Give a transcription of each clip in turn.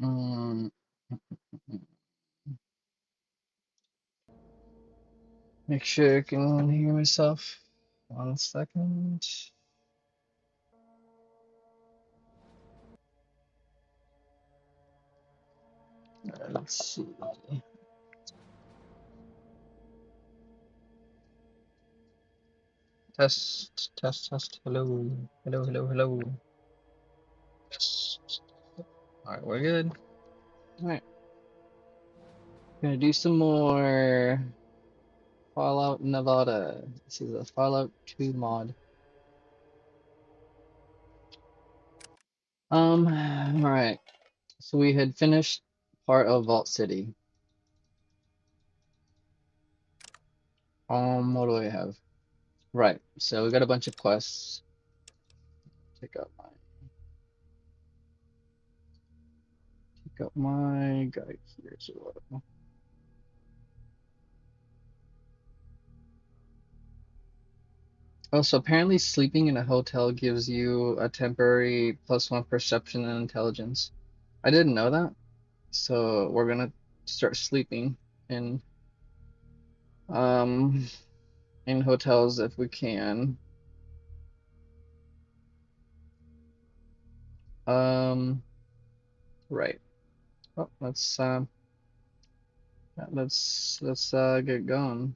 Mm, make sure I can hear myself. 1 second. Let's see. Test, test, test. Hello, hello, hello, hello. Test. All right, we're good. All right, gonna do some more Fallout Nevada. This is a Fallout 2 mod. All right. So we had finished part of Vault City. What do I have? Right. So we got a bunch of quests. Pick up my guy here. So oh, so apparently sleeping in a hotel gives you a temporary +1 perception and intelligence. I didn't know that. So we're gonna start sleeping in um in hotels if we can. Um, right. Oh, let's get going.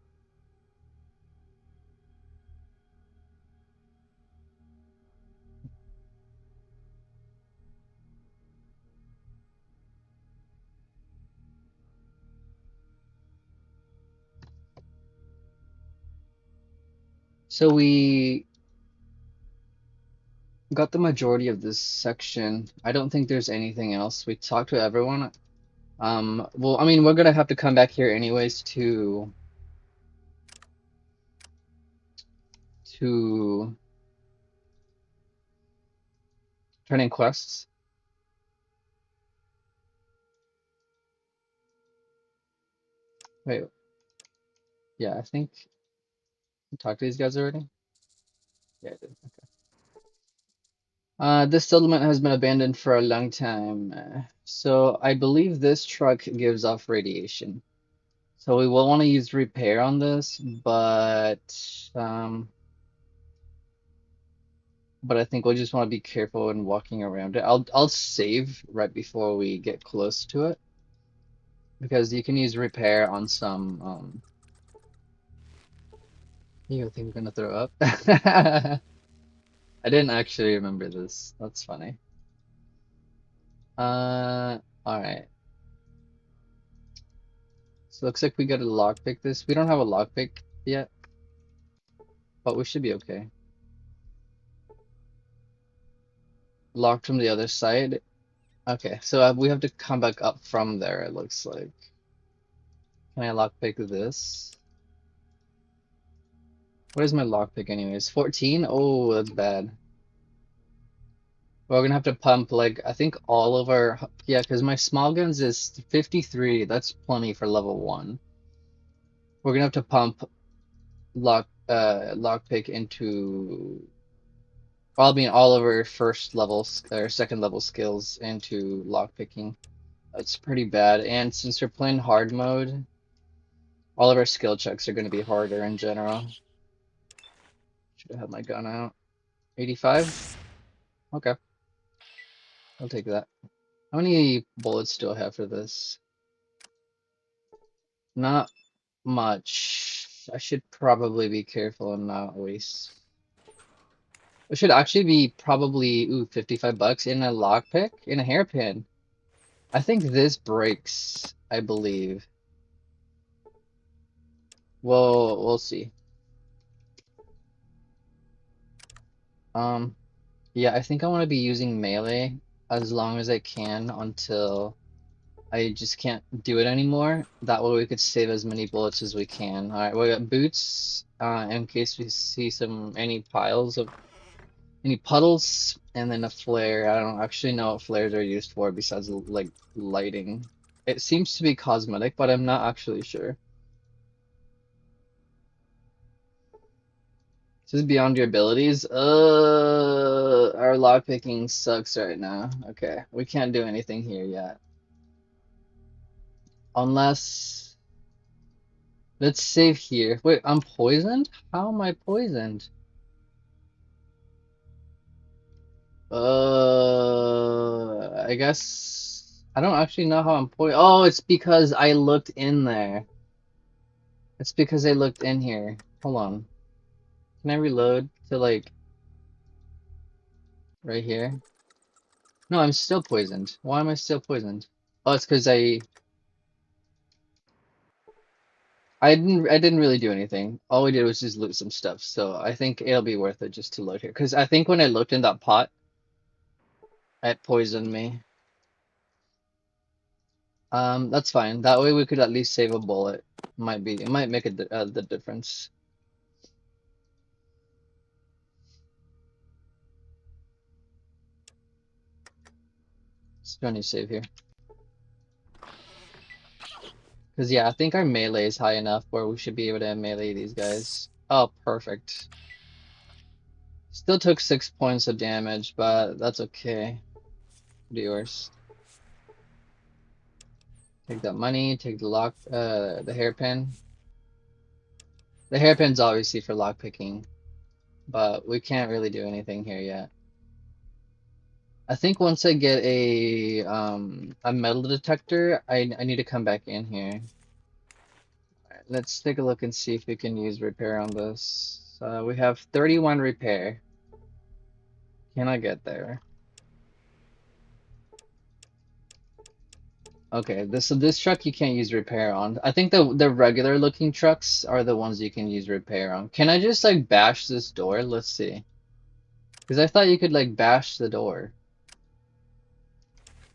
So we got the majority of this section. I don't think there's anything else. We talked to everyone. Well, I mean, we're gonna have to come back here anyways to turn in quests. Wait, yeah, I think I talked to these guys already. Yeah, I did. This settlement has been abandoned for a long time. So I believe this truck gives off radiation. So we will want to use repair on this, um, but I think we'll just want to be careful when walking around it. I'll save right before we get close to it because you can use repair on some you think I'm gonna throw up? I didn't actually remember this. That's funny. All right. So looks like we got to lockpick this. We don't have a lockpick yet, but we should be okay. Locked from the other side. Okay, so we have to come back up from there, it looks like. Can I lockpick this? What is my lockpick anyways? 14? Oh, that's bad. We're gonna have to pump like I think all of our yeah, because my small guns is 53. That's plenty for level 1. We're gonna have to pump lockpick into well, I mean all of our first levels or second level skills into lockpicking. That's pretty bad. And since we're playing hard mode, all of our skill checks are gonna be harder in general. Should have had my gun out. 85? Okay, I'll take that. How many bullets do I have for this? Not much. I should probably be careful and not waste. It should actually be probably, ooh, 55 bucks in a lockpick, in a hairpin. I think this breaks, I believe. Well, we'll see. Um, yeah, I think I want to be using melee as long as I can until I just can't do it anymore. That way we could save as many bullets as we can. All right, we got boots, in case we see any piles of any puddles, and then a flare. I don't actually know what flares are used for besides like lighting. It seems to be cosmetic, but I'm not actually sure. This is beyond your abilities. Our lockpicking sucks right now. Okay, we can't do anything here yet. Unless, let's save here. Wait, I'm poisoned? How am I poisoned? I guess I don't actually know how I'm poisoned. Oh, it's because I looked in there. It's because I looked in here. Hold on. Can I reload to like right here? No, I'm still poisoned. Why am I still poisoned? Oh, it's because I didn't really do anything. All we did was just loot some stuff. So I think it'll be worth it just to load here. Because I think when I looked in that pot, it poisoned me. That's fine. That way we could at least save a bullet. It might make the difference. Let's go and save here. Because yeah, I think our melee is high enough where we should be able to melee these guys. Oh, perfect. Still took 6 points of damage, but that's okay. Do worse. Take that money, take the hairpin. The hairpin's obviously for lockpicking, but we can't really do anything here yet. I think once I get a metal detector, I need to come back in here. Alright, let's take a look and see if we can use repair on this. We have 31 repair. Can I get there? Okay, this truck you can't use repair on. I think the regular looking trucks are the ones you can use repair on. Can I just like bash this door? Let's see. Because I thought you could like bash the door.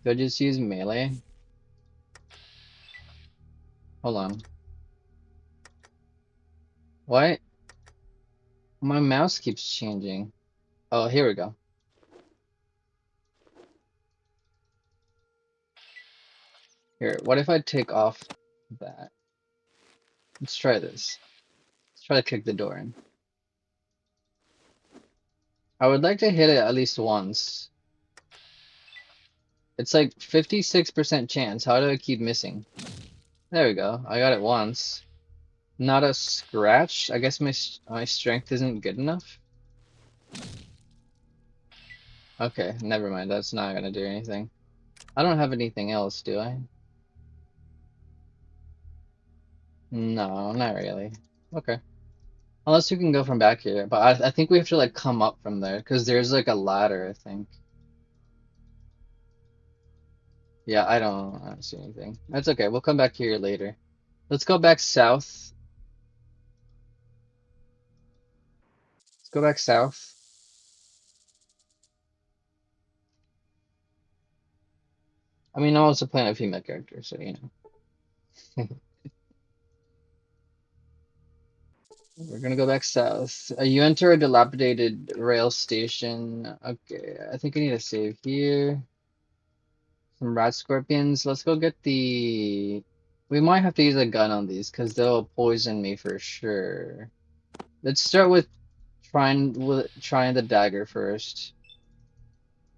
Do I just use melee? Hold on. Why? My mouse keeps changing. Oh, here we go. Here, what if I take off that? Let's try this. Let's try to kick the door in. I would like to hit it at least once. It's like 56% chance. How do I keep missing? There we go. I got it once. Not a scratch. I guess my strength isn't good enough. Okay, never mind. That's not gonna do anything. I don't have anything else, do I? No, not really. Okay. Unless you can go from back here, but I think we have to like come up from there because there's like a ladder, I think. Yeah, I don't see anything. That's okay. We'll come back here later. Let's go back south. Let's go back south. I mean, I'm also playing a female character, so you know. We're gonna go back south. You enter a dilapidated rail station. Okay, I think I need to save here. Some rat scorpions. Let's go get the. We might have to use a gun on these because they'll poison me for sure. Let's start with trying the dagger first.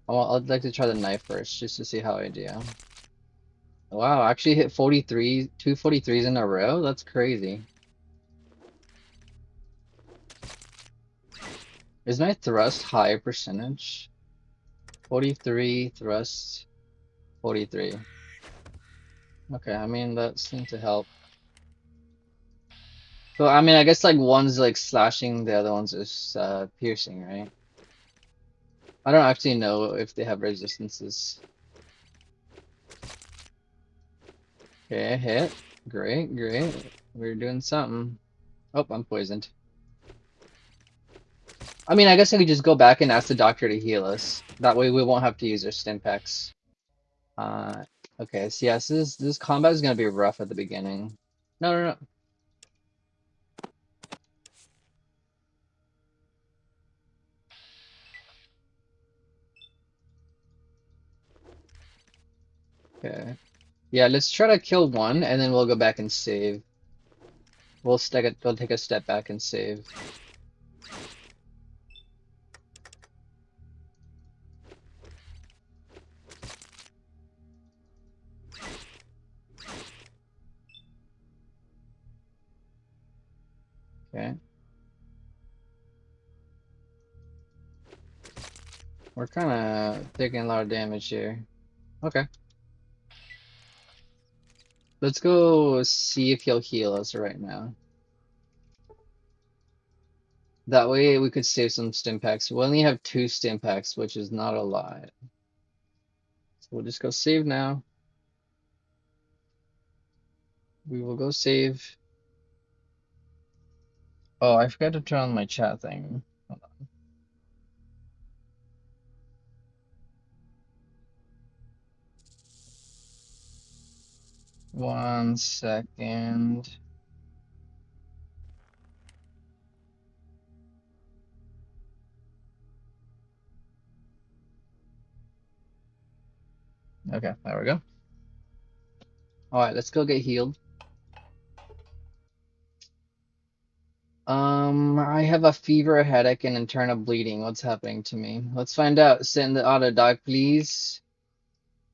I'd like to try the knife first just to see how I do. Wow, I actually hit 43, two 43s in a row? That's crazy. Is my thrust high percentage? 43 thrust, 43. Okay, I mean that seemed to help. So I mean I guess like one's like slashing, the other one's is piercing, right? I don't actually know if they have resistances. Okay, hit. Great, great. We're doing something. Oh, I'm poisoned. I mean, I guess I could just go back and ask the doctor to heal us. That way we won't have to use our stim packs. Uh, okay, so yes, this combat is gonna be rough at the beginning. No, no, no. Okay. Yeah, let's try to kill one, and then we'll go back and save. We'll take a step back and save. We're kind of taking a lot of damage here. Okay. Let's go see if he'll heal us right now. That way we could save some stim packs. We only have 2 stim packs, which is not a lot. So we'll just go save now. We will go save. Oh, I forgot to turn on my chat thing. Hold on. 1 second. Okay, there we go. All right, let's go get healed. I have a fever, a headache, and internal bleeding. What's happening to me? Let's find out. Send the auto doc, please.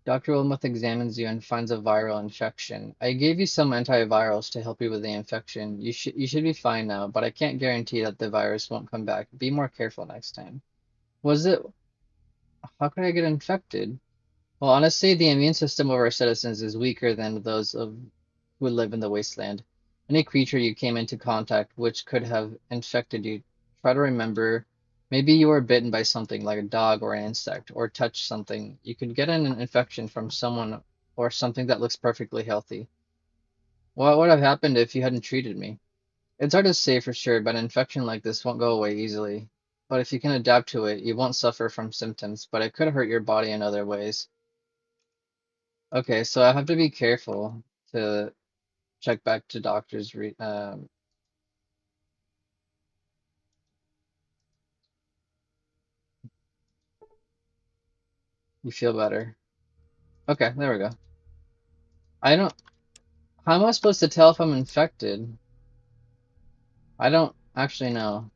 Dr. Wilmoth examines you and finds a viral infection. I gave you some antivirals to help you with the infection. You should be fine now, but I can't guarantee that the virus won't come back. Be more careful next time. Was it? How could I get infected? Well, honestly, the immune system of our citizens is weaker than those of who live in the wasteland. Any creature you came into contact which could have infected you, try to remember. Maybe you were bitten by something like a dog or an insect, or touched something. You could get an infection from someone or something that looks perfectly healthy. What would have happened if you hadn't treated me? It's hard to say for sure, but an infection like this won't go away easily. But if you can adapt to it, you won't suffer from symptoms, but it could hurt your body in other ways. Okay, so I have to be careful to check back to doctors. You feel better. Okay, there we go. I don't. How am I supposed to tell if I'm infected? I don't actually know.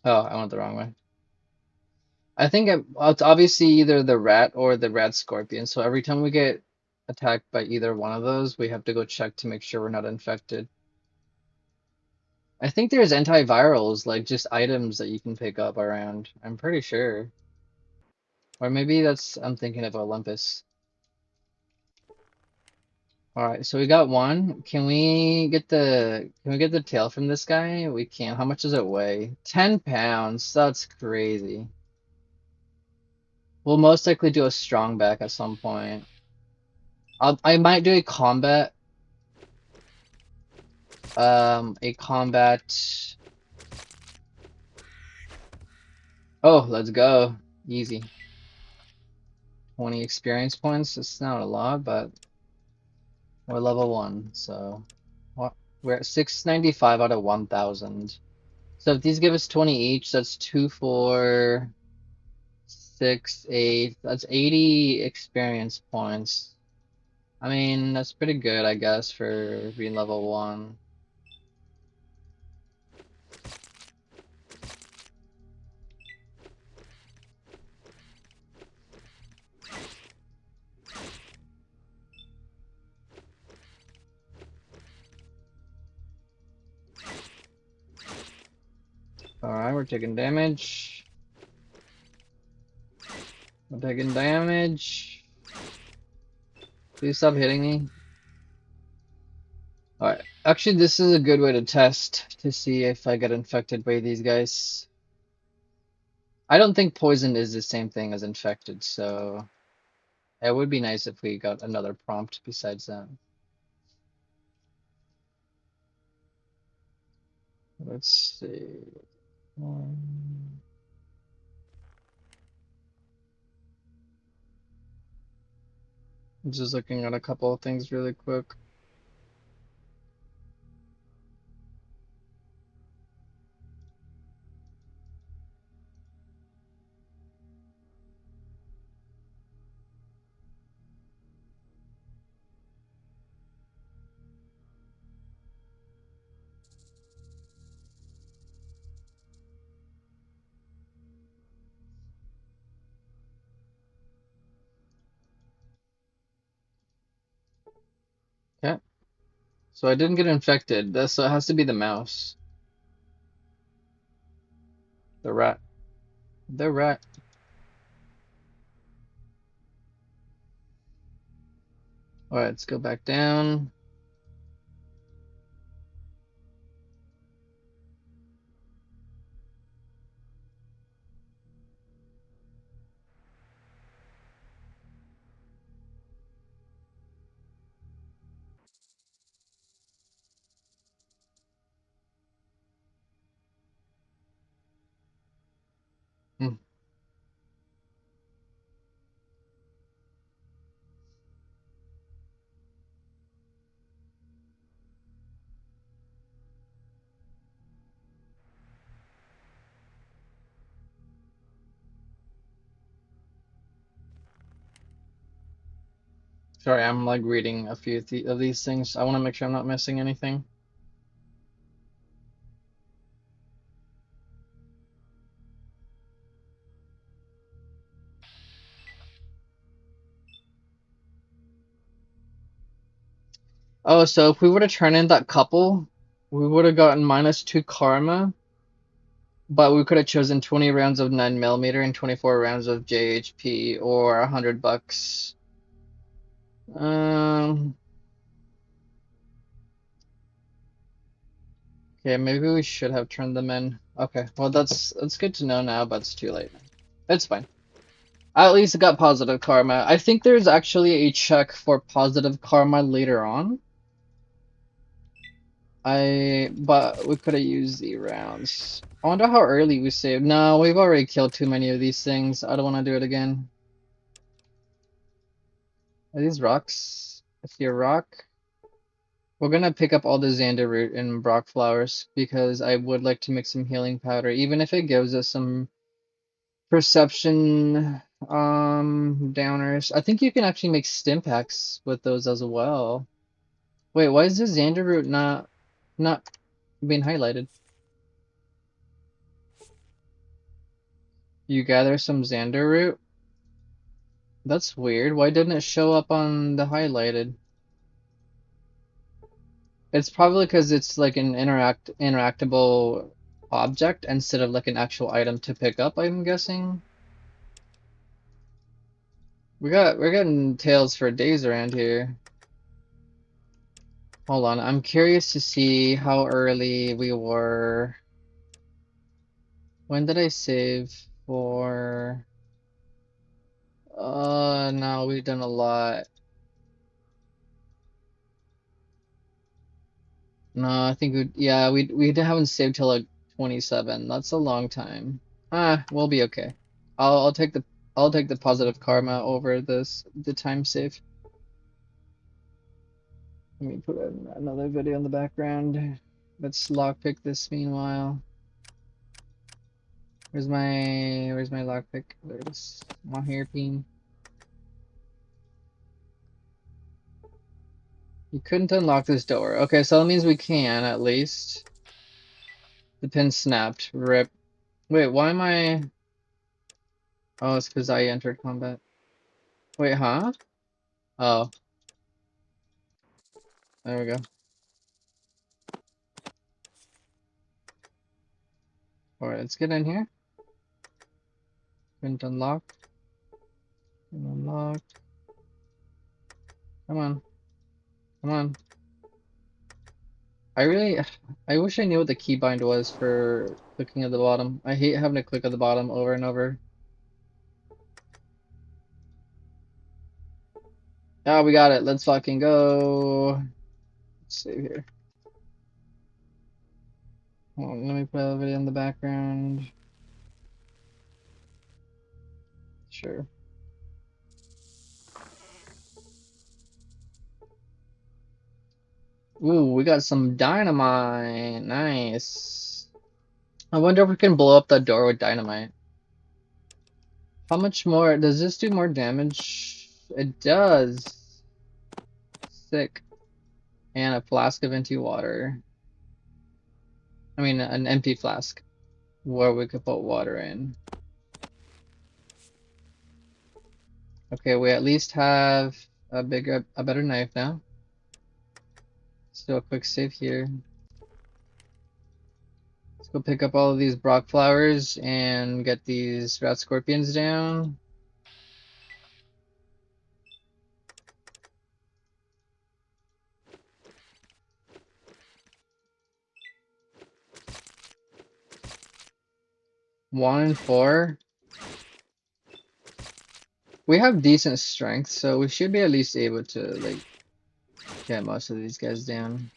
Oh, I went the wrong way. I think well, it's obviously either the rat or the rat scorpion. So every time we get attacked by either one of those, we have to go check to make sure we're not infected. I think there's antivirals, like just items that you can pick up around. I'm pretty sure. Or maybe I'm thinking of Olympus. All right, so we got one. Can we get the tail from this guy? We can. How much does it weigh? 10 pounds. That's crazy. We'll most likely do a strong back at some point. I might do a combat. Oh, let's go. Easy. 20 experience points. It's not a lot, but we're level 1, so what? We're at 695 out of 1,000. So if these give us 20 each, that's 2, 4, 6, 8. That's 80 experience points. I mean, that's pretty good, I guess, for being level 1. Alright, we're taking damage. We're taking damage. Please stop hitting me. Alright, actually, this is a good way to test to see if I get infected by these guys. I don't think poison is the same thing as infected, so it would be nice if we got another prompt besides that. Let's see. Um, I'm just looking at a couple of things really quick. So I didn't get infected. So it has to be the mouse. The rat. The rat. Alright, let's go back down. Hmm. Sorry, I'm like reading a few of these things. I want to make sure I'm not missing anything. Oh, so if we would have turned in that couple, we would have gotten -2 karma, but we could have chosen 20 rounds of 9mm and 24 rounds of JHP or $100. Um, okay, maybe we should have turned them in. Okay, well that's good to know now, but it's too late. It's fine. I at least got positive karma. I think there's actually a check for positive karma later on. But we could have used the rounds. I wonder how early we saved. No, we've already killed too many of these things. I don't want to do it again. Are these rocks? I see a rock. We're gonna pick up all the Xander root and Brock flowers because I would like to make some healing powder, even if it gives us some perception downers. I think you can actually make stim packs with those as well. Wait, why is the Xander root not being highlighted? You gather some Xander root? That's weird. Why didn't it show up on the highlighted? It's probably because it's like an interactable object instead of like an actual item to pick up, I'm guessing. We're getting tails for days around here. Hold on, I'm curious to see how early we were. When did I save for? No, we've done a lot. No, I think yeah, we haven't saved till like 27. That's a long time. Ah, we'll be okay. I'll take the positive karma over the time save. Let me put another video in the background. Let's lockpick this meanwhile. Where's my lockpick? There's my hairpin. You couldn't unlock this door. Okay, so that means we can at least. The pin snapped. Rip. Wait, why am I? Oh, it's because I entered combat. Wait, huh? Oh, there we go. Alright, let's get in here. Print unlock. Print unlock. Come on. Come on. I wish I knew what the keybind was for clicking at the bottom. I hate having to click at the bottom over and over. Ah, we got it. Let's fucking go. Let's save here. Hold on, let me put a video in the background. Sure. Ooh, we got some dynamite. Nice. I wonder if we can blow up that door with dynamite. How much more? Does this do more damage? It does. Sick. And a flask of empty water. I mean, an empty flask where we could put water in. Okay, we at least have a better knife now. Let's do a quick save here. Let's go pick up all of these Brock flowers and get these rat scorpions down. One and four. We have decent strength, so we should be at least able to like get most of these guys down.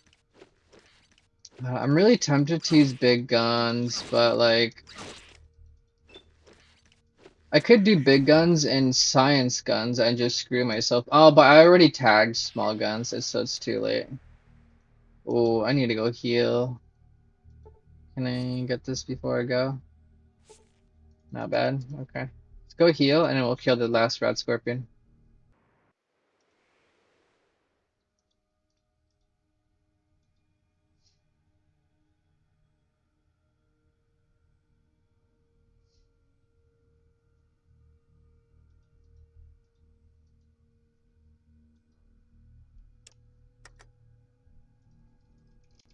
I'm really tempted to use big guns, but like I could do big guns and science guns and just screw myself. Oh, but I already tagged small guns, so it's too late. Oh, I need to go heal. Can I get this before I go? Not bad. Okay. Let's go heal and then we'll kill the last rat scorpion.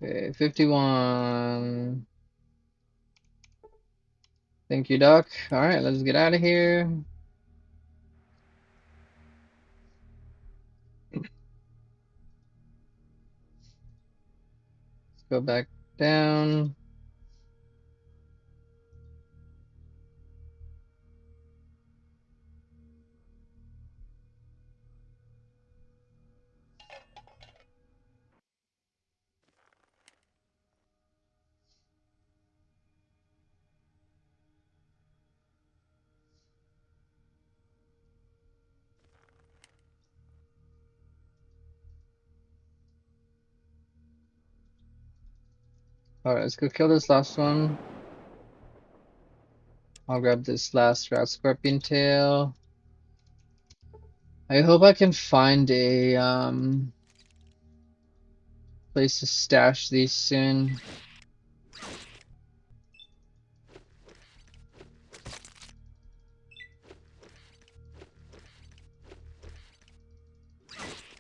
Okay, 51. Thank you, Doc. Alright, let's get out of here. Let's go back down. Alright, let's go kill this last one. I'll grab this last rat scorpion tail. I hope I can find a place to stash these soon.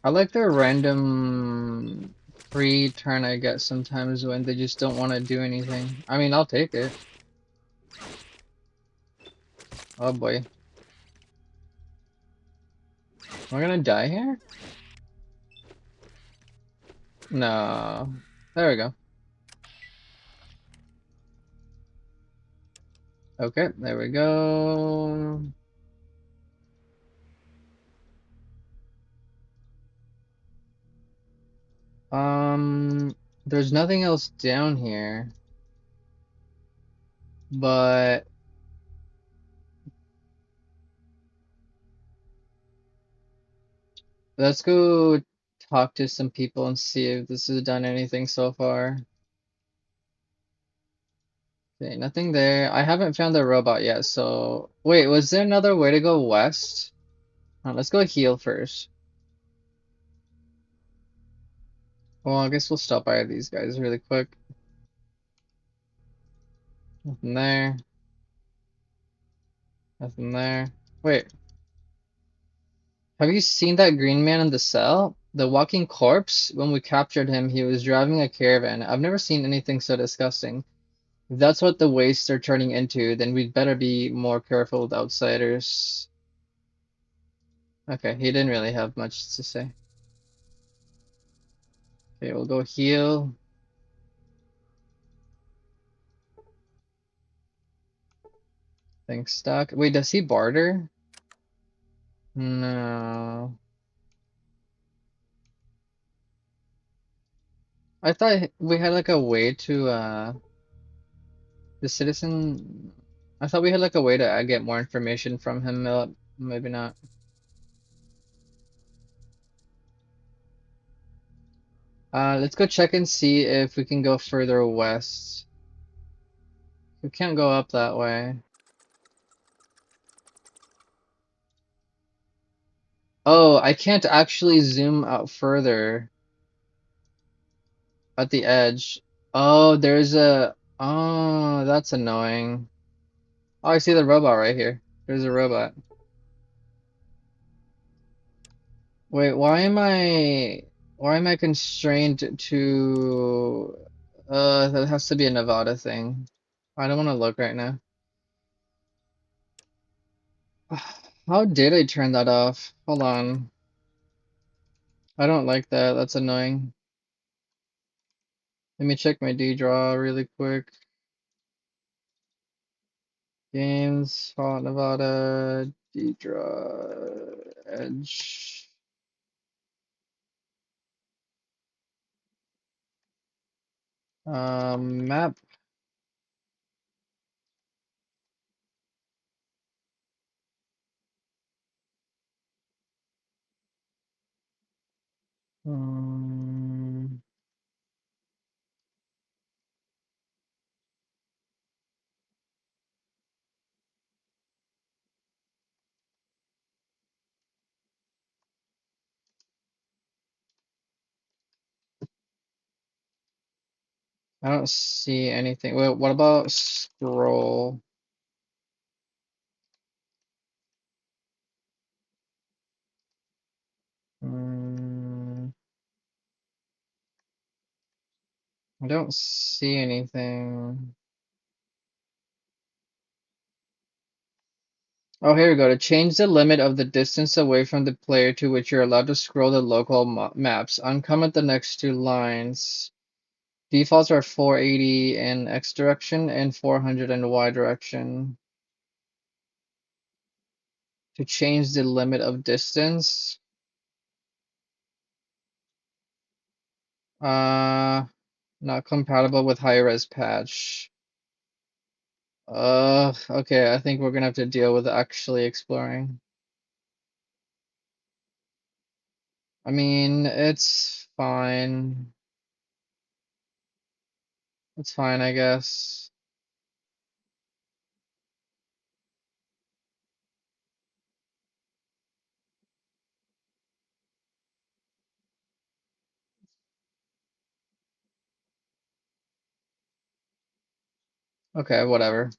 I like the random free turn I get sometimes when they just don't want to do anything. I mean, I'll take it. Oh boy. Am I gonna die here? No. There we go. Okay, there we go. There's nothing else down here. But let's go talk to some people and see if this has done anything so far. Okay, nothing there. I haven't found the robot yet, so wait, was there another way to go west? Let's go heal first. Well, I guess we'll stop by these guys really quick. Nothing there. Nothing there. Wait, have you seen that green man in the cell? The walking corpse? When we captured him, he was driving a caravan. I've never seen anything so disgusting. If that's what the wastes are turning into, then we'd better be more careful with outsiders. Okay, he didn't really have much to say. Okay, we'll go heal. Thanks, Stock. Wait, does he barter? No. I thought we had like a way to the citizen. I thought we had like a way to get more information from him. Maybe not. Let's go check and see if we can go further west. We can't go up that way. Oh, I can't actually zoom out further at the edge. Oh, there's a. Oh, that's annoying. Oh, I see the robot right here. There's a robot. Wait, why am I? Or am I constrained to... that has to be a Nevada thing. I don't want to look right now. How did I turn that off? Hold on. I don't like that. That's annoying. Let me check my D-Draw really quick. Games, Fallout Nevada, D-Draw, Edge. Map. Um, I don't see anything. Wait, what about scroll? Mm, I don't see anything. Oh, here we go. To change the limit of the distance away from the player to which you're allowed to scroll the local maps, uncomment the next two lines. Defaults are 480 in X direction and 400 in Y direction. To change the limit of distance, not compatible with high-res patch. Okay, I think we're gonna have to deal with actually exploring. I mean, it's fine. It's fine, I guess. Okay, whatever.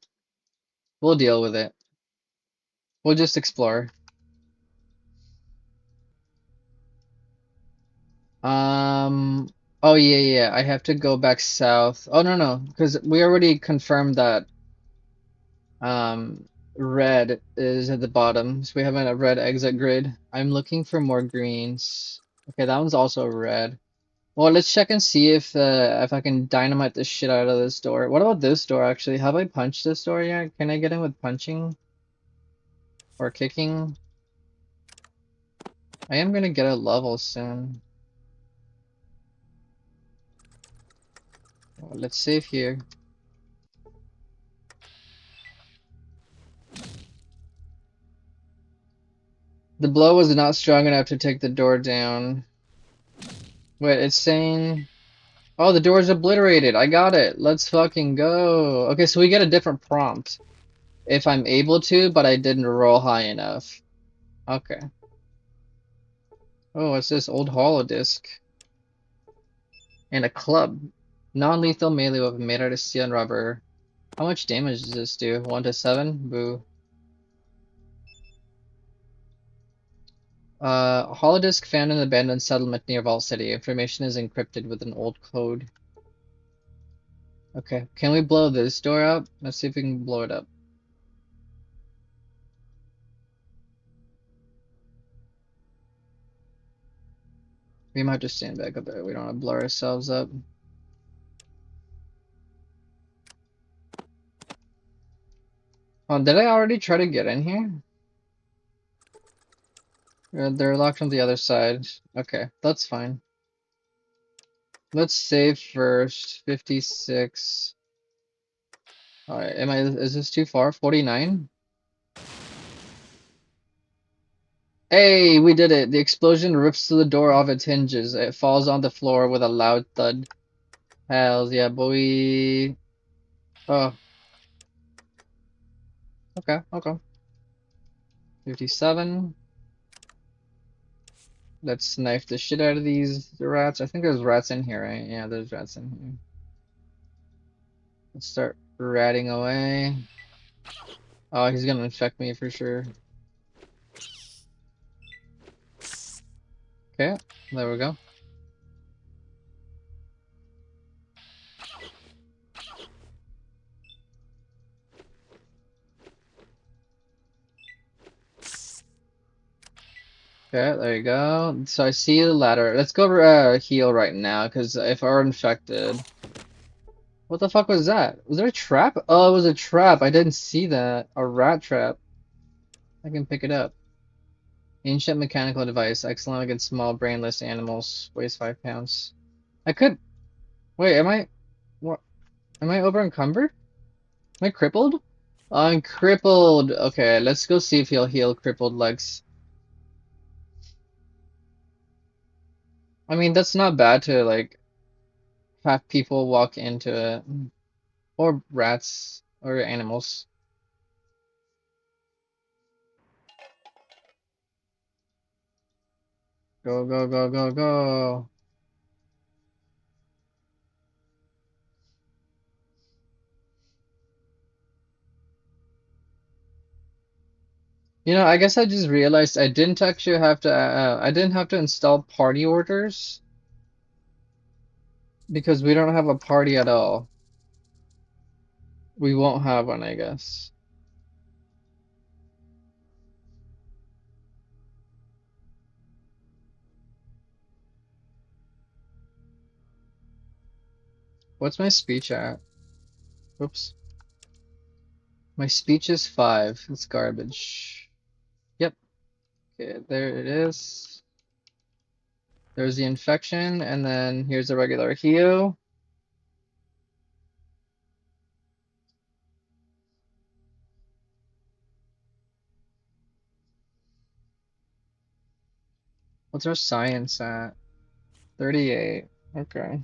We'll deal with it. We'll just explore. Oh yeah, I have to go back south. Oh no, because we already confirmed that red is at the bottom, so we have a red exit grid. I'm looking for more greens. Okay, that one's also red. Well, let's check and see if I can dynamite the shit out of this door. What about this door actually? Have I punched this door yet? Can I get in with punching or kicking? I am gonna get a level soon. Well, let's save here. The blow was not strong enough to take the door down. Wait, it's saying... Oh, the door's obliterated. I got it. Let's fucking go. Okay, so we get a different prompt if I'm able to, but I didn't roll high enough. Okay. Oh, it's this old holodisc. And a club. Non-lethal melee weapon made out of steel and rubber. How much damage does this do? 1 to 7? Boo. Holodisc found in an abandoned settlement near Vault City. Information is encrypted with an old code. Okay, can we blow this door up? Let's see if we can blow it up. We might just stand back up there. We don't want to blow ourselves up. Oh, did I already try to get in here? They're locked on the other side. Okay, that's fine. Let's save first. 56. Alright, is this too far? 49? Hey, we did it! The explosion rips the door off its hinges. It falls on the floor with a loud thud. Hells yeah, boy. Oh, okay. 57. Let's knife the shit out of these rats. I think there's rats in here, right? Yeah, there's rats in here. Let's start ratting away. Oh, he's gonna infect me for sure. Okay, there we go. Okay, there you go. So I see the ladder. Let's go heal right now, because if we're infected. What the fuck was that? Was there a trap? Oh, it was a trap. I didn't see that. A rat trap. I can pick it up. Ancient mechanical device. Excellent against small brainless animals. Weighs 5 pounds. I could. Wait, am I. What? Am I over encumbered? Am I crippled? I'm crippled. Okay, let's go see if he'll heal crippled legs. I mean, that's not bad to, like, have people walk into it. Or rats. Or animals. Go, go, go, go, go. You know, I guess I just realized I didn't actually have to, I didn't have to install party orders because we don't have a party at all. We won't have one, I guess. What's my speech at? Oops. My speech is 5. It's garbage. Yep. Okay, there it is. There's the infection, and then here's the regular heal. What's our science at? 38. Okay.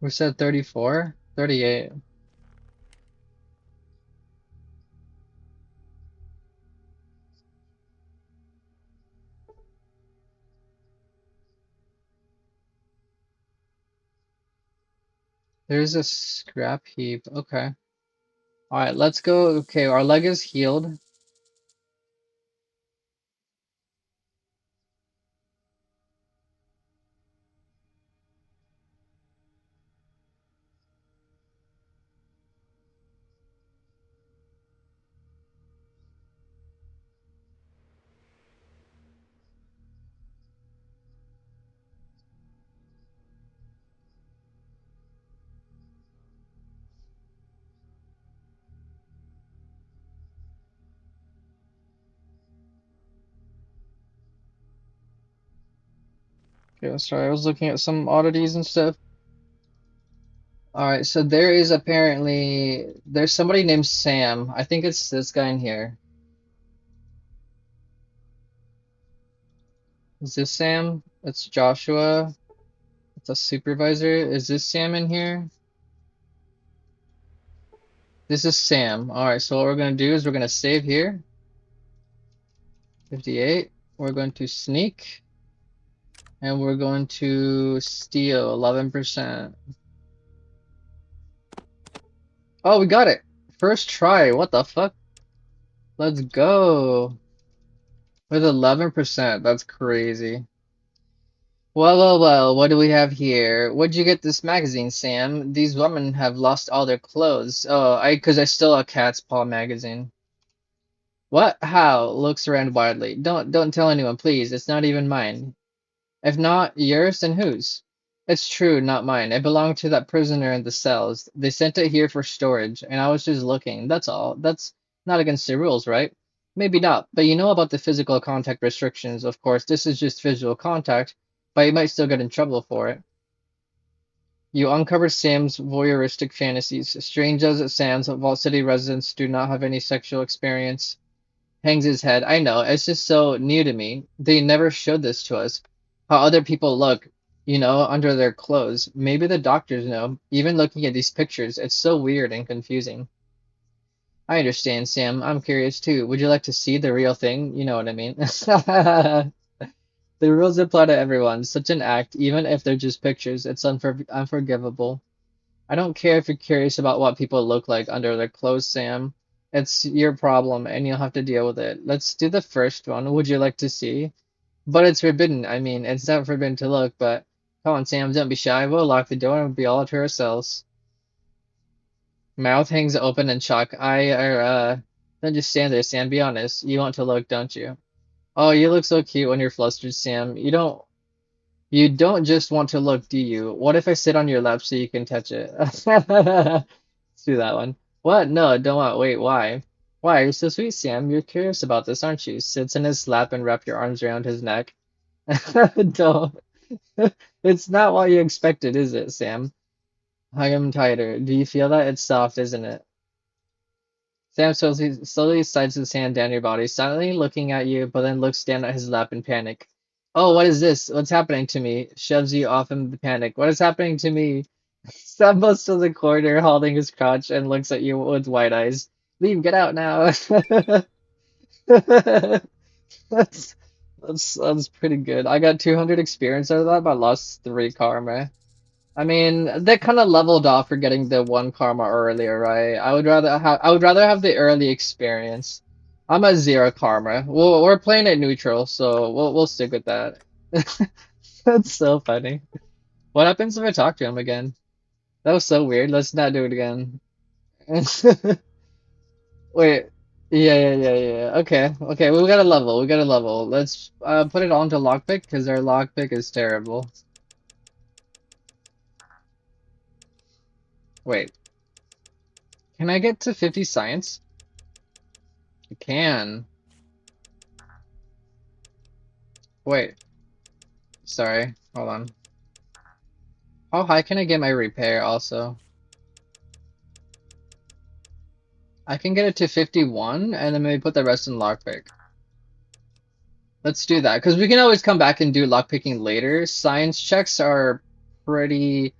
We said 34? 38. There's a scrap heap. Okay. Alright, let's go. Okay, our leg is healed. Okay, sorry, I was looking at some oddities and stuff. Alright, so there is apparently there's somebody named Sam. I think it's this guy in here. Is this Sam? It's Joshua. It's a supervisor. Is this Sam in here? This is Sam. Alright, so what we're gonna do is we're gonna save here. 58. We're going to sneak. And we're going to steal 11%. Oh, we got it. First try. What the fuck? Let's go. With 11%. That's crazy. Well, well, well, what do we have here? Where'd you get this magazine, Sam? These women have lost all their clothes. Oh, because I stole a Cat's Paw magazine. What? How? Looks around wildly. Don't tell anyone, please. It's not even mine. If not yours, then whose? It's true, not mine. It belonged to that prisoner in the cells. They sent it here for storage, and I was just looking. That's all. That's not against the rules, right? Maybe not, but you know about the physical contact restrictions. Of course, this is just visual contact, but you might still get in trouble for it. You uncover Sam's voyeuristic fantasies. Strange as it sounds, Vault City residents do not have any sexual experience. Hangs his head. I know, it's just so new to me. They never showed this to us. How other people look, under their clothes. Maybe the doctors know. Even looking at these pictures, it's so weird and confusing. I understand, Sam. I'm curious too. Would you like to see the real thing? You know what I mean. The rules apply to everyone. Such an act, even if they're just pictures, it's unforgivable. I don't care if you're curious about what people look like under their clothes, Sam. It's your problem, and you'll have to deal with it. Let's do the first one. Would you like to see? But it's forbidden. I mean, it's not forbidden to look, but come on, Sam, don't be shy. We'll lock the door and we'll be all to ourselves. Mouth hangs open in shock. Don't just stand there, Sam. Be honest. You want to look, don't you? Oh, you look so cute when you're flustered, Sam. You don't just want to look, do you? What if I sit on your lap so you can touch it? Let's do that one. What? No, don't want. Wait, why? Why? You're so sweet, Sam. You're curious about this, aren't you? Sits in his lap and wrap your arms around his neck. Don't. It's not what you expected, is it, Sam? Hug him tighter. Do you feel that? It's soft, isn't it? Sam slowly slides his hand down your body, silently looking at you, but then looks down at his lap in panic. Oh, what is this? What's happening to me? Shoves you off in the panic. What is happening to me? Stumbles to the corner, holding his crotch, and looks at you with wide eyes. Leave, get out now. That's that's pretty good. I got 200 experience out of that, but I lost 3 karma. I mean, they kind of leveled off for getting the 1 karma earlier, right? I would rather have the early experience. I'm at 0 karma. We're playing it neutral, so we'll stick with that. That's so funny. What happens if I talk to him again? That was so weird. Let's not do it again. Wait. Yeah. Okay. We got a level. We got a level. Let's put it on to lockpick because our lockpick is terrible. Wait. Can I get to 50 science? I can. Wait. Sorry. Hold on. How high can I get my repair also? I can get it to 51 and then maybe put the rest in lockpick. Let's do that because we can always come back and do lockpicking later. Science checks are pretty.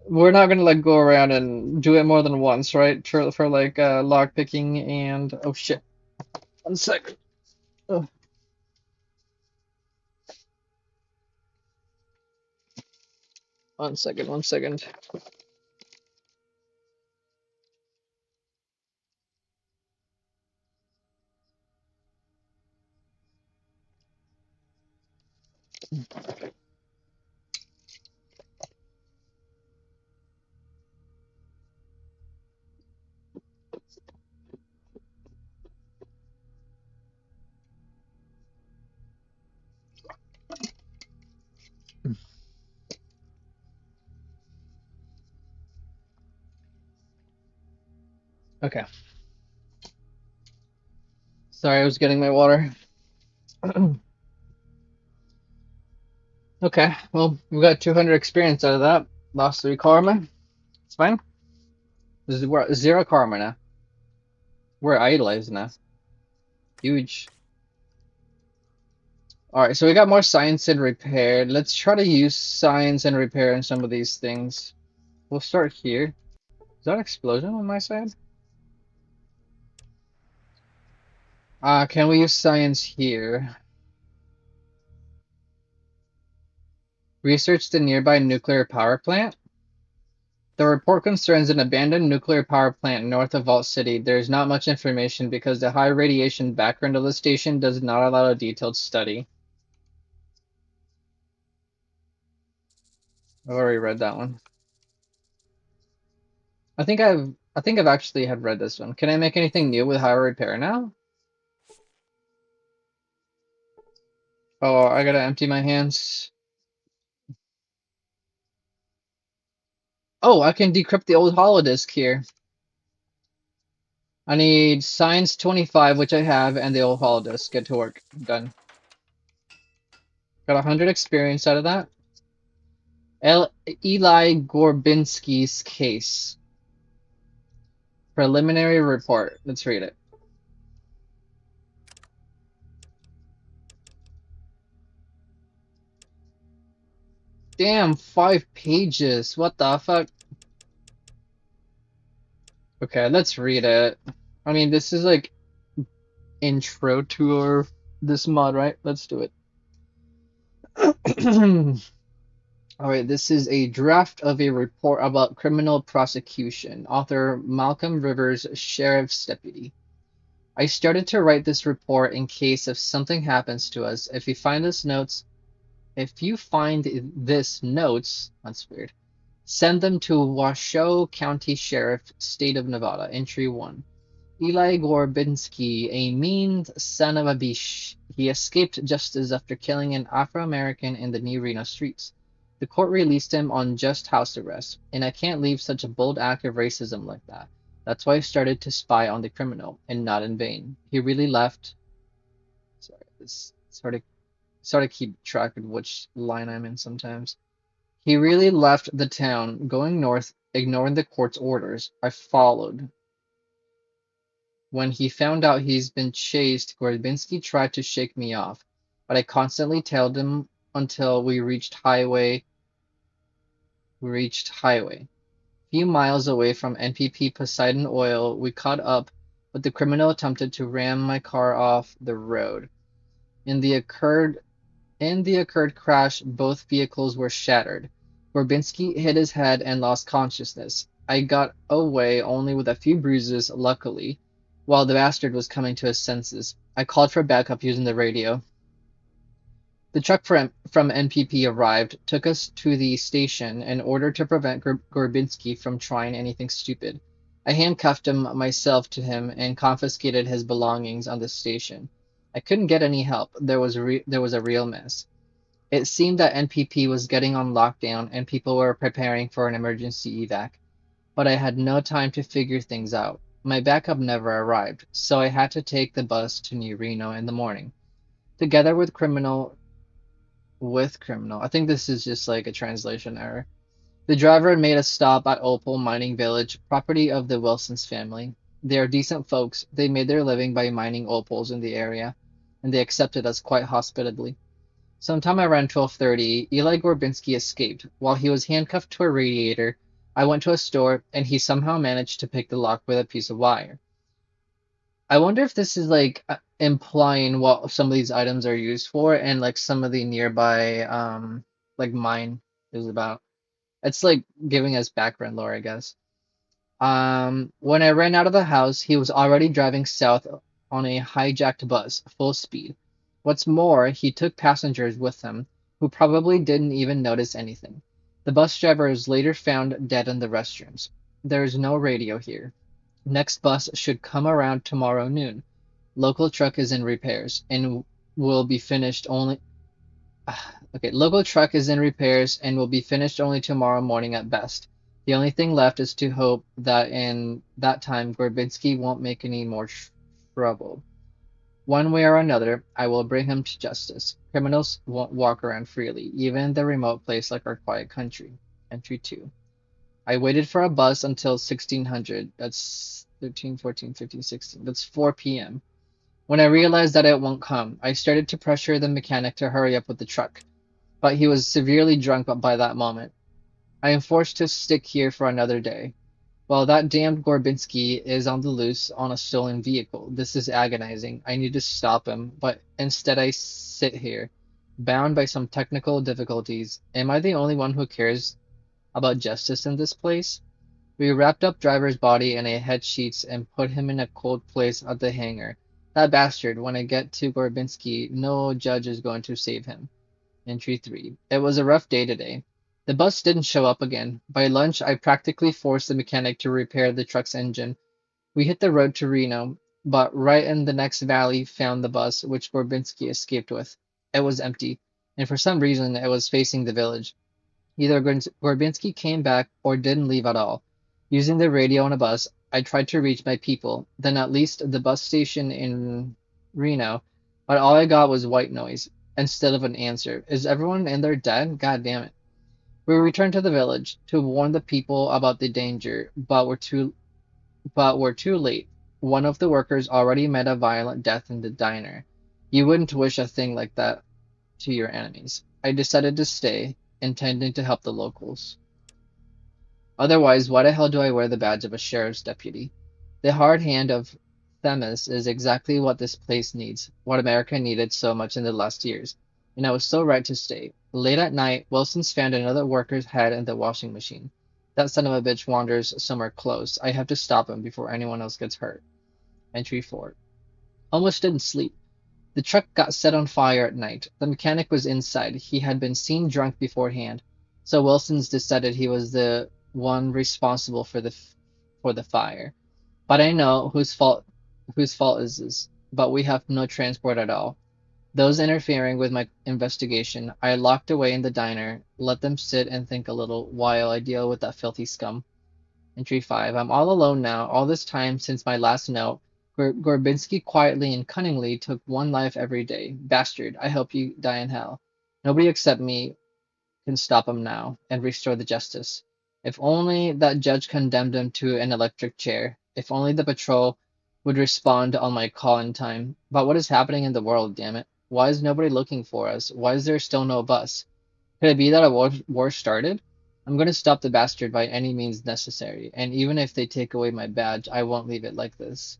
We're not gonna like go around and do it more than once, right? For like lockpicking and oh shit. 1 second. Oh. One second. 1 second. Okay. Sorry, I was getting my water. Okay, well, we got 200 experience out of that. Lost 3 karma. It's fine. We're at 0 karma now. We're idolized now. Huge. Alright, so we got more science and repair. Let's try to use science and repair in some of these things. We'll start here. Is that an explosion on my side? Can we use science here? Research the nearby nuclear power plant. The report concerns an abandoned nuclear power plant north of Vault City. There is not much information because the high radiation background of the station does not allow a detailed study. I've already read that one. I think I've actually had read this one. Can I make anything new with high repair now? Oh, I gotta empty my hands. Oh, I can decrypt the old holodisk here. I need science 25, which I have, and the old holodisk. Get to work. Done. Got 100 experience out of that. Eli Gorbinski's case. Preliminary report. Let's read it. Damn, 5 pages. What the fuck? Okay, let's read it. I mean, this is like intro to this mod, right? Let's do it. Alright, this is a draft of a report about criminal prosecution. Author Malcolm Rivers, Sheriff's Deputy. I started to write this report in case if something happens to us. If you find this notes, that's weird. Send them to Washoe County Sheriff, State of Nevada. Entry 1. Eli Gorbinski, a mean son of a bitch. He escaped justice after killing an Afro-American in the New Reno streets. The court released him on just house arrest, and I can't leave such a bold act of racism like that. That's why I started to spy on the criminal, and not in vain. He really left. Sorry, this sort of keep track of which line I'm in sometimes. He really left the town, going north, ignoring the court's orders. I followed. When he found out he's been chased, Gorbinski tried to shake me off, but I constantly tailed him until we reached highway. Few miles away from NPP Poseidon Oil, we caught up, but the criminal attempted to ram my car off the road. In the occurred crash, both vehicles were shattered. Gorbinski hit his head and lost consciousness. I got away only with a few bruises, luckily, while the bastard was coming to his senses. I called for backup using the radio. The truck from NPP arrived, took us to the station, in order to prevent Gorbinski from trying anything stupid. I handcuffed myself to him and confiscated his belongings on the station. I couldn't get any help. There was a real mess. It seemed that NPP was getting on lockdown and people were preparing for an emergency evac, but I had no time to figure things out. My backup never arrived, so I had to take the bus to New Reno in the morning. Together with criminal. I think this is just like a translation error. The driver made a stop at Opal Mining Village, property of the Wilsons family. They are decent folks. They made their living by mining opals in the area, and they accepted us quite hospitably. Sometime around 12:30, Eli Gorbinski escaped. While he was handcuffed to a radiator, I went to a store, and he somehow managed to pick the lock with a piece of wire. I wonder if this is like implying what some of these items are used for, and like some of the nearby like mine is about. It's like giving us background lore, I guess. When I ran out of the house, he was already driving south on a hijacked bus, full speed. What's more, he took passengers with him, who probably didn't even notice anything. The bus driver was later found dead in the restrooms. There is no radio here. Next bus should come around tomorrow noon. Local truck is in repairs and will be finished only. Okay, local truck is in repairs and will be finished only tomorrow morning at best. The only thing left is to hope that in that time Gorbinski won't make any more trouble. One way or another, I will bring him to justice. Criminals won't walk around freely, even in the remote place like our quiet country. Entry 2. I waited for a bus until 1600. That's 13, 14, 15, 16. That's 4 p.m. When I realized that it won't come, I started to pressure the mechanic to hurry up with the truck, but he was severely drunk by that moment. I am forced to stick here for another day. Well, that damned Gorbinski is on the loose on a stolen vehicle. This is agonizing. I need to stop him, but instead I sit here, bound by some technical difficulties. Am I the only one who cares about justice in this place? We wrapped up driver's body in a head sheets and put him in a cold place at the hangar. That bastard, when I get to Gorbinski, no judge is going to save him. Entry 3. It was a rough day today. The bus didn't show up again. By lunch, I practically forced the mechanic to repair the truck's engine. We hit the road to Reno, but right in the next valley found the bus which Gorbinski escaped with. It was empty, and for some reason it was facing the village. Either Gorbinski came back or didn't leave at all. Using the radio on a bus, I tried to reach my people, then at least the bus station in Reno, but all I got was white noise instead of an answer. Is everyone in there dead? God damn it. We returned to the village to warn the people about the danger, but were too late. One of the workers already met a violent death in the diner. You wouldn't wish a thing like that to your enemies. I decided to stay, intending to help the locals. Otherwise, why the hell do I wear the badge of a sheriff's deputy? The hard hand of Themis is exactly what this place needs, what America needed so much in the last years, and I was so right to stay. Late at night, Wilson's found another worker's head in the washing machine. That son of a bitch wanders somewhere close. I have to stop him before anyone else gets hurt. Entry 4. Almost didn't sleep. The truck got set on fire at night. The mechanic was inside. He had been seen drunk beforehand. So Wilson's decided he was the one responsible for the fire. But I know whose fault is this. But we have no transport at all. Those interfering with my investigation, I locked away in the diner, let them sit and think a little while I deal with that filthy scum. Entry 5. I'm all alone now. All this time since my last note, Gorbinski quietly and cunningly took one life every day. Bastard, I hope you die in hell. Nobody except me can stop him now and restore the justice. If only that judge condemned him to an electric chair. If only the patrol would respond on my call in time. But what is happening in the world, damn it? Why is nobody looking for us? Why is there still no bus? Could it be that a war started? I'm going to stop the bastard by any means necessary, and even if they take away my badge, I won't leave it like this.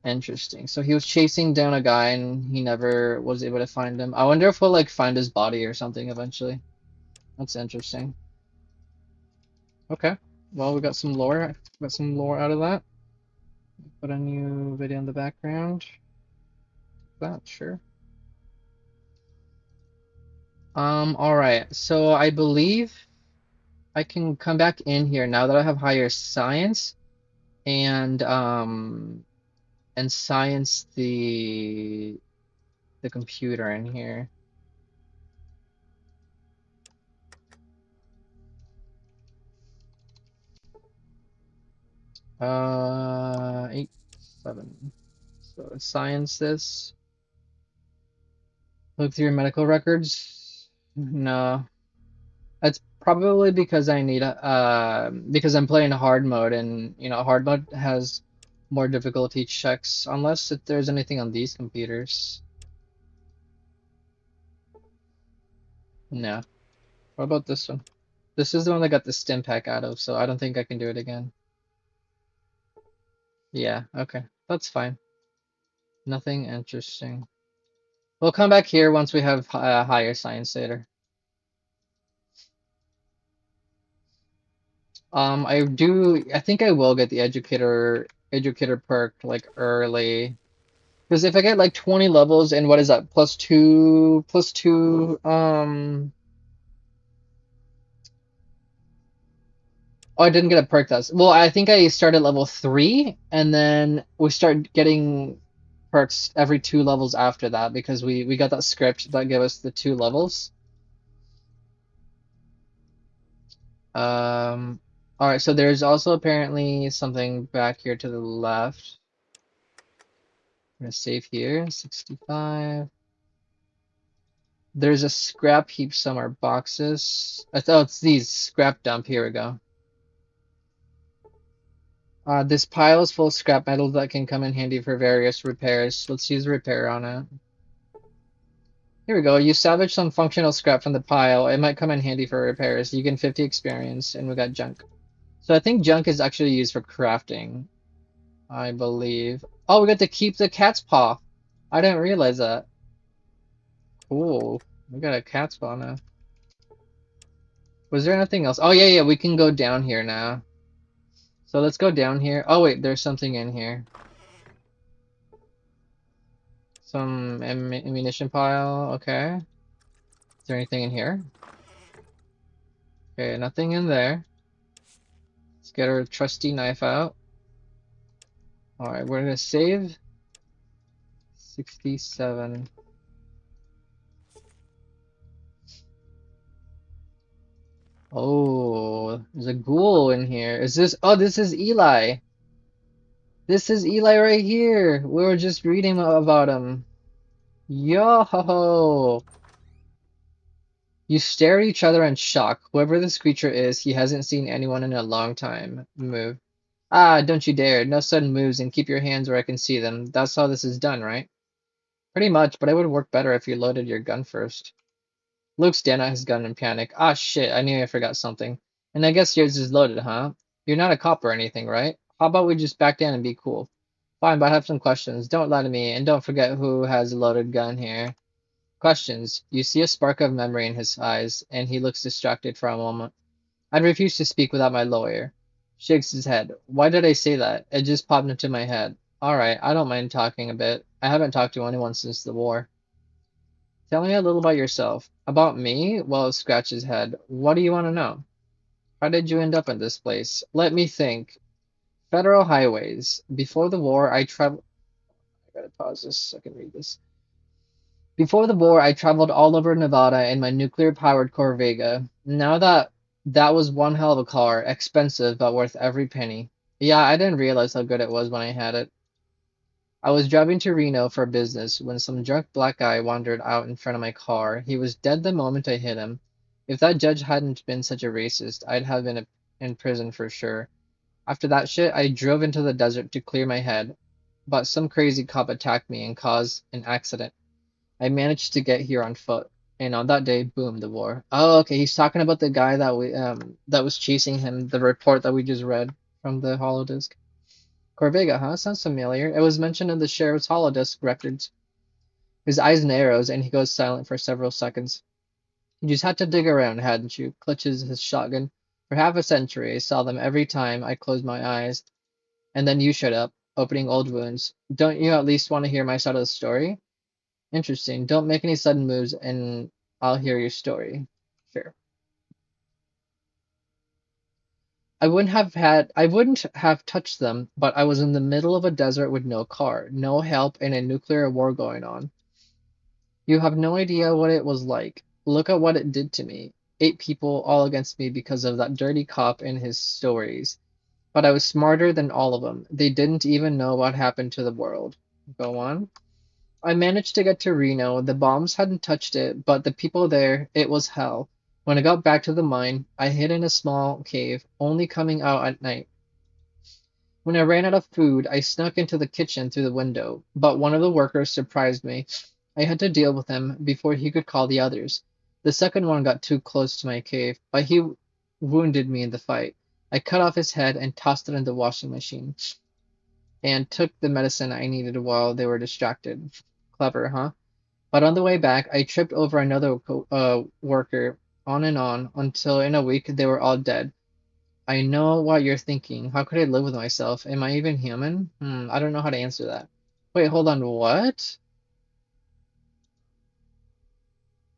Interesting. So he was chasing down a guy and he never was able to find him. I wonder if we'll like find his body or something eventually. That's interesting. Okay. Well, we got some lore. Got some lore out of that. Put a new video in the background. That sure. All right. So I believe I can come back in here now that I have higher science and science the computer in here. 8, 7. So science this. Look through your medical records. No, that's probably because I need a because I'm playing hard mode, and hard mode has more difficulty checks unless if there's anything on these computers. No. What about this one? This is the one that got the stim pack out of, so I don't think I can do it again. Yeah, okay. That's fine. Nothing interesting. We'll come back here once we have higher science later. I think I will get the educator perk like early. Because if I get like 20 levels and what is that? Plus two, oh, I didn't get a perk that's, well, I think I started level 3 and then we start getting perks every 2 levels after that because we got that script that gave us the 2 levels. Um, all right, so there's also apparently something back here to the left. I'm gonna save here, 65. There's a scrap heap somewhere. Boxes. Oh, it's these scrap dump. Here we go. This pile is full of scrap metal that can come in handy for various repairs. Let's use repair on it. Here we go. You salvage some functional scrap from the pile. It might come in handy for repairs. You get 50 experience, and we got junk. So I think junk is actually used for crafting, I believe. Oh, we got to keep the cat's paw. I didn't realize that. Cool. We got a cat's paw now. Was there anything else? Oh, yeah, we can go down here now. So let's go down here. Oh, wait, there's something in here. Some ammunition pile. Okay. Is there anything in here? Okay, nothing in there. Let's get our trusty knife out. Alright, we're gonna save. 67. Oh, there's a ghoul in here. Is this? Oh, this is Eli. This is Eli right here. We were just reading about him. Yo! You stare at each other in shock. Whoever this creature is, he hasn't seen anyone in a long time. Move. Ah, don't you dare. No sudden moves and keep your hands where I can see them. That's how this is done, right? Pretty much, but it would work better if you loaded your gun first. Luke's down at his gun in panic. Ah, shit, I knew I forgot something. And I guess yours is loaded, huh? You're not a cop or anything, right? How about we just back down and be cool? Fine, but I have some questions. Don't lie to me, and don't forget who has a loaded gun here. Questions. You see a spark of memory in his eyes, and he looks distracted for a moment. I'd refuse to speak without my lawyer. Shakes his head. Why did I say that? It just popped into my head. Alright, I don't mind talking a bit. I haven't talked to anyone since the war. Tell me a little about yourself. About me? Well, scratch his head. What do you want to know? How did you end up in this place? Let me think. Federal highways. Before the war, I traveled. I gotta pause this so I can read this. Before the war, I traveled all over Nevada in my nuclear-powered Corvega. Now that was one hell of a car, expensive but worth every penny. Yeah, I didn't realize how good it was when I had it. I was driving to Reno for business when some drunk black guy wandered out in front of my car. He was dead the moment I hit him. If that judge hadn't been such a racist, I'd have been in prison for sure. After that shit, I drove into the desert to clear my head, but some crazy cop attacked me and caused an accident. I managed to get here on foot, and on that day, boom, the war. Oh, okay, he's talking about the guy that was chasing him, the report that we just read from the holodisk. Corvega, huh? Sounds familiar. It was mentioned in the sheriff's holodisk records. His eyes narrows, and he goes silent for several seconds. You just had to dig around, hadn't you? Clutches his shotgun. For half a century, I saw them every time I closed my eyes. And then you showed up, opening old wounds. Don't you at least want to hear my side of the story? Interesting. Don't make any sudden moves, and I'll hear your story. Fair. I wouldn't have touched them, but I was in the middle of a desert with no car, no help, and a nuclear war going on. You have no idea what it was like. Look at what it did to me. 8 people all against me because of that dirty cop and his stories. But I was smarter than all of them. They didn't even know what happened to the world. Go on. I managed to get to Reno. The bombs hadn't touched it, but the people there, it was hell. When I got back to the mine, I hid in a small cave, only coming out at night. When I ran out of food, I snuck into the kitchen through the window, but one of the workers surprised me. I had to deal with him before he could call the others. The second one got too close to my cave, but he wounded me in the fight. I cut off his head and tossed it in the washing machine, and took the medicine I needed while they were distracted. Clever, huh? But on the way back, I tripped over another worker, on until in a week they were all dead. I know what you're thinking. How could I live with myself? Am I even human? I don't know how to answer that. Wait, hold on, what?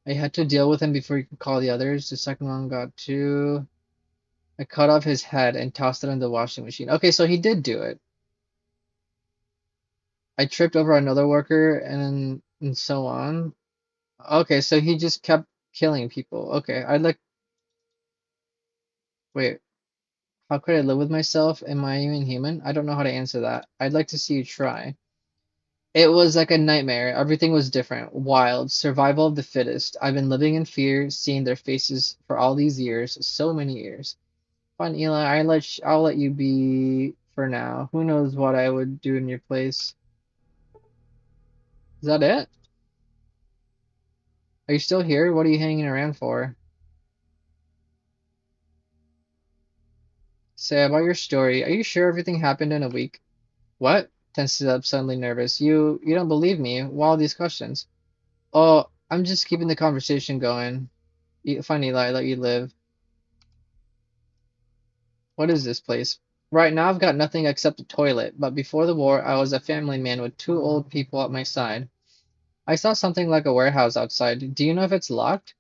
I had to deal with him before he could call the others. The second one got two. I cut off his head and tossed it in the washing machine. Okay, so he did do it. I tripped over another worker and so on. Okay, so he just kept killing people. Okay, I'd like. Wait, how could I live with myself? Am I even human? I don't know how to answer that. I'd like to see you try. It was like a nightmare. Everything was different, wild, survival of the fittest. I've been living in fear, seeing their faces for all these years, so many years. Fine, Eli, I'll let you be for now. Who knows what I would do in your place? Is that it? Are you still here? What are you hanging around for? Say about your story. Are you sure everything happened in a week? What? Tenses up, suddenly nervous. You don't believe me? Why all these questions? Oh, I'm just keeping the conversation going. Fine, Eli, I let you live. What is this place? Right now I've got nothing except a toilet, but before the war I was a family man with 2 old people at my side. I saw something like a warehouse outside. Do you know if it's locked?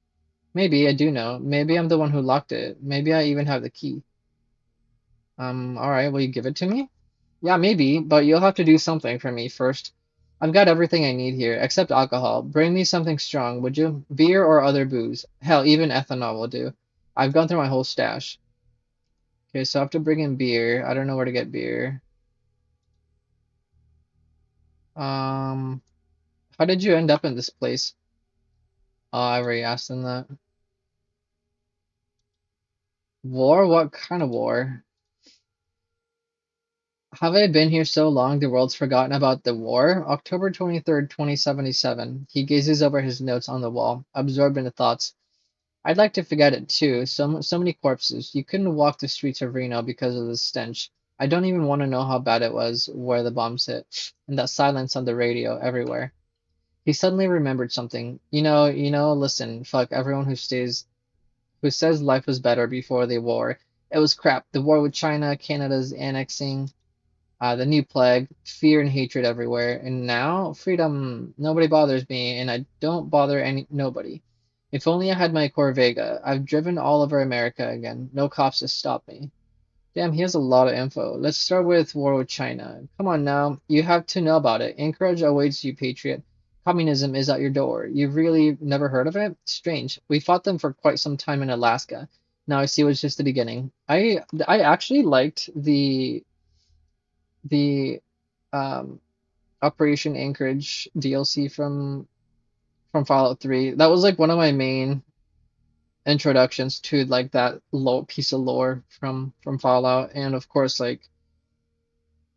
Maybe, I do know. Maybe I'm the one who locked it. Maybe I even have the key. Alright, will you give it to me? Yeah, maybe, but you'll have to do something for me first. I've got everything I need here, except alcohol. Bring me something strong, would you? Beer or other booze. Hell, even ethanol will do. I've gone through my whole stash. Okay, so I have to bring in beer. I don't know where to get beer. Um, how did you end up in this place? Oh, I already asked them that. War? What kind of war? Have I been here so long the world's forgotten about the war? October 23rd, 2077. He gazes over his notes on the wall, absorbed in the thoughts. I'd like to forget it too. So many corpses. You couldn't walk the streets of Reno because of the stench. I don't even want to know how bad it was where the bombs hit, and that silence on the radio everywhere. He suddenly remembered something. Listen, fuck everyone who says life was better before the war. It was crap. The war with China, Canada's annexing. The new plague, fear and hatred everywhere. And now, freedom. Nobody bothers me, and I don't bother nobody. If only I had my Corvega. I've driven all over America again. No cops to stop me. Damn, he has a lot of info. Let's start with war with China. Come on now, you have to know about it. Anchorage awaits you, patriot. Communism is at your door. You've really never heard of it? Strange. We fought them for quite some time in Alaska. Now I see it was just the beginning. I actually liked the um Operation Anchorage DLC from Fallout 3. That was like one of my main introductions to like that low piece of lore from Fallout, and of course like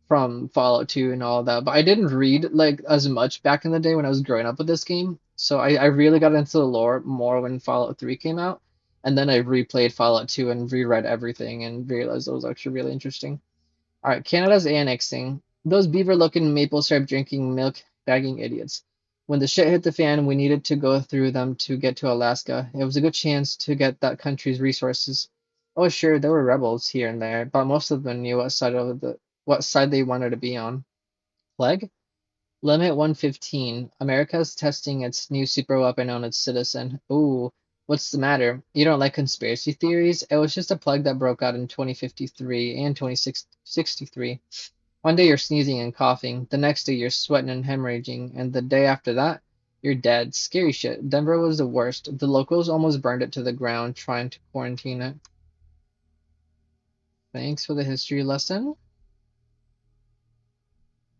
from Fallout 2 and all that. But I didn't read like as much back in the day when I was growing up with this game. So I really got into the lore more when Fallout 3 came out. And then I replayed Fallout 2 and reread everything and realized it was actually really interesting. All right, Canada's annexing. Those beaver-looking maple syrup drinking milk bagging idiots. When the shit hit the fan, we needed to go through them to get to Alaska. It was a good chance to get that country's resources. Oh, sure, there were rebels here and there, but most of them knew what side they wanted to be on. Plague? Limit 115. America's testing its new superweapon on its citizen. Ooh, what's the matter? You don't like conspiracy theories? It was just a plague that broke out in 2053 and 2063. One day you're sneezing and coughing, the next day you're sweating and hemorrhaging, and the day after that, you're dead. Scary shit. Denver was the worst. The locals almost burned it to the ground trying to quarantine it. Thanks for the history lesson.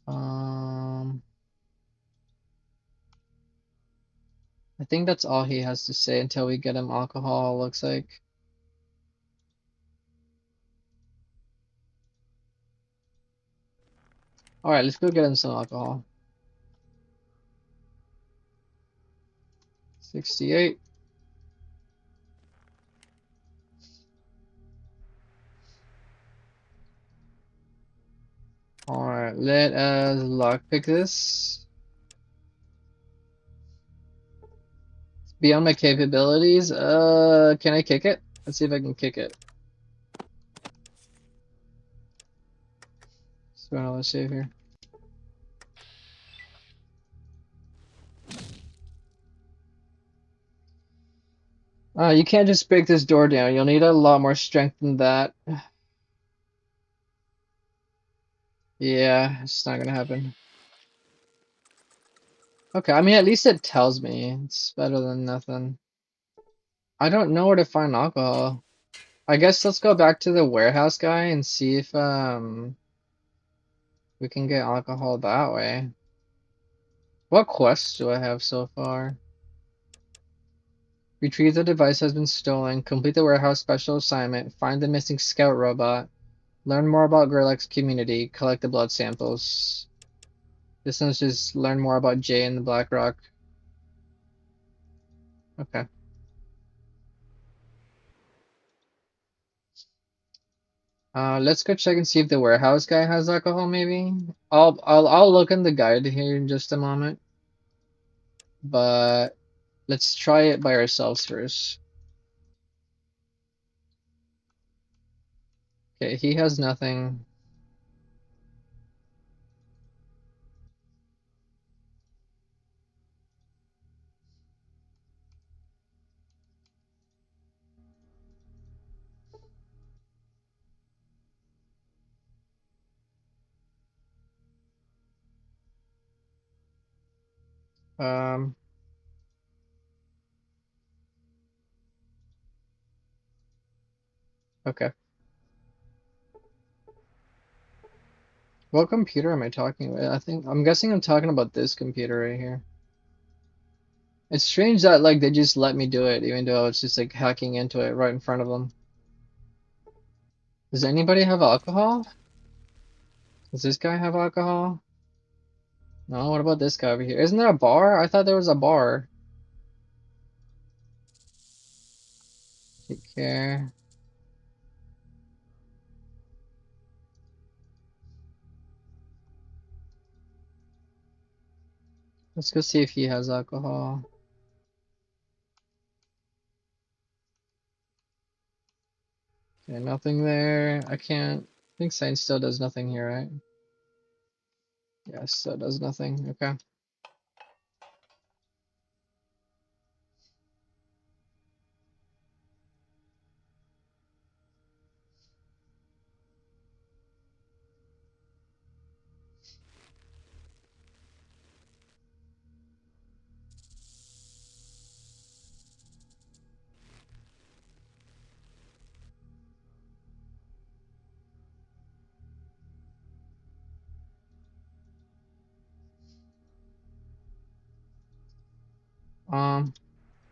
Um, I think that's all he has to say until we get him alcohol, looks like. Alright, let's go get him some alcohol. 68. Alright, let us lockpick this. Beyond my capabilities, can I kick it? Let's see if I can kick it. So let's save here. You can't just break this door down. You'll need a lot more strength than that. Yeah, it's not gonna happen. Okay, I mean, at least it tells me. It's better than nothing. I don't know where to find alcohol. I guess let's go back to the warehouse guy and see if we can get alcohol that way. What quests do I have so far? Retrieve the device has been stolen. Complete the warehouse special assignment. Find the missing scout robot. Learn more about Gerlach's community. Collect the blood samples. This one's just learn more about Jay and the Black Rock. Okay. Let's go check and see if the warehouse guy has alcohol. Maybe I'll look in the guide here in just a moment. But let's try it by ourselves first. Okay, he has nothing. Um, okay. What computer am I talking about? I'm guessing I'm talking about this computer right here. It's strange that like they just let me do it, even though it's just like hacking into it right in front of them. Does anybody have alcohol? Does this guy have alcohol? No, what about this guy over here? Isn't there a bar? I thought there was a bar. Take care. Let's go see if he has alcohol. Okay, nothing there. I think Science still does nothing here, right? Yes, that does nothing. Okay.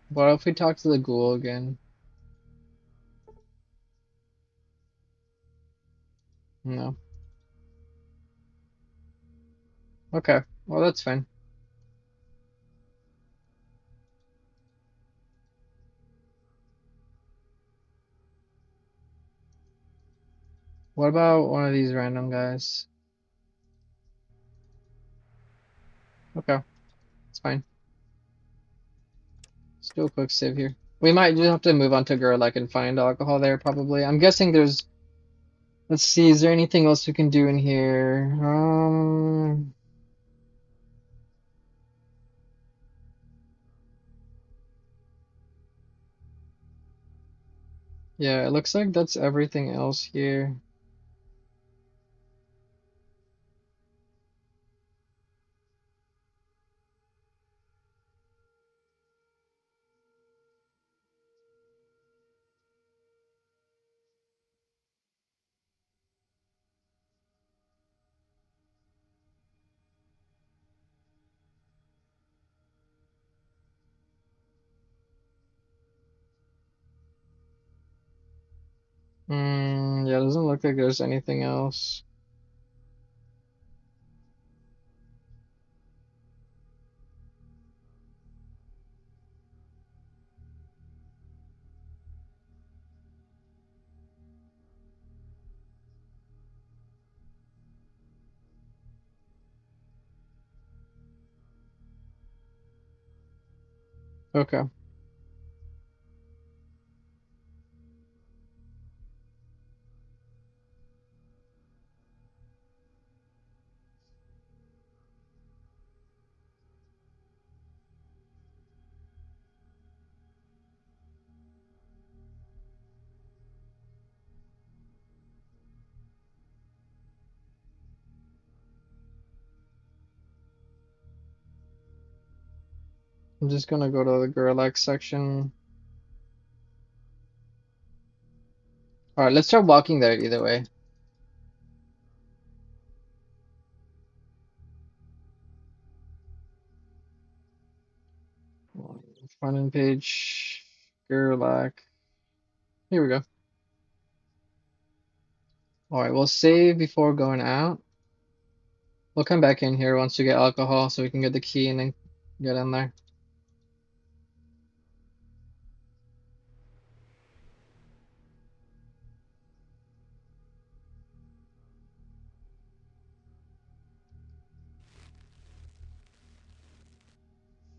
What if we talk to the ghoul again? No. Okay. Well, that's fine. What about one of these random guys? Okay, it's fine. Let's do a quick save here. We might just have to move on to Gerlach and find alcohol there, probably. I'm guessing there's. Let's see, is there anything else we can do in here? Yeah, it looks like that's everything else here. Yeah, it doesn't look like there's anything else. Okay. I'm just gonna go to the Gerlach section. Alright, let's start walking there either way. Front end page, Gerlach. Here we go. Alright, we'll save before going out. We'll come back in here once we get alcohol so we can get the key and then get in there.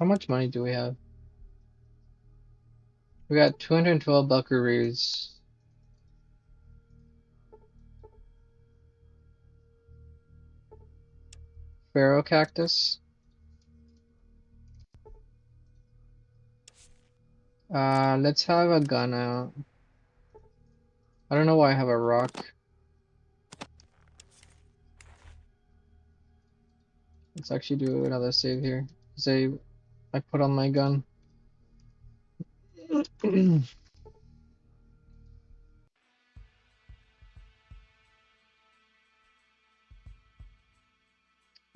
How much money do we have? We got 212 buckaroos. Pharaoh cactus. Let's have a gun out. I don't know why I have a rock. Let's actually do another save here. Save. I put on my gun.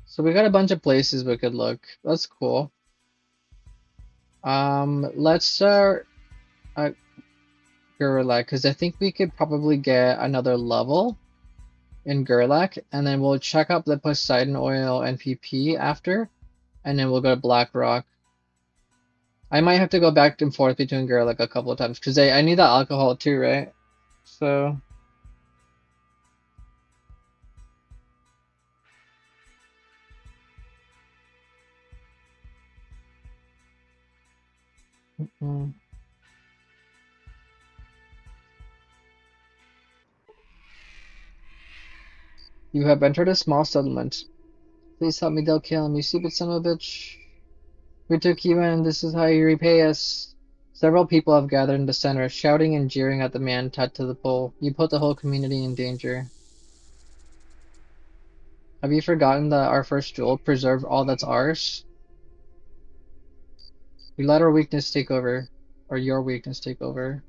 So we got a bunch of places we could look. That's cool. Let's start at Gerlach because I think we could probably get another level in Gerlach, and then we'll check out the Poseidon Oil NPP after, and then we'll go to Blackrock. I might have to go back and forth between Gerlach a couple of times because I need that alcohol too, right? So mm. You have entered a small settlement. Please help me, they'll kill him, you stupid son of a bitch. We took you in, this is how you repay us. Several people have gathered in the center, shouting and jeering at the man tied to the pole. You put the whole community in danger. Have you forgotten that our first jewel preserved all that's ours? We let our weakness take over. Or your weakness take over.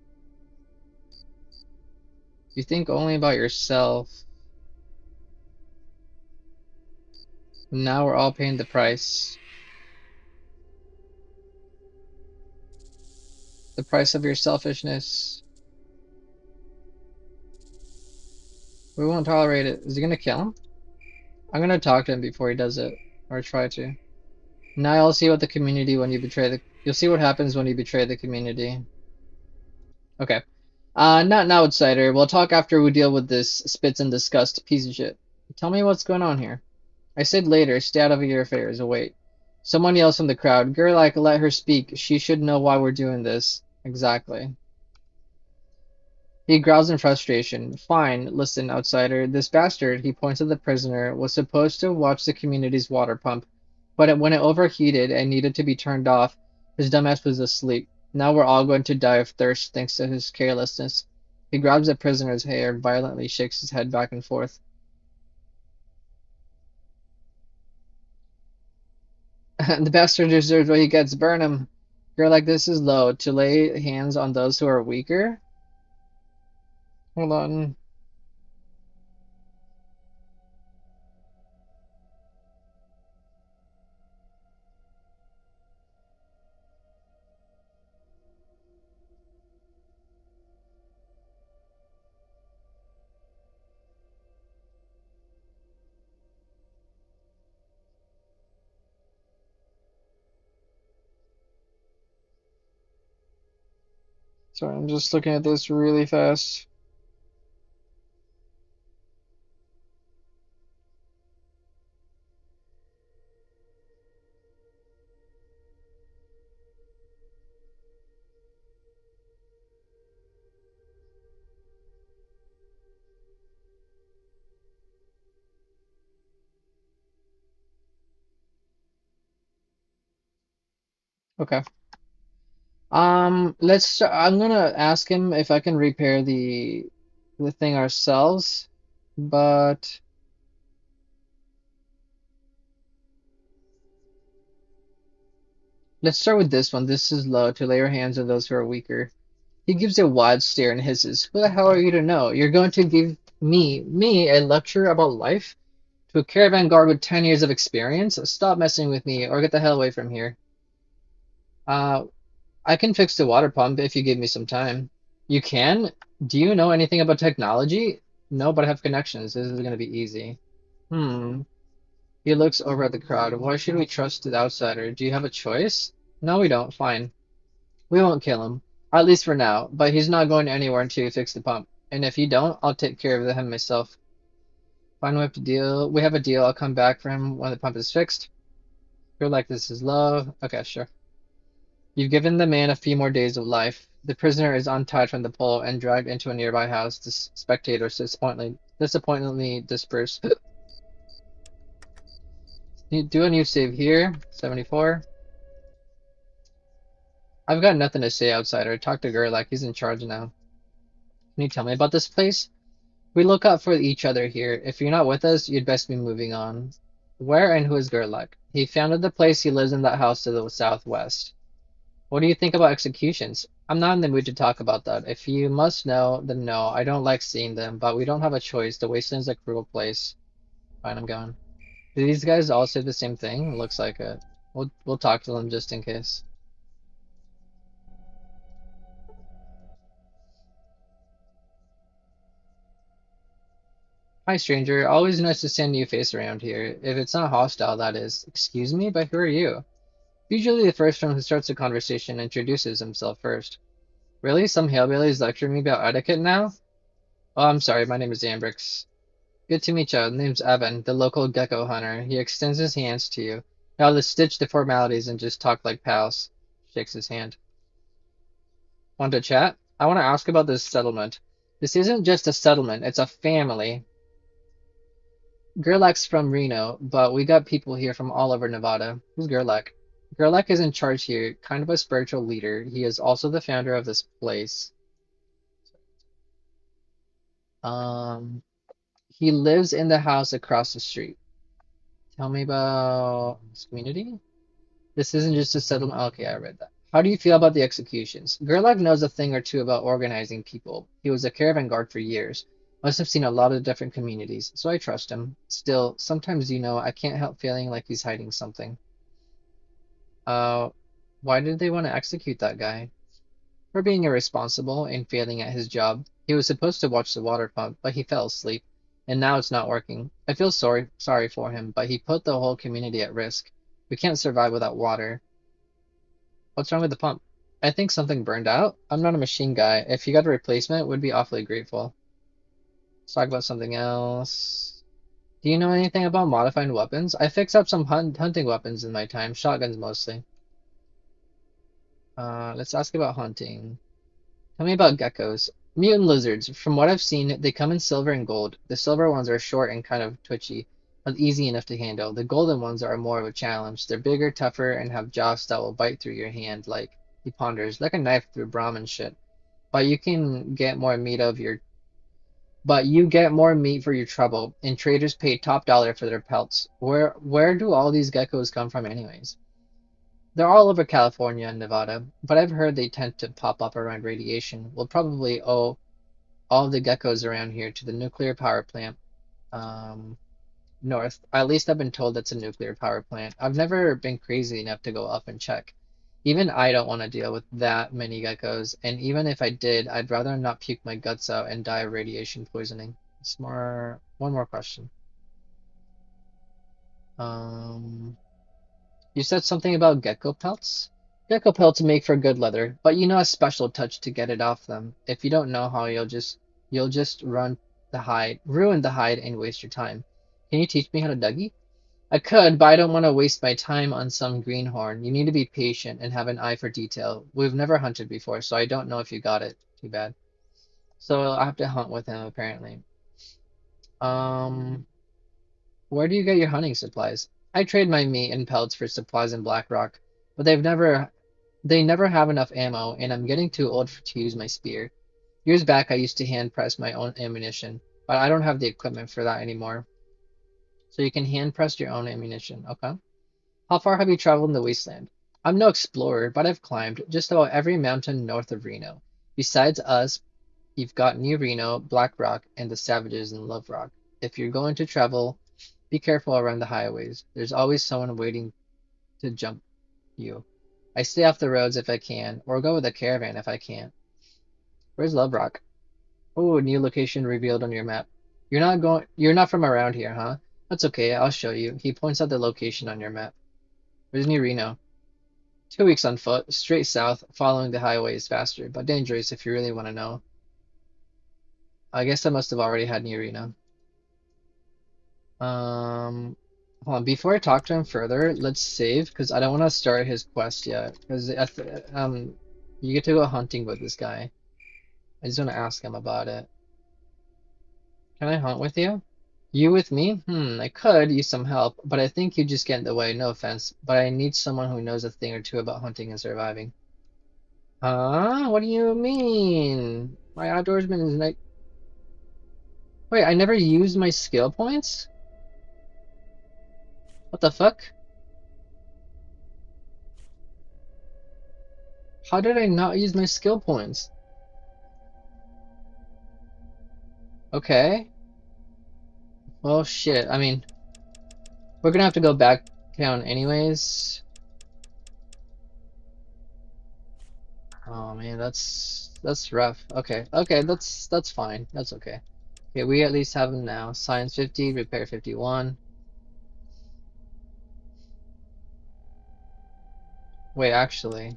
You think only about yourself. Now we're all paying the price. The price of your selfishness. We won't tolerate it. Is he gonna kill him? I'm gonna talk to him before he does it. Or try to. Now you'll see what the community when you betray the you'll see what happens when you betray the community. Okay. Not an outsider. We'll talk after we deal with this spits and disgust piece of shit. Tell me what's going on here. I said later, stay out of your affairs. Oh, wait. Someone yells from the crowd. Gerlach, let her speak. She should know why we're doing this. Exactly. He growls in frustration. Fine, listen, outsider. This bastard, he points at the prisoner, was supposed to watch the community's water pump, but when it overheated and needed to be turned off, his dumbass was asleep. Now we're all going to die of thirst thanks to his carelessness. He grabs the prisoner's hair and violently shakes his head back and forth. The bastard deserves what he gets. Burn him. Girl like this is low. To lay hands on those who are weaker? Hold on. Sorry, I'm just looking at this really fast. Okay. I'm gonna ask him if I can repair the thing ourselves, but let's start with this one. This is low. To lay your hands on those who are weaker. He gives a wide stare and hisses. Who the hell are you to know? You're going to give me, a lecture about life? To a caravan guard with 10 years of experience? Stop messing with me or get the hell away from here. Uh, I can fix the water pump if you give me some time. You can? Do you know anything about technology? No, but I have connections. This is gonna be easy. Hmm. He looks over at the crowd. Why should we trust the outsider? Do you have a choice? No, we don't. Fine. We won't kill him. At least for now. But he's not going anywhere until you fix the pump. And if you don't, I'll take care of him myself. Fine, we have to deal. We have a deal. I'll come back for him when the pump is fixed. You're like, this is love. Okay, sure. You've given the man a few more days of life. The prisoner is untied from the pole and dragged into a nearby house. The spectators disappointingly disperse. You do a new save here. 74. I've got nothing to say, outsider. Talk to Gerlach. He's in charge now. Can you tell me about this place? We look out for each other here. If you're not with us, you'd best be moving on. Where and who is Gerlach? He founded the place. He lives in that house to the southwest. What do you think about executions? I'm not in the mood to talk about that. If you must know, then no. I don't like seeing them, but we don't have a choice. The wasteland's a cruel place. Fine, I'm going. Do these guys all say the same thing? Looks like it. We'll talk to them just in case. Hi, stranger. Always nice to see a new face around here. If it's not hostile, that is. Excuse me, but who are you? Usually the first one who starts the conversation introduces himself first. Really? Some hillbillies lecturing me about etiquette now? Oh, I'm sorry. My name is Ambrix. Good to meet you. Name's Evan, the local gecko hunter. He extends his hands to you. Now let's ditch the formalities and just talk like pals. Shakes his hand. Want to chat? I want to ask about this settlement. This isn't just a settlement, it's a family. Gerlach's from Reno, but we got people here from all over Nevada. Who's Gerlach? Gerlach is in charge here, kind of a spiritual leader. He is also the founder of this place. Um, he lives in the house across the street. Tell me about this community. This isn't just a settlement. Okay, I read that. How do you feel about the executions? Gerlach knows a thing or two about organizing people. He was a caravan guard for years. Must have seen a lot of different communities, so I trust him. Still, sometimes, I can't help feeling like he's hiding something. Uh, why did they want to execute that guy? For being irresponsible and failing at his job. He was supposed to watch the water pump, but he fell asleep, and now it's not working. I feel sorry for him, but he put the whole community at risk. We can't survive without water. What's wrong with the pump? I think something burned out. I'm not a machine guy. If you got a replacement, would be awfully grateful. Let's talk about something else. Do you know anything about modified weapons? I fixed up some hunting weapons in my time, shotguns mostly. Let's ask about hunting. Tell me about geckos. Mutant lizards. From what I've seen, they come in silver and gold. The silver ones are short and kind of twitchy, but easy enough to handle. The golden ones are more of a challenge. They're bigger, tougher, and have jaws that will bite through your hand like he ponders, like a knife through Brahmin shit. But you can get more meat of your but you get more meat for your trouble, and traders pay top dollar for their pelts. Where do all these geckos come from anyways? They're all over California and Nevada, but I've heard they tend to pop up around radiation. We'll probably owe all the geckos around here to the nuclear power plant um, north. At least I've been told it's a nuclear power plant. I've never been crazy enough to go up and check. Even I don't want to deal with that many geckos, and even if I did, I'd rather not puke my guts out and die of radiation poisoning. One more question. Um, you said something about gecko pelts? Gecko pelts make for good leather, but you know a special touch to get it off them. If you don't know how, you'll just ruin the hide and waste your time. Can you teach me how to Dougie? I could, but I don't want to waste my time on some greenhorn. You need to be patient and have an eye for detail. We've never hunted before, so I don't know if you got it. Too bad. So I have to hunt with him apparently. Um, where do you get your hunting supplies? I trade my meat and pelts for supplies in Black Rock, but they never have enough ammo, and I'm getting too old to use my spear. Years back, I used to hand press my own ammunition, but I don't have the equipment for that anymore. So you can hand press your own ammunition, okay? How far have you traveled in the wasteland? I'm no explorer, but I've climbed just about every mountain north of Reno. Besides us, you've got New Reno, Black Rock, and the Savages in Love Rock. If you're going to travel, be careful around the highways. There's always someone waiting to jump you. I stay off the roads if I can, or go with a caravan if I can't. Where's Love Rock? Oh, new location revealed on your map. You're not from around here, huh? That's okay, I'll show you. He points out the location on your map. Where's New Reno? 2 weeks on foot, straight south, following the highway is faster, but dangerous if you really want to know. I guess I must have already had New Reno. Um, hold on, before I talk to him further, let's save, because I don't want to start his quest yet, because you get to go hunting with this guy. I just want to ask him about it. Can I hunt with you? You with me? I could use some help, but I think you just get in the way, no offense. But I need someone who knows a thing or two about hunting and surviving. Huh? What do you mean? My outdoorsman is like, wait, I never used my skill points? What the fuck? How did I not use my skill points? Okay. Well, shit. I mean, we're gonna have to go back down anyways. Oh man, that's rough. Okay, okay, that's fine. That's okay. Okay, we at least have them now. Science 50, repair 51. Wait, actually,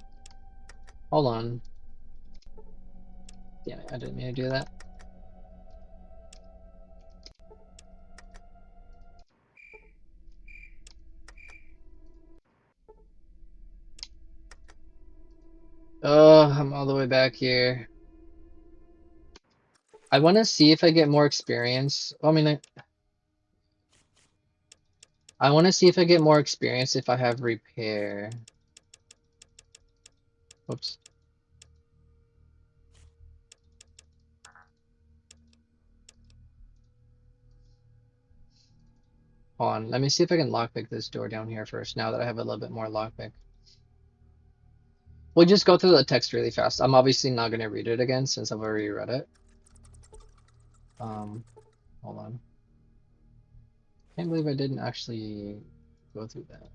hold on. Damn it, I didn't mean to do that. Oh, I'm all the way back here. I want to see if I get more experience. Well, I mean, I want to see if I get more experience if I have repair. Whoops. Hold on. Let me see if I can lockpick this door down here first, now that I have a little bit more lockpick. We'll just go through the text really fast. I'm obviously not going to read it again since I've already read it. Hold on. Can't believe I didn't actually go through that.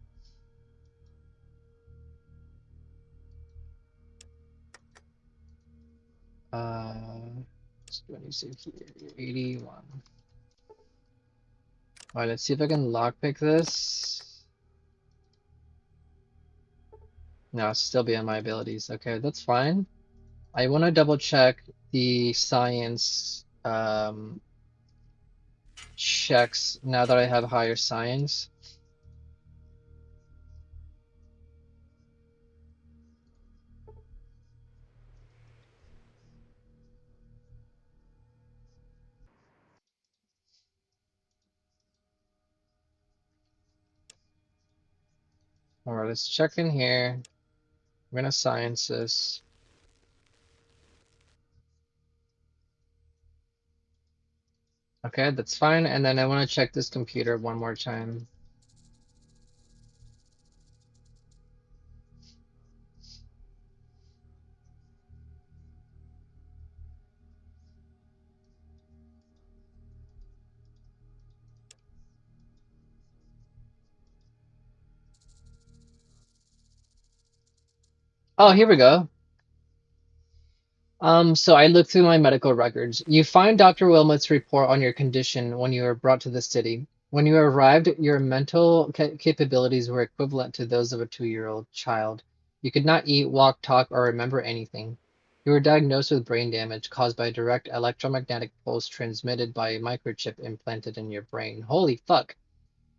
What do you say here? 81. Alright, let's see if I can lockpick this. No, it's still beyond my abilities. Okay, that's fine. I want to double check the science checks now that I have higher science. Alright, let's check in here. I'm gonna science this. Okay, that's fine. And then I want to check this computer one more time. Oh, here we go. So I looked through my medical records. You find Dr. Wilmot's report on your condition when you were brought to the city. When you arrived, your mental capabilities were equivalent to those of a 2-year-old child. You could not eat, walk, talk, or remember anything. You were diagnosed with brain damage caused by a direct electromagnetic pulse transmitted by a microchip implanted in your brain. Holy fuck!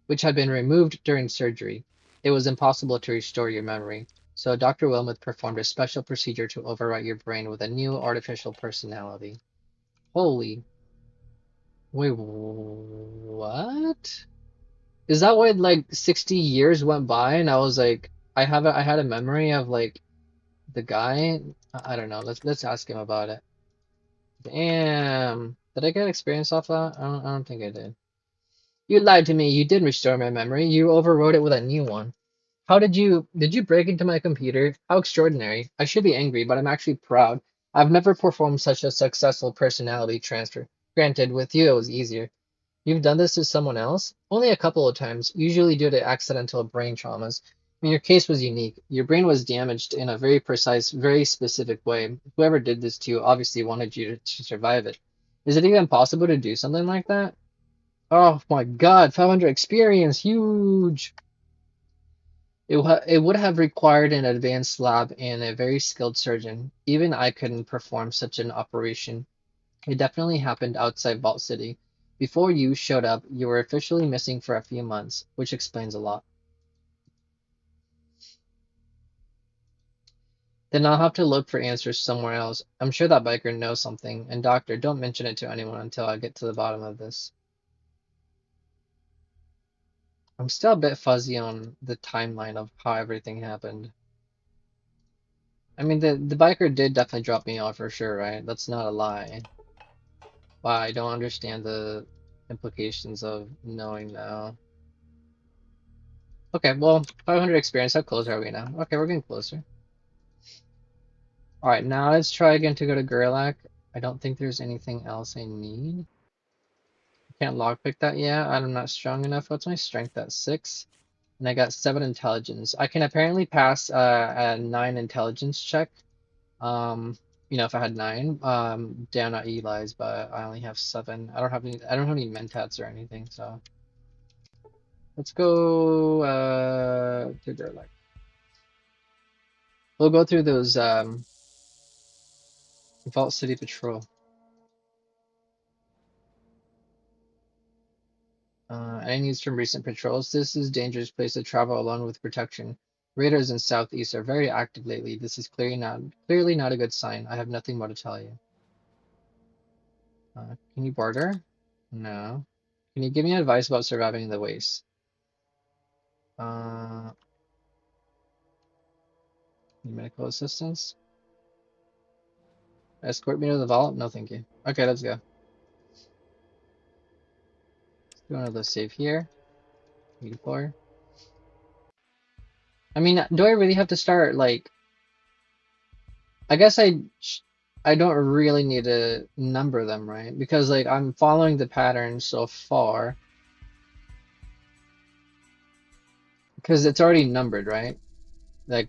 Which had been removed during surgery. It was impossible to restore your memory. So Dr. Wilmoth performed a special procedure to overwrite your brain with a new artificial personality. Holy. Wait, what? Is that why like 60 years went by and I was like I had a memory of like the guy? I don't know. Let's ask him about it. Damn. Did I get experience off that? I don't think I did. You lied to me. You did restore my memory. You overwrote it with a new one. How did you break into my computer? How extraordinary. I should be angry, but I'm actually proud. I've never performed such a successful personality transfer. Granted, with you it was easier. You've done this to someone else? Only a couple of times, usually due to accidental brain traumas. Your case was unique. Your brain was damaged in a very precise, very specific way. Whoever did this to you obviously wanted you to survive it. Is it even possible to do something like that? Oh my God, 500 experience, huge! It would have required an advanced lab and a very skilled surgeon. Even I couldn't perform such an operation. It definitely happened outside Vault City. Before you showed up, you were officially missing for a few months, which explains a lot. Then I'll have to look for answers somewhere else. I'm sure that biker knows something. And doctor, don't mention it to anyone until I get to the bottom of this. I'm still a bit fuzzy on the timeline of how everything happened. I mean, the biker did definitely drop me off for sure, right? That's not a lie. Wow, I don't understand the implications of knowing now. Okay, well, 500 experience. How close are we now? Okay, we're getting closer. All right, now let's try again to go to Gerlach. I don't think there's anything else I need. Can't lockpick that yet. I'm not strong enough. What's my strength at 6? And I got 7 intelligence. I can apparently pass a 9 intelligence check. If I had 9, down at Eli's, but I only have 7. I don't have any mentats or anything, so let's go to Gerlach. We'll go through those Vault City Patrol. Any news from recent patrols? This is a dangerous place to travel alone with protection. Raiders in Southeast are very active lately. This is clearly not a good sign. I have nothing more to tell you. Can you barter? No. Can you give me advice about surviving the waste? Uh, medical assistance. Escort me to the vault? No, thank you. Okay, let's go. Let's do another save here. 84. I mean, do I really have to start like? I guess I don't really need to number them, right? Because like I'm following the pattern so far. Because it's already numbered, right? Like,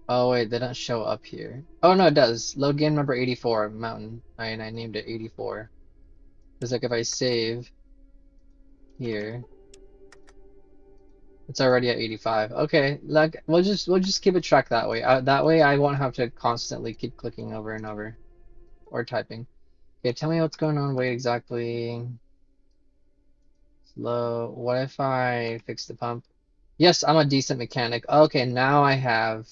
oh wait, they don't show up here. Oh no, it does. Load game number 84, mountain. And I named it 84. Because like if I save here, it's already at 85. Okay, like we'll just keep it track that way. That way I won't have to constantly keep clicking over and over or typing. Okay, tell me what's going on. Wait, exactly. Slow. What if I fix the pump? Yes, I'm a decent mechanic. Okay, now I have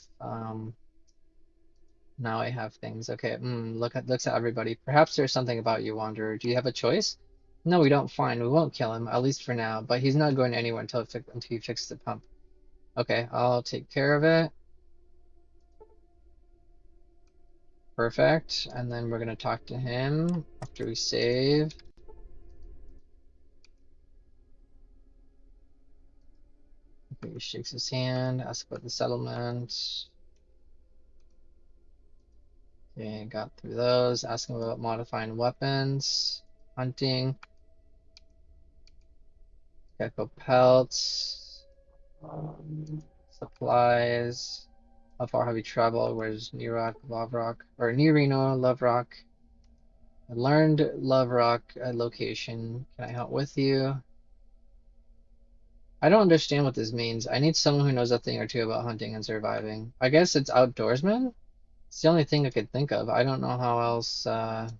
things. Okay, looks at everybody. Perhaps there's something about you, Wanderer. Do you have a choice? No, we don't. Fine, we won't kill him, at least for now. But he's not going anywhere until you fix the pump. Okay, I'll take care of it. Perfect. And then we're gonna talk to him after we save. Okay, he shakes his hand, asks about the settlement. Okay, got through those. Asking about modifying weapons, hunting, gecko pelts, supplies. How far have you traveled? Where's Nerock, Loverock, or Nerino, Loverock? I learned Loverock location. Can I help with you? I don't understand what this means. I need someone who knows a thing or two about hunting and surviving. I guess it's outdoorsman? It's the only thing I could think of. I don't know how else. Hold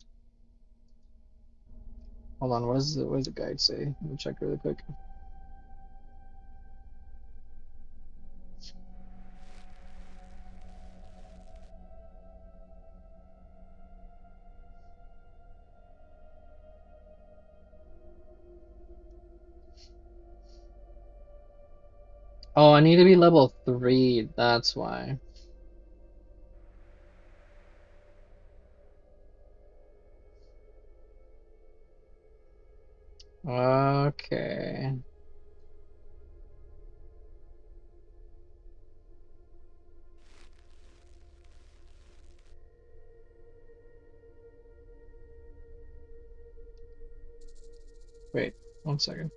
on, what does the guide say? Let me check really quick. Oh, I need to be level 3. That's why. Okay. Wait, 1 second.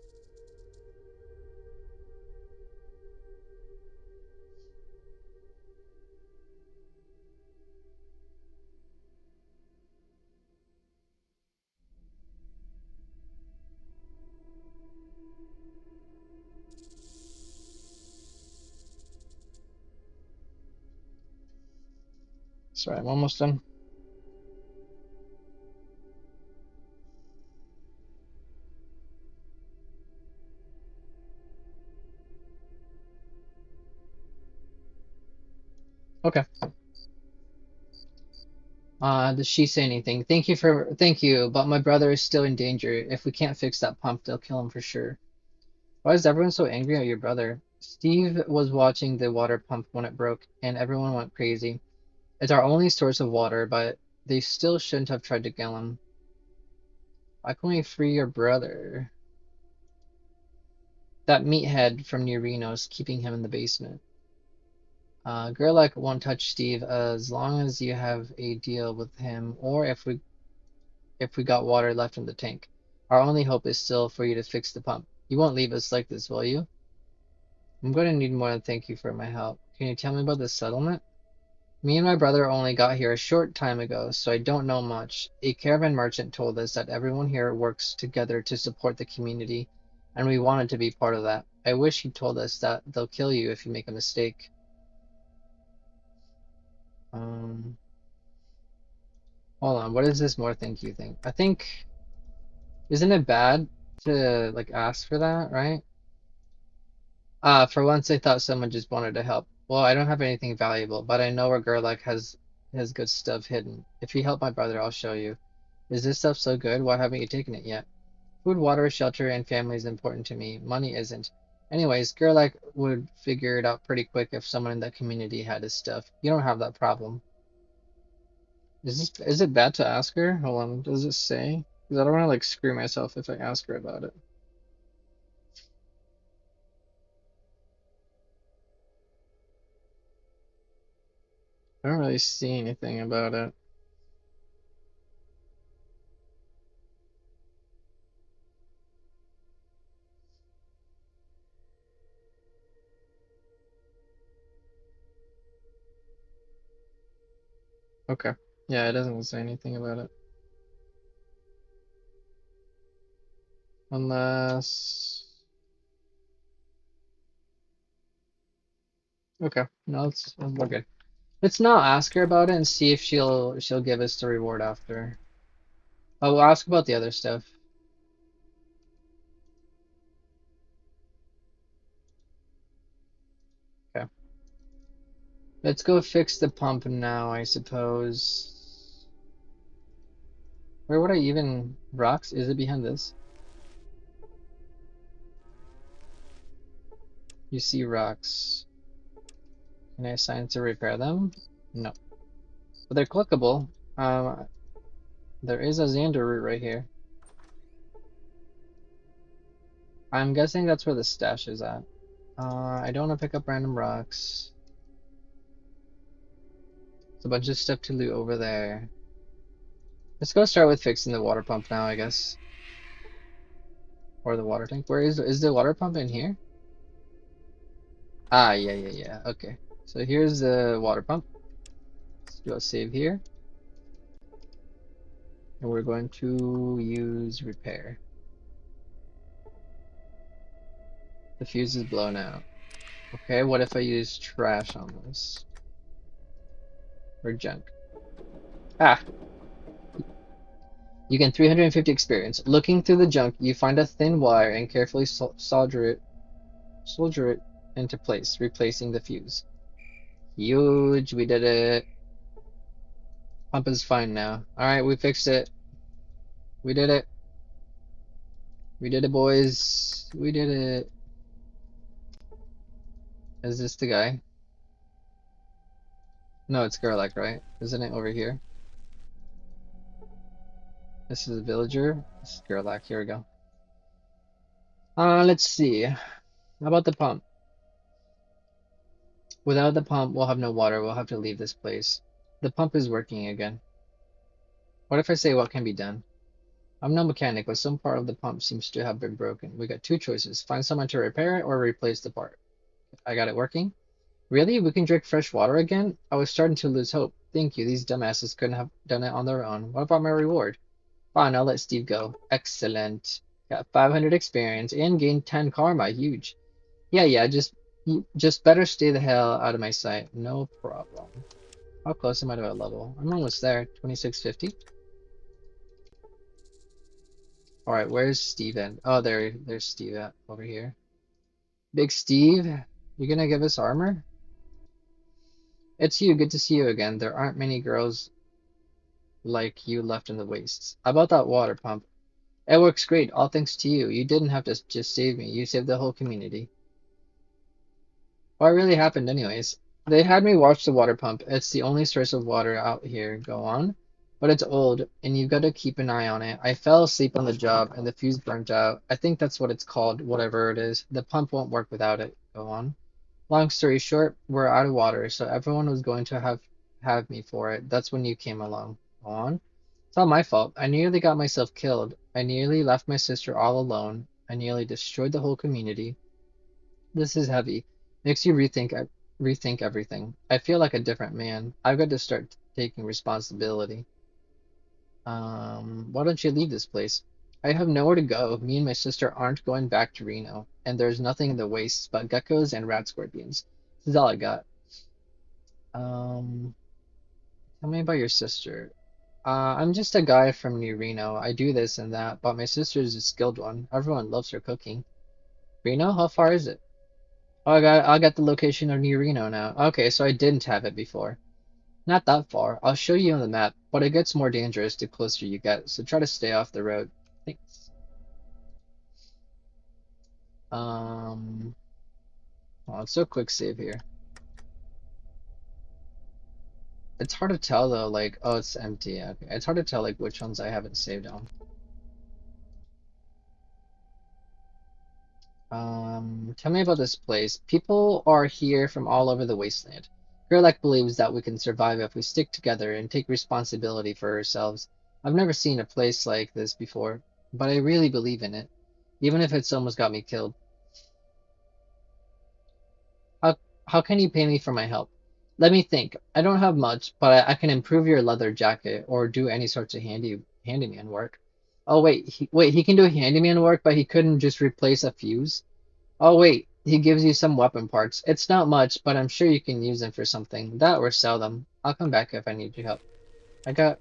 Sorry, I'm almost done. Okay. Does she say anything? Thank you, but my brother is still in danger. If we can't fix that pump, they'll kill him for sure. Why is everyone so angry at your brother? Steve was watching the water pump when it broke, and everyone went crazy. It's our only source of water, but they still shouldn't have tried to kill him. Why can't we free your brother? That meathead from New Reno's keeping him in the basement. Gerlach won't touch Steve as long as you have a deal with him, or if we got water left in the tank. Our only hope is still for you to fix the pump. You won't leave us like this, will you? I'm going to need more than thank you for my help. Can you tell me about the settlement? Me and my brother only got here a short time ago, so I don't know much. A caravan merchant told us that everyone here works together to support the community, and we wanted to be part of that. I wish he told us that they'll kill you if you make a mistake. Um, Hold on, what is this more thank you thing? I think, isn't it bad to like ask for that, right? For once I thought someone just wanted to help. Well, I don't have anything valuable, but I know where Gerlach has good stuff hidden. If you help my brother, I'll show you. Is this stuff so good? Why haven't you taken it yet? Food, water, shelter, and family is important to me. Money isn't. Anyways, Gerlach would figure it out pretty quick if someone in that community had his stuff. You don't have that problem. Is it bad to ask her? Hold on, does it say? Because I don't want to like screw myself if I ask her about it. I don't really see anything about it. Okay. Yeah, it doesn't say anything about it. Unless... Okay. No, we're good. Let's not ask her about it and see if she'll give us the reward after. Oh, we'll ask about the other stuff. Okay. Let's go fix the pump now, I suppose. Where would I even... Rocks? Is it behind this? You see rocks. Can I assign to repair them? No. But they're clickable. There is a Xander root right here. I'm guessing that's where the stash is at. I don't want to pick up random rocks. There's a bunch of stuff to loot over there. Let's go start with fixing the water pump now, I guess. Or the water tank. Where is the water pump in here? Ah, yeah. Okay. So here's the water pump. Let's do a save here. And we're going to use repair. The fuse is blown out. Okay, what if I use trash on this? Or junk? Ah! You gain 350 experience. Looking through the junk, you find a thin wire and carefully solder it into place, replacing the fuse. Huge, we did it. Pump is fine now. Alright, we fixed it. We did it. We did it, boys. We did it. Is this the guy? No, it's Gerlach, right? Isn't it over here? This is a villager. This is Gerlach. Here we go. Let's see. How about the pump? Without the pump, we'll have no water. We'll have to leave this place. The pump is working again. What if I say what can be done? I'm no mechanic, but some part of the pump seems to have been broken. We got two choices. Find someone to repair it or replace the part. I got it working. Really? We can drink fresh water again? I was starting to lose hope. Thank you. These dumbasses couldn't have done it on their own. What about my reward? Fine, I'll let Steve go. Excellent. Got 500 experience and gained 10 karma. Huge. Yeah, just better stay the hell out of my sight. No problem. How close am I to a level? I'm almost there. 2650. Alright, where's Steve at? Oh, there's Steve at over here. Big Steve, you gonna give us armor? It's you. Good to see you again. There aren't many girls like you left in the wastes. How about that water pump? It works great, all thanks to you. You didn't have to just save me. You saved the whole community. What really happened anyways? They had me watch the water pump. It's the only source of water out here. Go on. But it's old, and you've got to keep an eye on it. I fell asleep on the job, and the fuse burnt out. I think that's what it's called, whatever it is. The pump won't work without it. Go on. Long story short, we're out of water, so everyone was going to have me for it. That's when you came along. Go on. It's not my fault. I nearly got myself killed. I nearly left my sister all alone. I nearly destroyed the whole community. This is heavy. Makes you rethink everything. I feel like a different man. I've got to start taking responsibility. Why don't you leave this place? I have nowhere to go. Me and my sister aren't going back to Reno, and there's nothing in the wastes but geckos and rat scorpions. This is all I got. Um, Tell me about your sister. I'm just a guy from New Reno. I do this and that, but my sister is a skilled one. Everyone loves her cooking. Reno? How far is it? Oh, I got the location of New Reno now. Okay, so I didn't have it before. Not that far. I'll show you on the map, but it gets more dangerous the closer you get, so try to stay off the road. Thanks. Um, well, let's do a quick save here. It's hard to tell though, like, oh, it's empty. Okay, it's hard to tell like which ones I haven't saved on. Tell me about this place. People are here from all over the wasteland. Gerlach believes that we can survive if we stick together and take responsibility for ourselves. I've never seen a place like this before, but I really believe in it, even if it's almost got me killed. How how can you pay me for my help? Let me think. I don't have much, but I can improve your leather jacket or do any sorts of handyman work. Oh wait, he can do handyman work, but he couldn't just replace a fuse? Oh wait, he gives you some weapon parts. It's not much, but I'm sure you can use them for something. That or sell them. I'll come back if I need your help. I got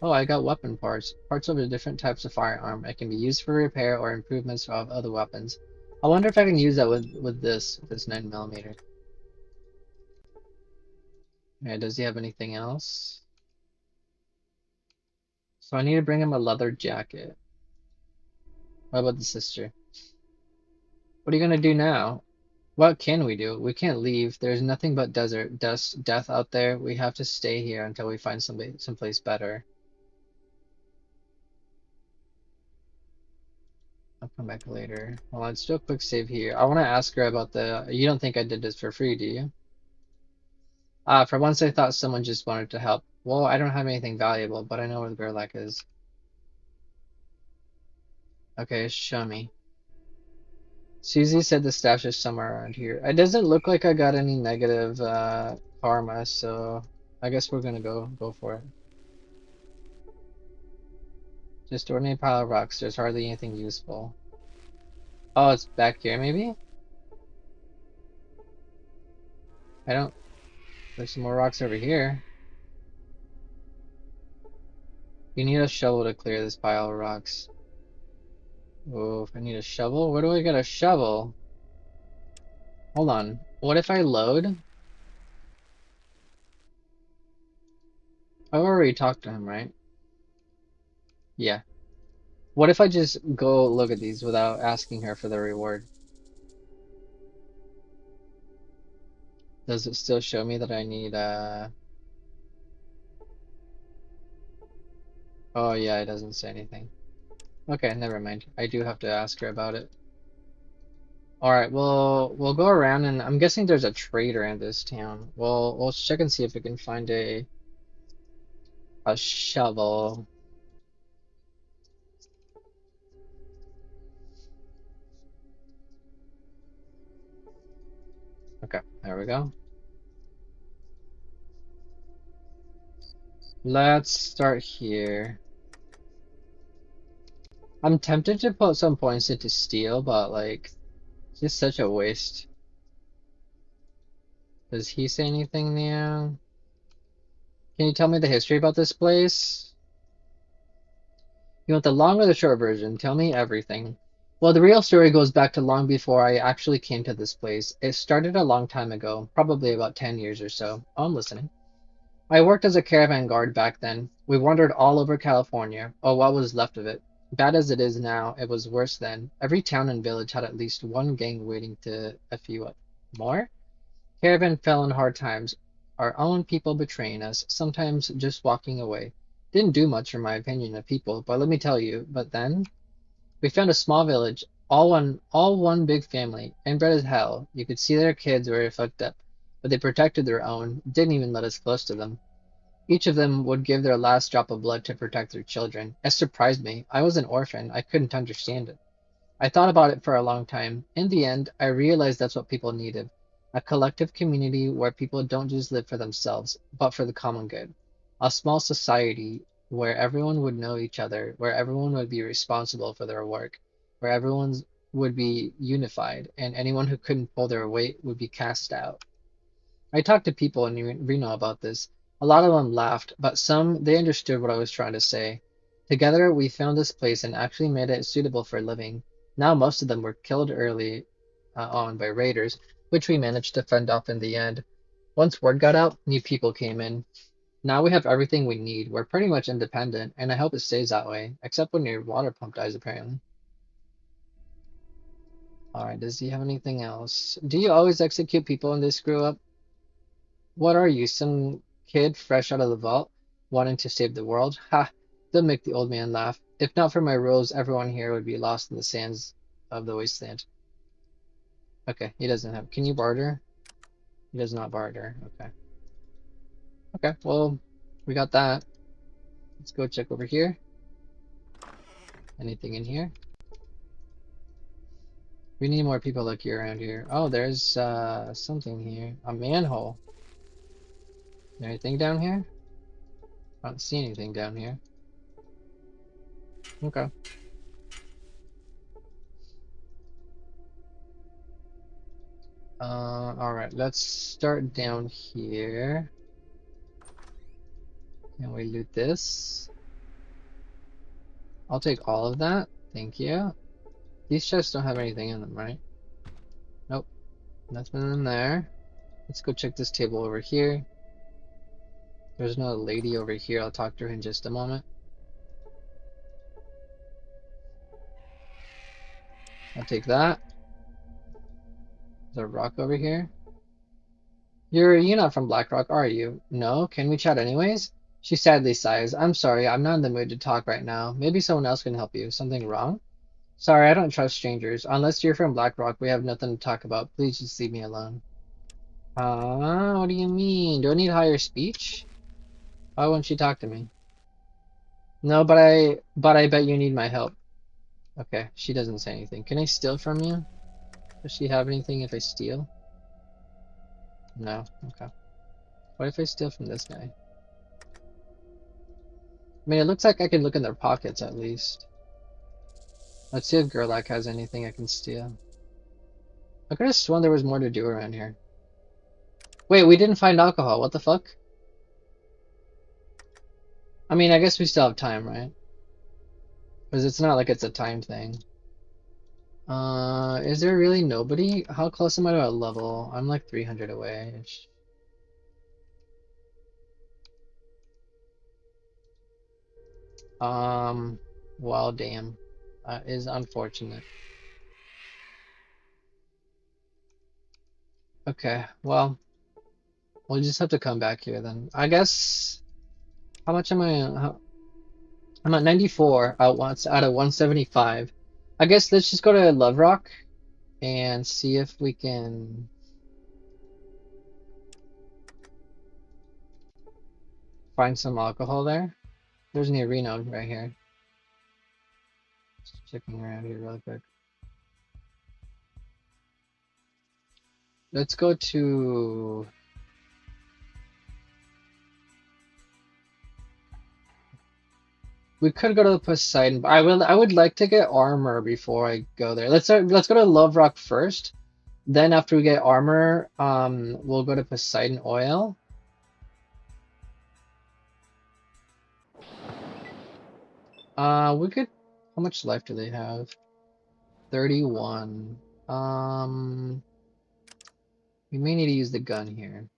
I got weapon parts. Parts of the different types of firearm. It can be used for repair or improvements of other weapons. I wonder if I can use that with this 9mm. Yeah, does he have anything else? So I need to bring him a leather jacket. What about the sister? What are you gonna do now? What can we do? We can't leave. There's nothing but desert, dust, death out there. We have to stay here until we find someplace better. I'll come back later. Well, let's do a quick save here. I want to ask her about the. You don't think I did this for free, do you? For once I thought someone just wanted to help. Well, I don't have anything valuable, but I know where the Gerlach is. Okay, show me. Susie said the stash is somewhere around here. It doesn't look like I got any negative karma, so I guess we're gonna go for it. Just ordinary pile of rocks. There's hardly anything useful. Oh, it's back here, maybe? I don't. There's some more rocks over here. You need a shovel to clear this pile of rocks. Oh, if I need a shovel? Where do I get a shovel? Hold on. What if I load? I've already talked to him, right? Yeah. What if I just go look at these without asking her for the reward? Does it still show me that I need Oh yeah, it doesn't say anything. Okay, never mind. I do have to ask her about it. Alright, well we'll go around and I'm guessing there's a trader in this town. Well, we'll check and see if we can find a shovel. Okay, there we go. Let's start here. I'm tempted to put some points into steel, but like, it's just such a waste. Does he say anything now? Can you tell me the history about this place? You want the long or the short version? Tell me everything. Well, the real story goes back to long before I actually came to this place. It started a long time ago, probably about 10 years or so. Oh, I'm listening. I worked as a caravan guard back then. We wandered all over California, or what was left of it. Bad as it is now, it was worse then. Every town and village had at least one gang waiting to a few up. More? Caravan fell in hard times. Our own people betraying us, sometimes just walking away. Didn't do much for my opinion of people, but let me tell you, but then we found a small village, all one big family, inbred as hell. You could see their kids were fucked up, but they protected their own, didn't even let us close to them. Each of them would give their last drop of blood to protect their children. It surprised me. I was an orphan. I couldn't understand it. I thought about it for a long time. In the end, I realized that's what people needed. A collective community where people don't just live for themselves, but for the common good. A small society where everyone would know each other, where everyone would be responsible for their work, where everyone would be unified, and anyone who couldn't pull their weight would be cast out. I talked to people in Reno about this. A lot of them laughed, but some, they understood what I was trying to say. Together, we found this place and actually made it suitable for living. Now, most of them were killed early on by raiders, which we managed to fend off in the end. Once word got out, new people came in. Now we have everything we need. We're pretty much independent, and I hope it stays that way, except when your water pump dies, apparently. Alright, does he have anything else? Do you always execute people when they screw up? What are you, some kid fresh out of the vault, wanting to save the world? Ha! Don't make the old man laugh. If not for my rules, everyone here would be lost in the sands of the wasteland. Okay, he doesn't have. Can you barter? He does not barter. Okay. Okay, well, we got that. Let's go check over here. Anything in here? We need more people like you around here. Oh, there's something here. A manhole. Anything down here? I don't see anything down here. Okay. Alright, let's start down here. Can we loot this? I'll take all of that. Thank you. These chests don't have anything in them, right? Nope. Nothing in there. Let's go check this table over here. There's another lady over here. I'll talk to her in just a moment. I'll take that. There's a rock over here. You're not from Blackrock, are you? No? Can we chat anyways? She sadly sighs. I'm sorry, I'm not in the mood to talk right now. Maybe someone else can help you. Something wrong? Sorry, I don't trust strangers. Unless you're from Blackrock, we have nothing to talk about. Please just leave me alone. What do you mean? Do I need higher speech? Why won't she talk to me? No, but I bet you need my help. Okay, she doesn't say anything. Can I steal from you? Does she have anything if I steal? No. Okay. What if I steal from this guy? I mean, it looks like I can look in their pockets at least. Let's see if Gerlach has anything I can steal. I could have sworn there was more to do around here. Wait, we didn't find alcohol. What the fuck? I mean, I guess we still have time, right? Because it's not like it's a time thing. Is there really nobody? How close am I to a level? I'm like 300 away. Well, damn. Is unfortunate. Okay, well, we'll just have to come back here then. I guess, how much am I? I'm at 94 out of 175. I guess let's just go to Love Rock and see if we can find some alcohol there. There's an arena right here. Just checking around here really quick. Let's go to... We could go to the Poseidon, but I would like to get armor before I go there. Let's go to Love Rock first. Then after we get armor, we'll go to Poseidon Oil. We could. How much life do they have? 31. We may need to use the gun here.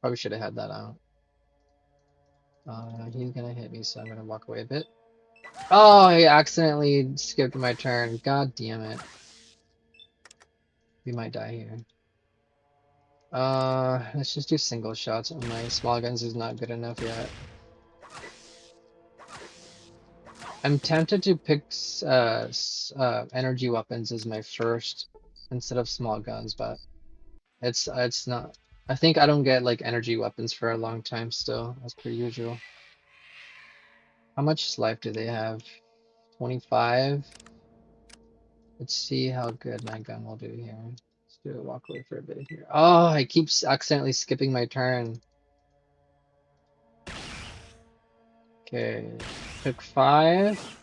Probably should have had that out. He's gonna hit me, so I'm gonna walk away a bit. Oh, I accidentally skipped my turn. God damn it. We might die here. Let's just do single shots. My small guns is not good enough yet. I'm tempted to pick energy weapons as my first instead of small guns, but it's not. I think I don't get like energy weapons for a long time still, as per usual. How much life do they have? 25. Let's see how good my gun will do here. Let's do a walk away for a bit here. Oh, I keep accidentally skipping my turn. Okay, took 5.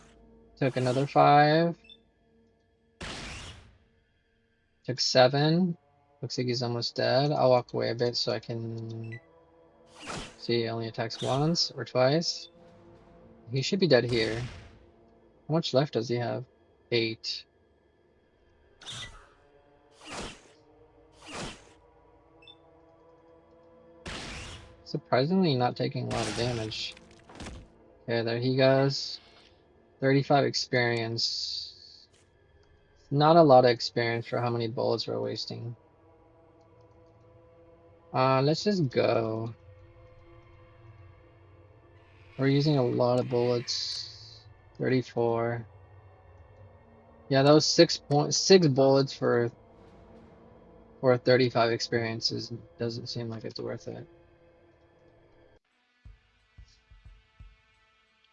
Took another 5. Took 7. Looks like he's almost dead. I'll walk away a bit so I can see he only attacks once or twice. He should be dead here. How much life does he have? 8. Surprisingly not taking a lot of damage. Okay, there he goes. 35 experience. Not a lot of experience for how many bullets we're wasting. Let's just go. We're using a lot of bullets. 34. Yeah, that was 6 bullets for 35 experiences. Doesn't seem like it's worth it.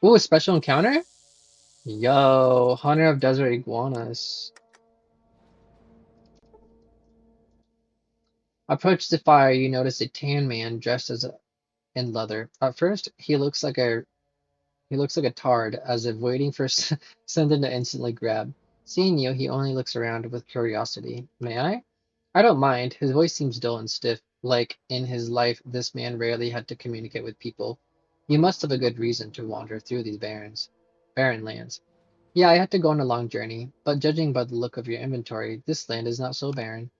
Ooh, a special encounter? Yo, Hunter of Desert Iguanas. Approach the fire, you notice a tan man dressed in leather. At first, he looks like a tard, as if waiting for something to instantly grab. Seeing you, he only looks around with curiosity. May I? I don't mind. His voice seems dull and stiff, like in his life this man rarely had to communicate with people. You must have a good reason to wander through these barren lands. Yeah, I had to go on a long journey, but judging by the look of your inventory, this land is not so barren.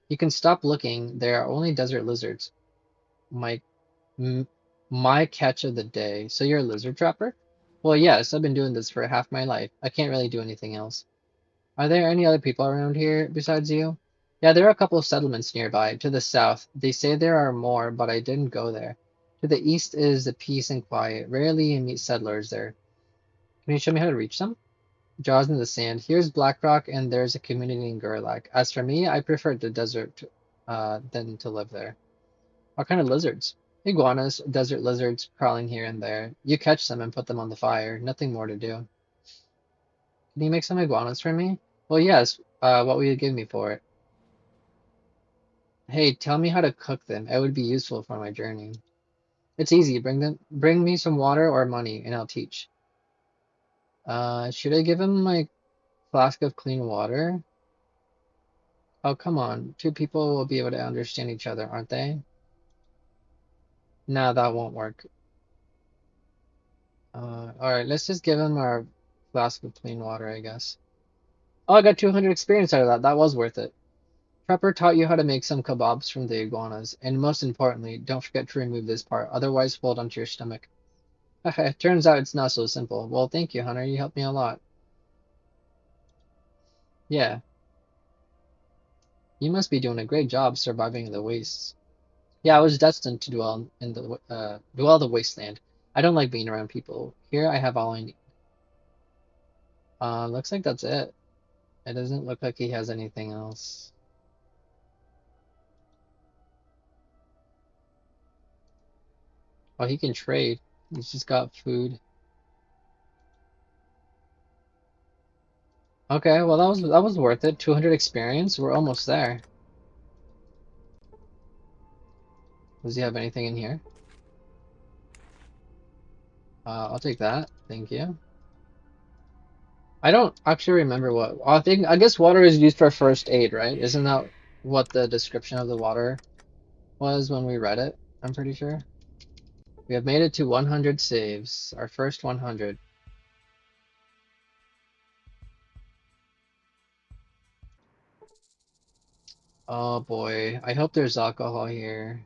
You can stop looking. There are only desert lizards. My m- my catch of the day. So you're a lizard trapper? Well, yes, I've been doing this for half my life. I can't really do anything else. Are there any other people around here besides you? Yeah, there are a couple of settlements nearby. To the south, they say there are more, but I didn't go there. To the east is the peace and quiet. Rarely you meet settlers there. Can you show me how to reach them? Jaws in the sand. Here's Blackrock, and there's a community in Gerlach. As for me, I prefer the desert than to live there. What kind of lizards? Iguanas, desert lizards crawling here and there. You catch them and put them on the fire. Nothing more to do. Can you make some iguanas for me? Well, yes. What will you give me for it? Hey, tell me how to cook them. It would be useful for my journey. It's easy. Bring me some water or money, and I'll teach. Should I give him my flask of clean water? Oh, come on. Two people will be able to understand each other, aren't they? No, that won't work. All right, let's just give him our flask of clean water, I guess. Oh, I got 200 experience out of that. That was worth it. Prepper taught you how to make some kebabs from the iguanas, and most importantly, don't forget to remove this part, otherwise fold onto your stomach. Turns out it's not so simple. Well, thank you, Hunter. You helped me a lot. Yeah, you must be doing a great job surviving the wastes. Yeah, I was destined to dwell the wasteland. I don't like being around people. Here I have all I need. Looks like that's it. It doesn't look like he has anything else. Oh, he can trade. He's just got food. Okay, well that was worth it. 200 experience. We're almost there. Does he have anything in here? I'll take that. Thank you. I don't actually remember what. I guess water is used for first aid, right? Isn't that what the description of the water was when we read it? I'm pretty sure. We have made it to 100 saves. Our first 100. Oh boy. I hope there's alcohol here.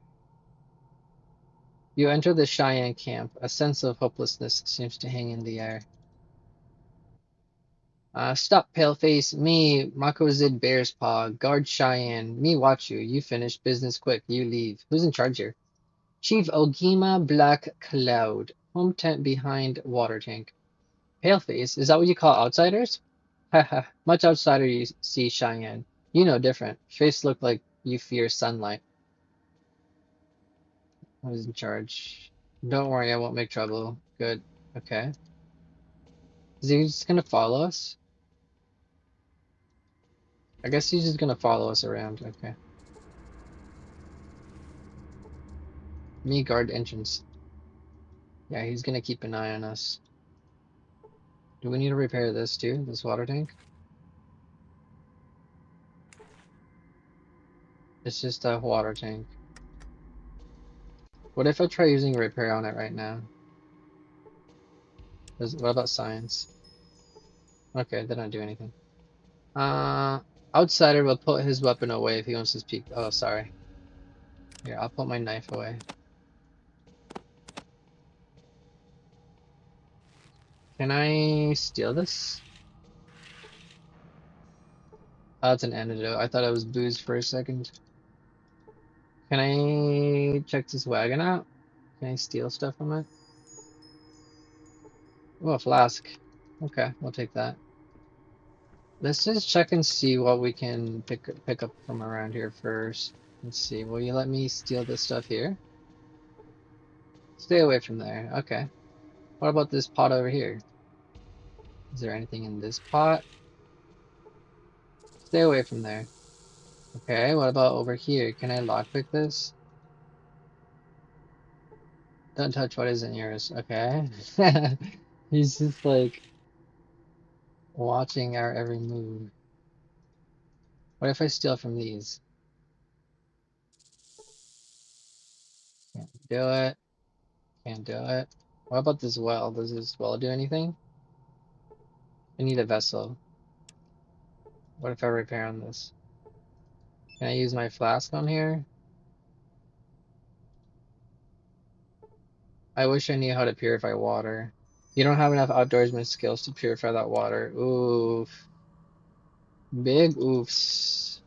You enter the Cheyenne camp. A sense of hopelessness seems to hang in the air. Stop, Paleface. Me, Makozid Bear's Paw. Guard Cheyenne. Me watch you. You finish business quick. You leave. Who's in charge here? Chief Ogima Black Cloud. Home tent behind water tank. Paleface, is that what you call outsiders? Haha, much outsider you see Cheyenne. You know different. Face look like you fear sunlight. Who's in charge? Don't worry, I won't make trouble. Good. Okay. Is he just gonna follow us? I guess he's just gonna follow us around. Okay. Me guard entrance. Yeah, he's gonna keep an eye on us. Do we need to repair this too? This water tank? It's just a water tank. What if I try using repair on it right now? What about science? Okay, they don't do anything. Uh, Outsider will put his weapon away if he wants to speak. Oh, sorry. Here, I'll put my knife away. Can I steal this? Oh, it's an antidote. I thought it was booze for a second. Can I check this wagon out? Can I steal stuff from it? Oh, a flask. Okay, we'll take that. Let's just check and see what we can pick up from around here first. Let's see. Will you let me steal this stuff here? Stay away from there. Okay. What about this pot over here? Is there anything in this pot? Stay away from there. Okay, what about over here? Can I lockpick this? Don't touch what is in yours. Okay. He's just like watching our every move. What if I steal from these? Can't do it. Can't do it. What about this well? Does this well do anything? I need a vessel. What if I repair on this? Can I use my flask on here? I wish I knew how to purify water. You don't have enough outdoorsman skills to purify that water. Oof. Big oofs.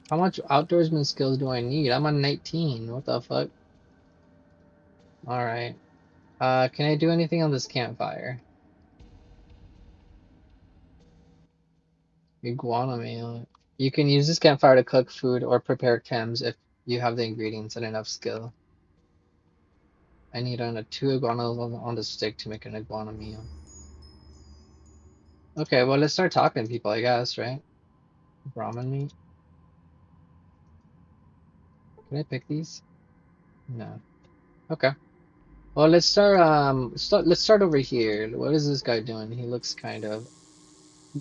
How much outdoorsman skills do I need? I'm on 19. What the fuck? Alright. Can I do anything on this campfire? Iguana meal. You can use this campfire to cook food or prepare chems if you have the ingredients and enough skill. I need on a 2 iguanas on the stick to make an iguana meal. Okay, well let's start talking to people, I guess, right? Ramen meat. Can I pick these? No. Okay. Well, let's start over here. What is this guy doing? He looks kind of.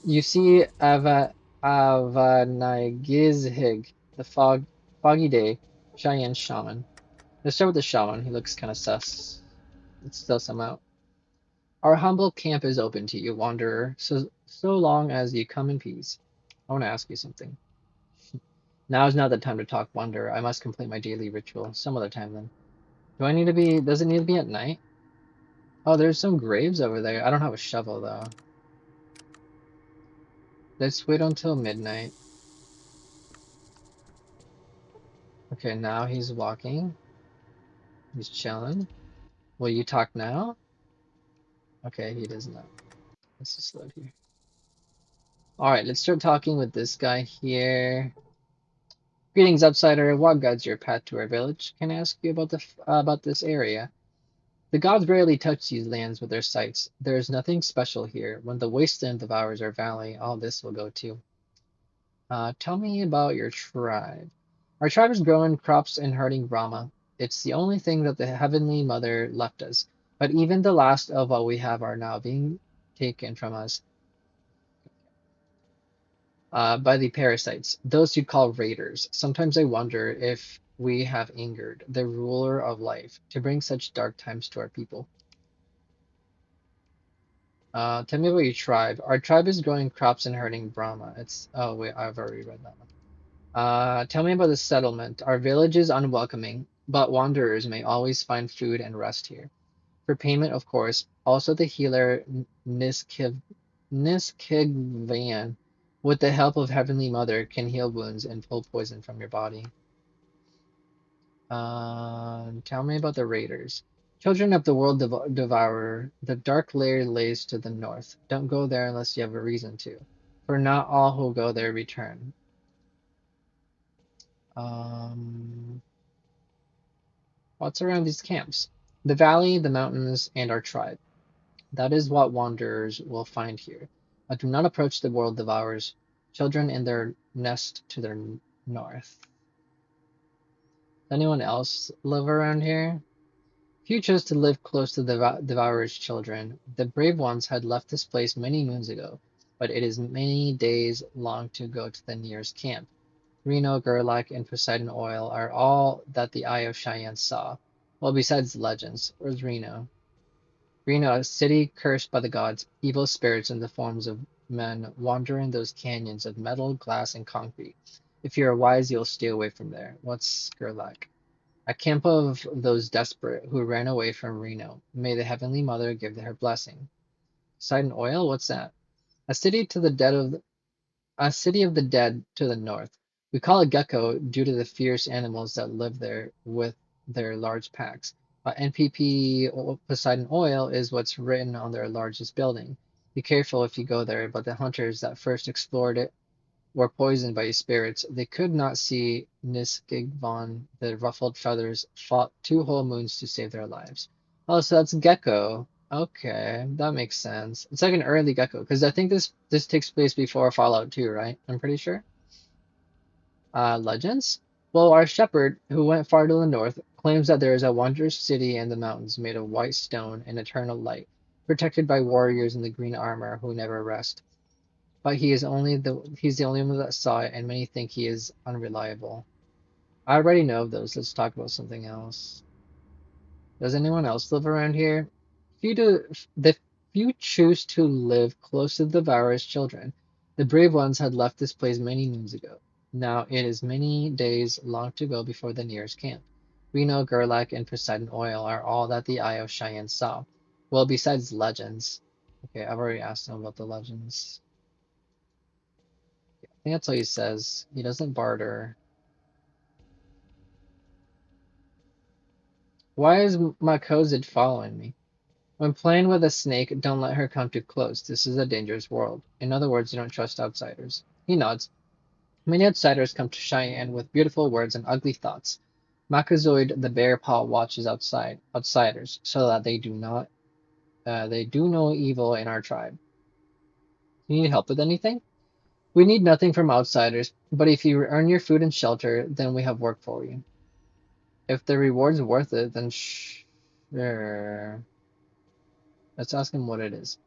You see Avanagizhig, the foggy day, Cheyenne shaman. Let's start with the shaman. He looks kind of sus. Let's still some out. Our humble camp is open to you, wanderer, so long as you come in peace. I want to ask you something. Now is not the time to talk, wanderer. I must complete my daily ritual. Some other time then. Do I need to be? Does it need to be at night? Oh, there's some graves over there. I don't have a shovel though. Let's wait until midnight. Okay, now he's walking. He's chilling. Will you talk now? Okay, he does not. Let's just load here. Alright, let's start talking with this guy here. Greetings, Outsider. What guides your path to our village? Can I ask you about about this area? The gods rarely touch these lands with their sights. There is nothing special here. When the wasteland devours our valley, all this will go too. Tell me about your tribe. Our tribe is growing crops and herding Brahma. It's the only thing that the Heavenly Mother left us. But even the last of what we have are now being taken from us by the parasites, those you call raiders. Sometimes I wonder if we have angered the ruler of life to bring such dark times to our people. Tell me about your tribe. Our tribe is growing crops and herding Brahma. It's oh wait, I've already read that one. Tell me about the settlement. Our village is unwelcoming, but wanderers may always find food and rest here. For payment, of course. Also, the healer Niskigvan, with the help of Heavenly Mother, can heal wounds and pull poison from your body. Tell me about the raiders. Children of the world devourer, the dark lair lays to the north. Don't go there unless you have a reason to, for not all who go there return. Um, what's around these camps? The valley, the mountains, and our tribe. That is what wanderers will find here. But do not approach the world devourers, children in their nest to their north. Does anyone else live around here? Few chose to live close to the devourer's children. The brave ones had left this place many moons ago, but it is many days long to go to the nearest camp. Reno, Gerlach, and Poseidon Oil are all that the eye of Cheyenne saw. Well, besides the legends, where's Reno? Reno, a city cursed by the gods, evil spirits in the forms of men wander in those canyons of metal, glass, and concrete. If you are wise, you'll stay away from there. What's Gerlach? A camp of those desperate who ran away from Reno. May the Heavenly Mother give her blessing. Poseidon Oil? What's that? A city to the dead of A city of the dead to the north. We call it Gecko due to the fierce animals that live there with their large packs. NPP Poseidon Oil is what's written on their largest building. Be careful if you go there, but the hunters that first explored it were poisoned by spirits. They could not see Niskigvan. The ruffled feathers fought 2 whole moons to save their lives. Oh, so that's Gecko. Okay, that makes sense. It's like an early Gecko, because I think this takes place before Fallout 2, right? I'm pretty sure. Legends? Well, our shepherd, who went far to the north, claims that there is a wondrous city in the mountains made of white stone and eternal light, protected by warriors in the green armor who never rest. But he's the only one that saw it, and many think he is unreliable. I already know of those. Let's talk about something else. Does anyone else live around here? The few choose to live close to the Devourer's children. The brave ones had left this place many moons ago. Now it is many days long to go before the nearest camp. We know Gerlach and Poseidon Oil are all that the Eye of Cheyenne saw. Well, besides legends. Okay, I've already asked him about the legends. I think that's all he says. He doesn't barter. Why is Makozid following me? When playing with a snake, don't let her come too close. This is a dangerous world. In other words, you don't trust outsiders. He nods. Many outsiders come to Cheyenne with beautiful words and ugly thoughts. Makazoid the bear paw watches outsiders, so that they do no evil in our tribe. You need help with anything? We need nothing from outsiders, but if you earn your food and shelter, then we have work for you. If the reward's worth it, then sure. Let's ask him what it is.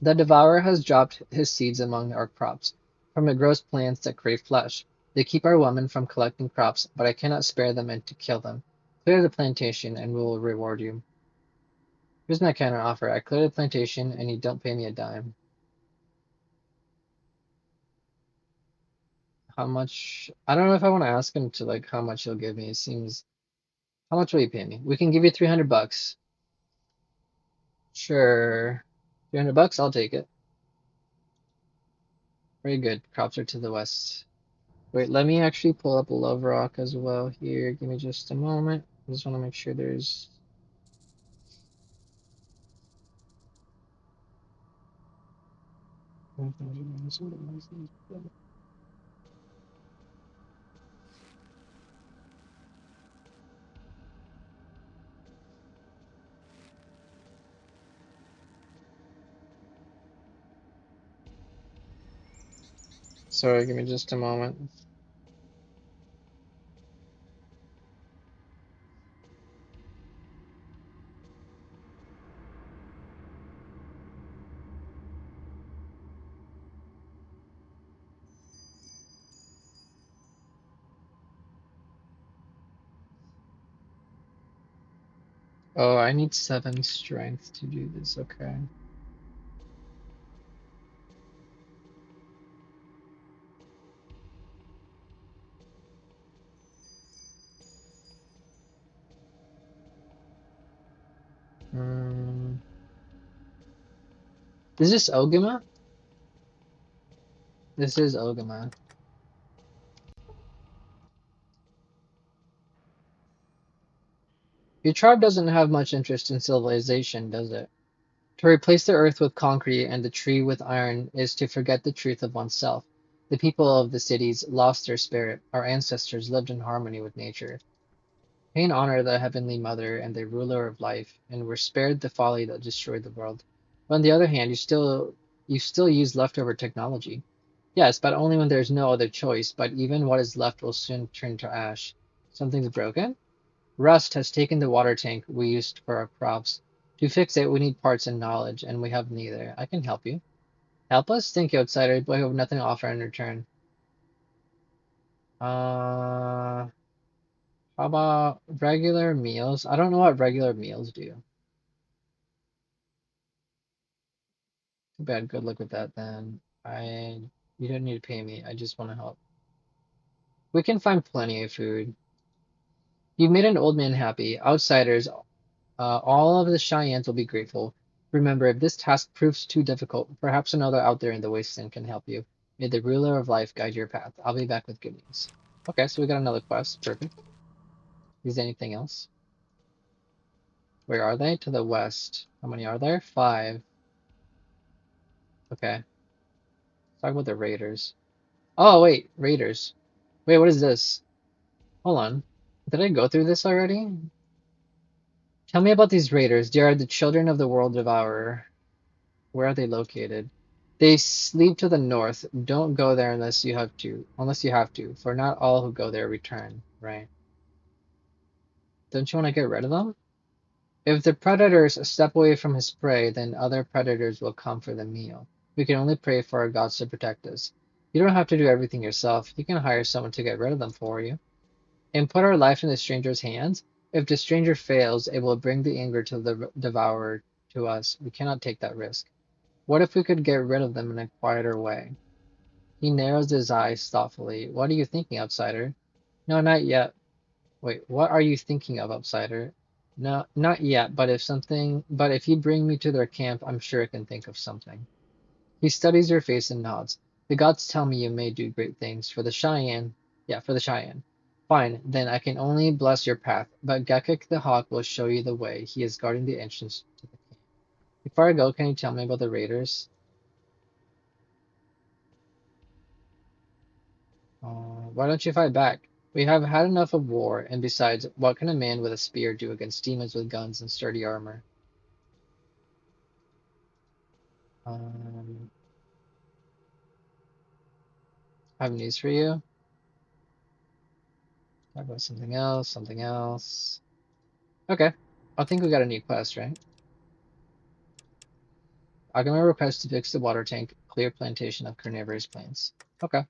The devourer has dropped his seeds among our crops. From it grows plants that crave flesh. They keep our women from collecting crops, but I cannot spare them and to kill them. Clear the plantation, and we will reward you. Here's my counter offer. I clear the plantation, and you don't pay me a dime. How much? I don't know if I want to ask him to like how much he'll give me. It seems. How much will you pay me? We can give you 300 bucks. Sure. 300 bucks, I'll take it. Very good. Crops are to the west. Wait, let me actually pull up Love Rock as well here. Give me just a moment. I just want to make sure there's. Sorry, give me just a moment. Oh, I need 7 strength to do this. Okay. Um, is this Ogama? This is Ogama. Your tribe doesn't have much interest in civilization, does it? To replace the earth with concrete and the tree with iron is to forget the truth of oneself. The people of the cities lost their spirit. Our ancestors lived in harmony with nature. Pay and honor the Heavenly Mother and the ruler of life, and were spared the folly that destroyed the world. But on the other hand, you still use leftover technology. Yes, but only when there's no other choice, but even what is left will soon turn to ash. Something's broken? Rust has taken the water tank we used for our crops. To fix it, we need parts and knowledge, and we have neither. I can help you. Help us? Thank you, outsider, but I have nothing to offer in return. How about regular meals? I don't know what regular meals do. Too bad. Good luck with that then. You don't need to pay me. I just want to help. We can find plenty of food. You've made an old man happy. Outsiders, all of the Cheyennes will be grateful. Remember, if this task proves too difficult, perhaps another out there in the wasteland can help you. May the ruler of life guide your path. I'll be back with good news. Okay, so we got another quest. Perfect. Is there anything else? Where are they? To the west. How many are there? 5. Okay. Let's talk about the raiders. Oh, wait. Raiders. Wait, what is this? Hold on. Did I go through this already? Tell me about these raiders. They are the children of the world devourer. Where are they located? They sleep to the north. Don't go there unless you have to. Unless you have to, for not all who go there return. Right. Don't you want to get rid of them? If the predators step away from his prey, then other predators will come for the meal. We can only pray for our gods to protect us. You don't have to do everything yourself. You can hire someone to get rid of them for you. And put our life in the stranger's hands. If the stranger fails, it will bring the anger to the devourer to us. We cannot take that risk. What if we could get rid of them in a quieter way? He narrows his eyes thoughtfully. What are you thinking, outsider? No, not yet. Wait, what are you thinking of, outsider? No, not yet, but if you bring me to their camp, I'm sure I can think of something. He studies your face and nods. The gods tell me you may do great things for the Cheyenne. Yeah, for the Cheyenne. Fine, then I can only bless your path, but Gekik the Hawk will show you the way. He is guarding the entrance to the camp. Before I go, can you tell me about the raiders? Why don't you fight back? We have had enough of war, and besides, what can a man with a spear do against demons with guns and sturdy armor? Um, I have news for you. Talk about something else, something else. Okay, I think we got a new quest, right? Agama requests to fix the water tank, clear plantation of carnivorous plants. Okay.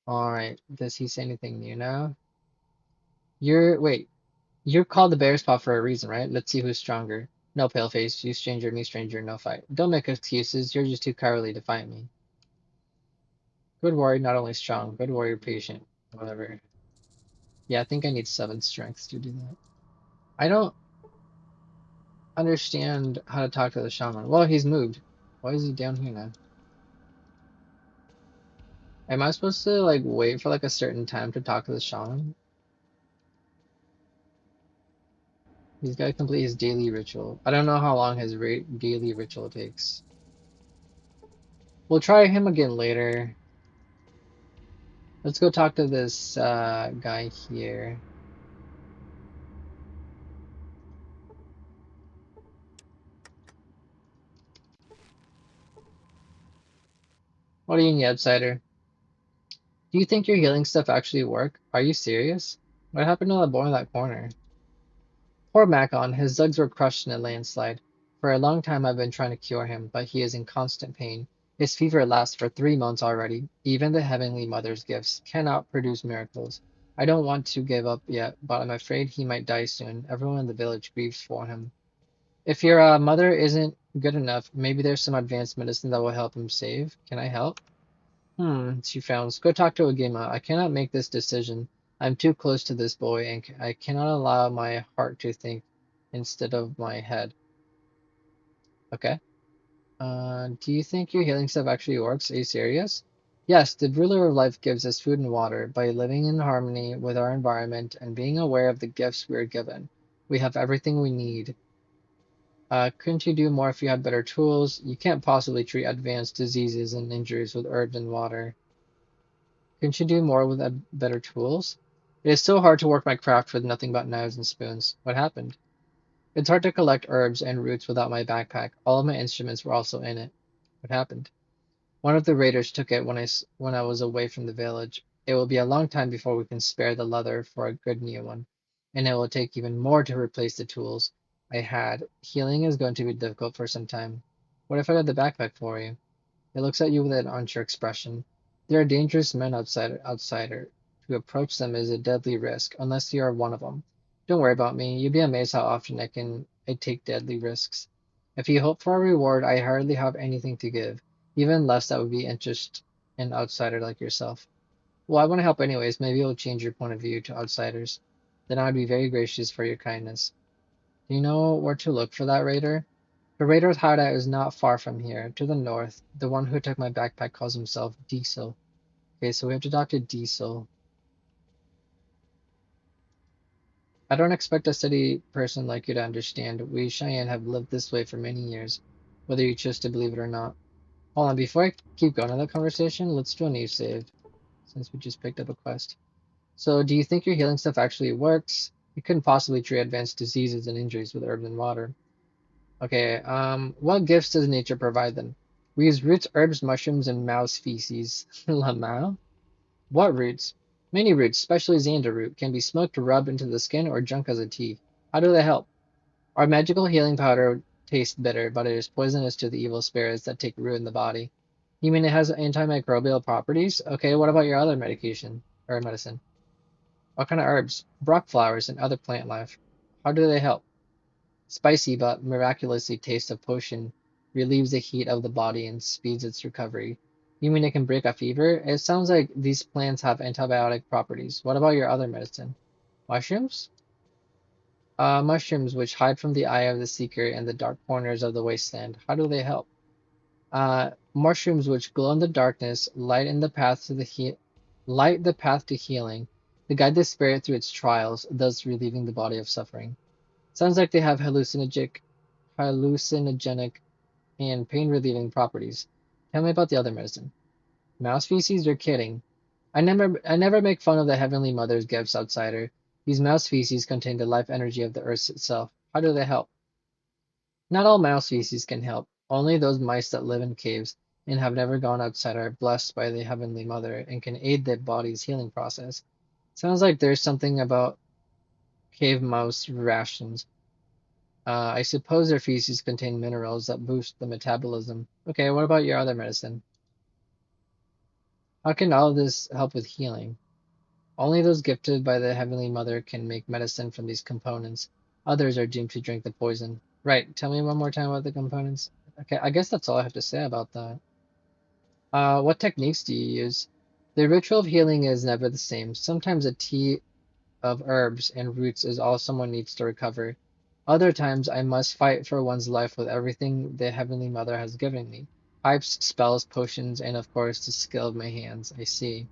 Alright, does he say anything new now? Wait, you're called the bear's paw for a reason, right? Let's see who's stronger. No, paleface, you stranger, me stranger, no fight. Don't make excuses, you're just too cowardly to fight me. Good warrior, not only strong, good warrior, patient. Whatever. Yeah, I think I need 7 strengths to do that. I don't understand how to talk to the shaman. Well, he's moved. Why is he down here now? Am I supposed to like wait for like a certain time to talk to the shaman? He's got to complete his daily ritual. I don't know how long his daily ritual takes. We'll try him again later. Let's go talk to this guy here. What do you need, outsider? Do you think your healing stuff actually work? Are you serious? What happened to that boy in that corner? Poor Macon, his legs were crushed in a landslide. For a long time I've been trying to cure him, but he is in constant pain. His fever lasts for 3 months already. Even the Heavenly Mother's gifts cannot produce miracles. I don't want to give up yet, but I'm afraid he might die soon. Everyone in the village grieves for him. If your mother isn't good enough, maybe there's some advanced medicine that will help him save. Can I help? She frowns. Go talk to Ogima. I cannot make this decision. I'm too close to this boy, and I cannot allow my heart to think instead of my head. Okay. Do you think your healing stuff actually works? Are you serious? Yes, the ruler of life gives us food and water. By living in harmony with our environment and being aware of the gifts we are given, we have everything we need. Couldn't you do more if you had better tools? You can't possibly treat advanced diseases and injuries with herbs and water. Couldn't you do more with better tools? It is so hard to work my craft with nothing but knives and spoons. What happened? It's hard to collect herbs and roots without my backpack. All of my instruments were also in it. What happened? One of the raiders took it when I was away from the village. It will be a long time before we can spare the leather for a good new one, and it will take even more to replace the tools I had. Healing is going to be difficult for some time. What if I got the backpack for you? It looks at you with an unsure expression. There are dangerous men outsider. To approach them is a deadly risk, unless you are one of them. Don't worry about me. You'd be amazed how often I take deadly risks. If you hope for a reward, I hardly have anything to give, even less that would be interest in outsider like yourself. Well, I want to help anyways. Maybe it'll change your point of view to outsiders. Then I'd be very gracious for your kindness. Do you know where to look for that raider? The Raiders hideout is not far from here, to the north. The one who took my backpack calls himself Diesel. Okay, so we have to talk to Diesel. I don't expect a city person like you to understand. We Cheyenne have lived this way for many years, whether you choose to believe it or not. Hold on, before I keep going on the conversation, let's do a new save, since we just picked up a quest. So, do you think your healing stuff actually works? You couldn't possibly treat advanced diseases and injuries with herbs and water. Okay, what gifts does nature provide then? We use roots, herbs, mushrooms, and mouse feces. Lamau? What roots? Many roots, especially Xander root, can be smoked to rub into the skin or drunk as a tea. How do they help? Our magical healing powder tastes bitter, but it is poisonous to the evil spirits that take root in the body. You mean it has antimicrobial properties? Okay, what about your other medication or medicine? What kind of herbs? Brock flowers and other plant life. How do they help? Spicy but miraculously taste of potion relieves the heat of the body and speeds its recovery. You mean it can break a fever? It sounds like these plants have antibiotic properties. What about your other medicine? Mushrooms? Mushrooms which hide from the eye of the seeker in the dark corners of the wasteland. How do they help? Mushrooms which glow in the darkness, light the path to healing, to guide the spirit through its trials, thus relieving the body of suffering. Sounds like they have hallucinogenic and pain-relieving properties. Tell me about the other medicine. Mouse feces? You're kidding. I never make fun of the Heavenly Mother's gifts, outsider. These mouse feces contain the life energy of the earth itself. How do they help? Not all mouse feces can help. Only those mice that live in caves and have never gone outside are blessed by the Heavenly Mother and can aid their body's healing process. Sounds like there's something about cave mouse rations. I suppose their feces contain minerals that boost the metabolism. Okay, what about your other medicine? How can all of this help with healing? Only those gifted by the Heavenly Mother can make medicine from these components. Others are doomed to drink the poison. Right, tell me one more time about the components. Okay, I guess that's all I have to say about that. What techniques do you use? The ritual of healing is never the same. Sometimes a tea of herbs and roots is all someone needs to recover. Other times I must fight for one's life with everything the Heavenly Mother has given me. Pipes, spells, potions, and of course the skill of my hands. I see.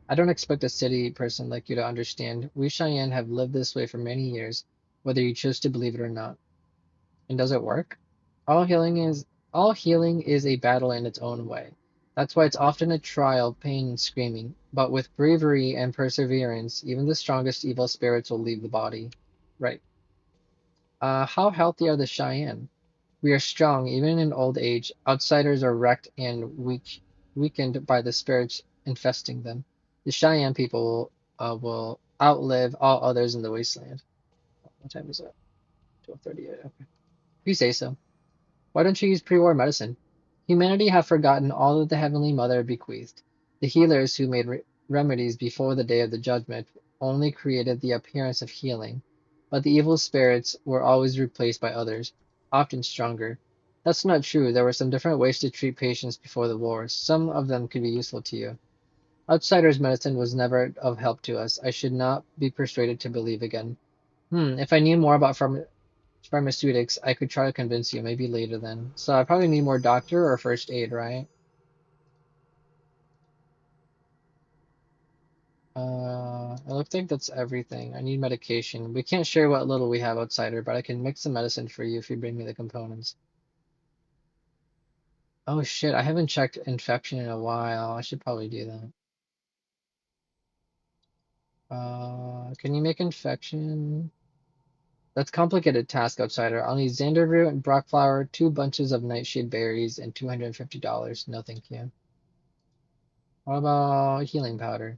I don't expect a city person like you to understand. We Cheyenne have lived this way for many years, whether you choose to believe it or not. And does it work? All healing is all healing is a battle in its own way. That's why it's often a trial, pain and screaming. But with bravery and perseverance, even the strongest evil spirits will leave the body. Right. How healthy are the Cheyenne? We are strong, even in old age. Outsiders are wrecked and weakened by the spirits infesting them. The Cheyenne people will outlive all others in the wasteland. What time is it? 12:38. Okay. If you say so. Why don't you use pre-war medicine? Humanity have forgotten all that the Heavenly Mother bequeathed. The healers who made remedies before the day of the judgment only created the appearance of healing, but the evil spirits were always replaced by others, often stronger. That's not true. There were some different ways to treat patients before the war. Some of them could be useful to you. Outsiders' medicine was never of help to us. I should not be persuaded to believe again. If I knew more about pharmaceutics, I could try to convince you, maybe later then. So I probably need more doctor or first aid, right? It looks like that's everything. I need medication. We can't share what little we have outsider, but I can mix some medicine for you if you bring me the components. Oh shit, I haven't checked infection in a while. I should probably do that. Can you make infection? That's complicated task, outsider. I'll need Xander root and Brock flower, 2 bunches of nightshade berries, and $250. No, thank you. What about healing powder?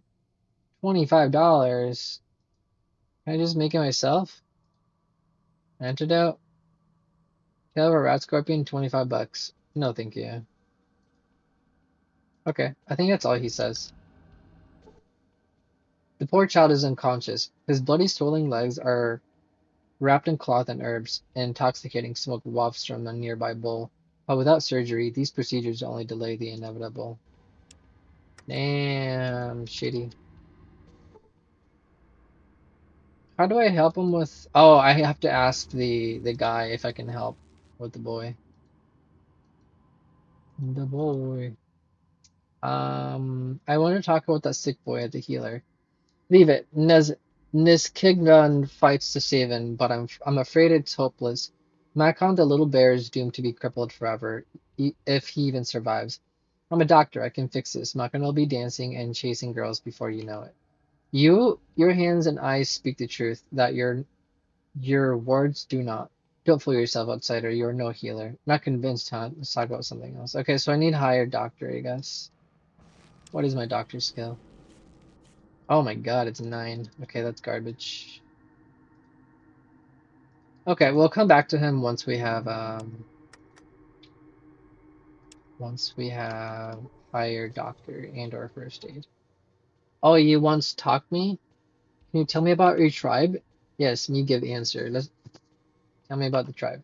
$25. Can I just make it myself? Antidote? Tail of a rat scorpion, 25 bucks. No, thank you. Okay, I think that's all he says. The poor child is unconscious. His bloody swollen legs are wrapped in cloth and herbs, and intoxicating smoke wafts from a nearby bowl. But without surgery, these procedures only delay the inevitable. Damn, shitty. How do I help him with? Oh, I have to ask the guy if I can help with the boy. The boy. I want to talk about that sick boy at the healer. Leave it. Niskignan fights to save him, but I'm afraid it's hopeless. Makon the little bear is doomed to be crippled forever, if he even survives. I'm a doctor. I can fix this. Makon will be dancing and chasing girls before you know it. Your hands and eyes speak the truth, that your words do not. Don't fool yourself, outsider. You are no healer. Not convinced, huh? Let's talk about something else. Okay, so I need higher doctor, I guess. What is my doctor skill? Oh my god, it's 9. Okay, that's garbage. Okay, we'll come back to him once we have higher doctor and or first aid. Oh, you once talked me? Can you tell me about your tribe? Yes, me give answer. Let's tell me about the tribe.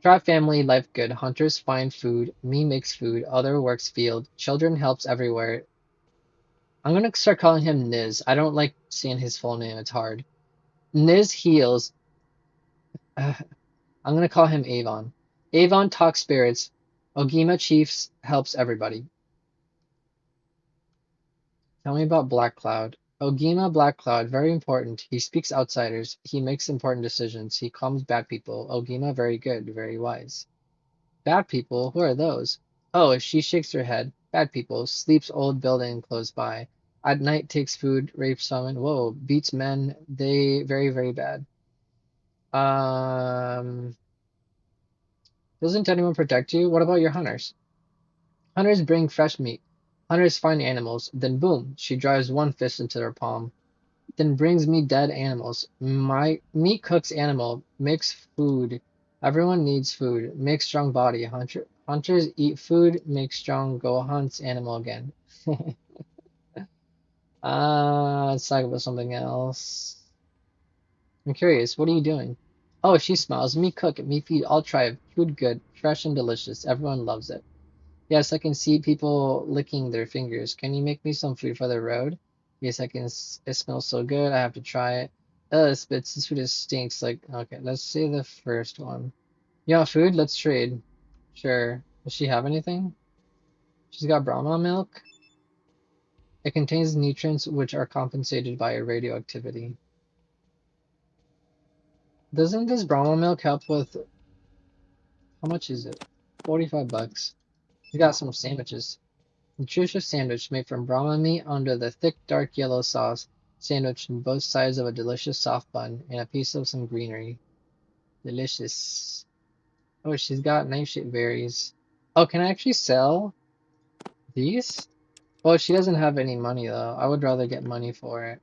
Tribe family, life good. Hunters find food. Me makes food. Other works field. Children helps everywhere. I'm gonna start calling him Niz. I don't like saying his full name. It's hard. Niz heals. I'm gonna call him Avon. Avon talks spirits. Ogima Chiefs helps everybody. Tell me about Black Cloud. Ogima Black Cloud, very important. He speaks outsiders. He makes important decisions. He calms bad people. Ogima, very good, very wise. Bad people? Who are those? Oh, she shakes her head. Bad people. Sleeps old building close by. At night takes food, rapes someone. Whoa, beats men. They very, very bad. Um, doesn't anyone protect you? What about your hunters? Hunters bring fresh meat. Hunters find animals. Then boom, she drives one fist into their palm. Then brings me dead animals. My meat cooks animal, makes food. Everyone needs food. Make strong body. Hunters eat food, make strong, go hunts animal again. Let's talk about something else. I'm curious, what are you doing? Oh, she smiles. Me cook, me feed all tribe. Food good, fresh and delicious. Everyone loves it. Yes, I can see people licking their fingers. Can you make me some food for the road? Yes, I can. It smells so good. I have to try it. This food is stinks. Like, okay, let's say the first one. You want food? Let's trade. Sure. Does she have anything? She's got Brahma milk. It contains nutrients which are compensated by radioactivity. Doesn't this Brahma milk help with, how much is it? 45 bucks. We got some sandwiches. Nutritious sandwich made from Brahma meat under the thick dark yellow sauce, sandwiched on both sides of a delicious soft bun, and a piece of some greenery. Delicious. Oh, she's got nightshade berries. Oh, can I actually sell these? Well, she doesn't have any money though. I would rather get money for it.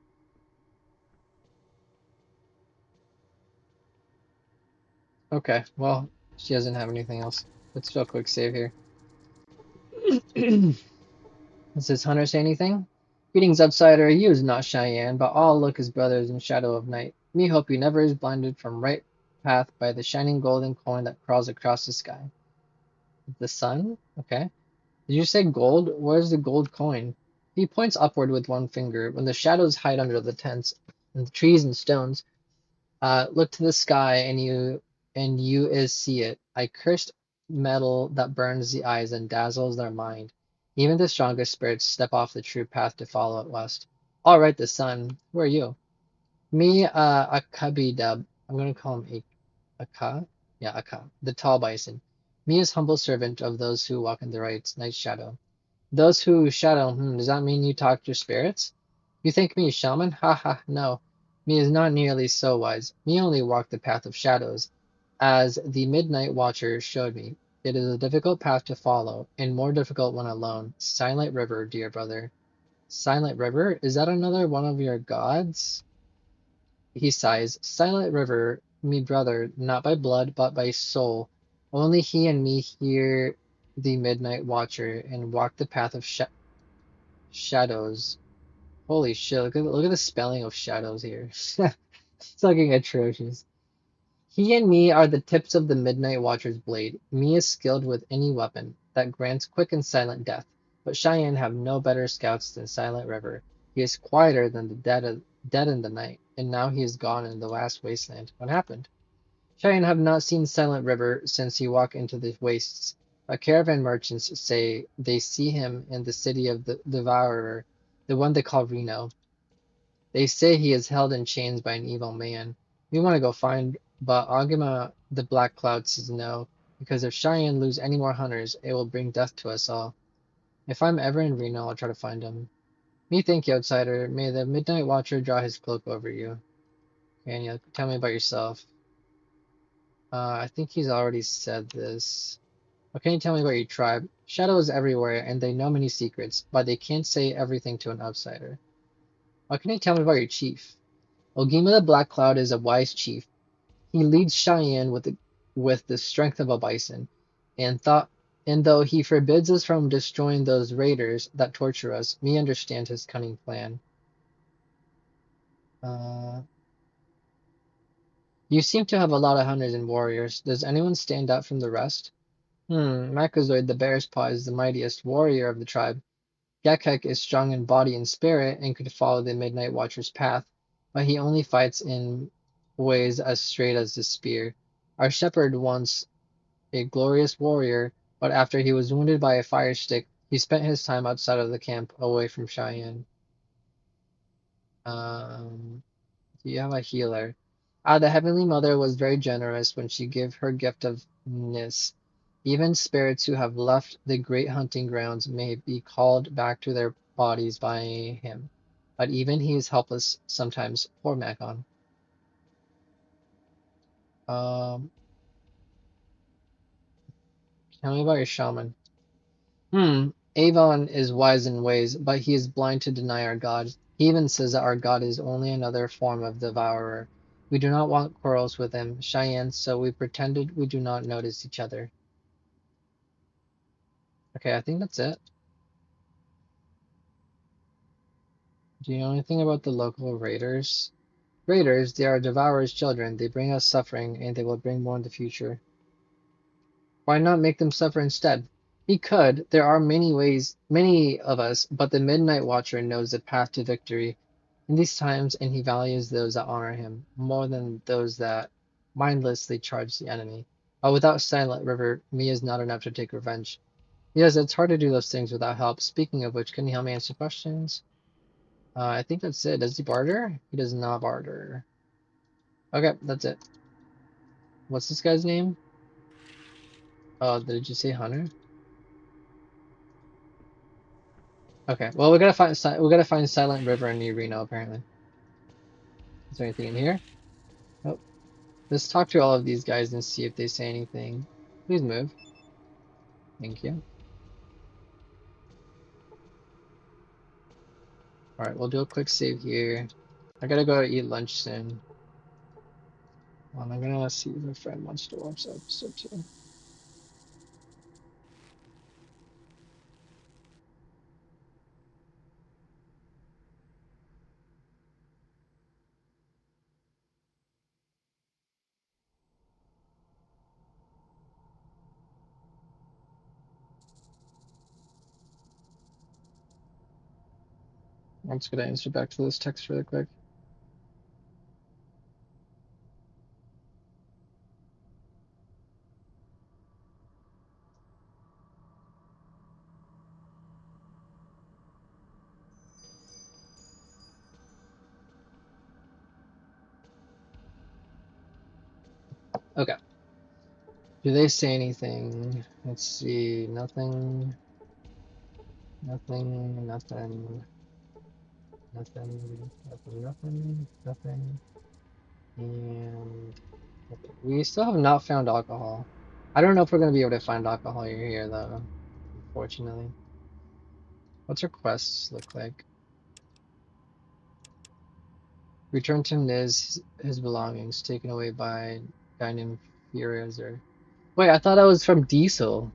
Okay, well, she doesn't have anything else. Let's do a quick save here. Does this hunter say anything? Greetings, outsider. You is not Cheyenne, but all look as brothers in shadow of night. Me hope you never is blinded from right path by the shining golden coin that crawls across the sky. The sun? Okay. Did you say gold? Where's the gold coin? He points upward with one finger. When the shadows hide under the tents and the trees and stones, look to the sky and you is see it. I cursed metal that burns the eyes and dazzles their mind. Even the strongest spirits step off the true path to follow it west. All right, the sun. Who are you? Me, Akabidab. I'm gonna call him Aka. Yeah, Aka, the tall bison. Me is humble servant of those who walk in the right night shadow. Those who shadow, does that mean you talk to spirits? You think me a shaman? Ha ha, no. Me is not nearly so wise. Me only walk the path of shadows, as the midnight watcher showed me. It is a difficult path to follow, and more difficult when alone. Silent River, dear brother. Silent River? Is that another one of your gods? He sighs. Silent River, me brother, not by blood, but by soul. Only he and me hear the midnight watcher and walk the path of shadows. Holy shit, look at the spelling of shadows here. It's fucking atrocious. He and me are the tips of the Midnight Watcher's blade. Me is skilled with any weapon that grants quick and silent death, but Cheyenne have no better scouts than Silent River. He is quieter than the dead in the night, and now he is gone in the vast wasteland. What happened? Cheyenne have not seen Silent River since he walked into the wastes. A caravan merchants say they see him in the city of the Devourer, the one they call Reno. They say he is held in chains by an evil man. We want to go find, but Agama the Black Cloud says no, because if Cheyenne lose any more hunters, it will bring death to us all. If I'm ever in Reno, I'll try to find him. Me thank you, outsider. May the Midnight Watcher draw his cloak over you. Can you tell me about yourself? I think he's already said this. What can you tell me about your tribe? Shadow is everywhere, and they know many secrets, but they can't say everything to an outsider. What can you tell me about your chief? Ogima the Black Cloud is a wise chief. He leads Cheyenne with the strength of a bison, and thought and though he forbids us from destroying those raiders that torture us, we understand his cunning plan. Uh, you seem to have a lot of hunters and warriors. Does anyone stand out from the rest? Makazoid the Bear's Paw is the mightiest warrior of the tribe. Gekek is strong in body and spirit and could follow the Midnight Watcher's path, but he only fights in ways as straight as the spear. Our shepherd once a glorious warrior, but after he was wounded by a fire stick, he spent his time outside of the camp, away from Cheyenne. Um, do you have a healer? The Heavenly Mother was very generous when she gave her gift of Nis. Even spirits who have left the great hunting grounds may be called back to their bodies by him. But even he is helpless sometimes. Poor Makon. Um, tell me about your shaman. Avon is wise in ways, but he is blind to deny our God. He even says that our God is only another form of devourer. We do not want quarrels with him, Cheyenne, so we pretended we do not notice each other. Okay, I think that's it. Do you know anything about the local raiders? Raiders, they are devourers' children. They bring us suffering, and they will bring more in the future. Why not make them suffer instead? He could. There are many ways, many of us, but the Midnight Watcher knows the path to victory in these times, and he values those that honor him more than those that mindlessly charge the enemy. But without Silent River, me is not enough to take revenge. Yes, it's hard to do those things without help. Speaking of which, can you help me answer questions? I think that's it. Does he barter? He does not barter. Okay, that's it. What's this guy's name? Oh, did you say Hunter? Okay. Well, we gotta find Silent River in New Reno apparently. Is there anything in here? Oh, let's talk to all of these guys and see if they say anything. Please move. Thank you. All right, we'll do a quick save here. I gotta go eat lunch soon. I'm gonna see if my friend wants to watch the episode too. I'm just gonna answer back to this text really quick. Okay. Do they say anything? Let's see. Nothing. Nothing. Nothing. Nothing. Nothing. Nothing. Nothing. And we still have not found alcohol. I don't know if we're gonna be able to find alcohol here though, unfortunately. What's our quests look like? Return to Niz his belongings taken away by a guy named Furizer. Wait, I thought that was from Diesel.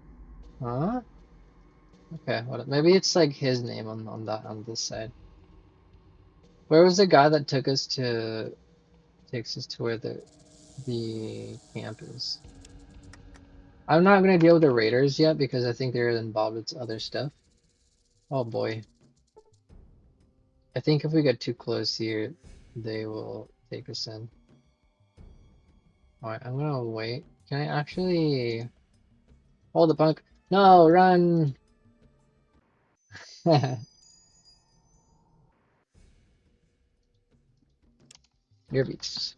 Huh? Okay, what maybe it's like his name on this side. Where was the guy that takes us to where the camp is? I'm not gonna deal with the raiders yet because I think they're involved with other stuff. Oh boy. I think if we get too close here, they will take us in. Alright, I'm gonna wait. Can I actually hold the punk? No, run! Your beats.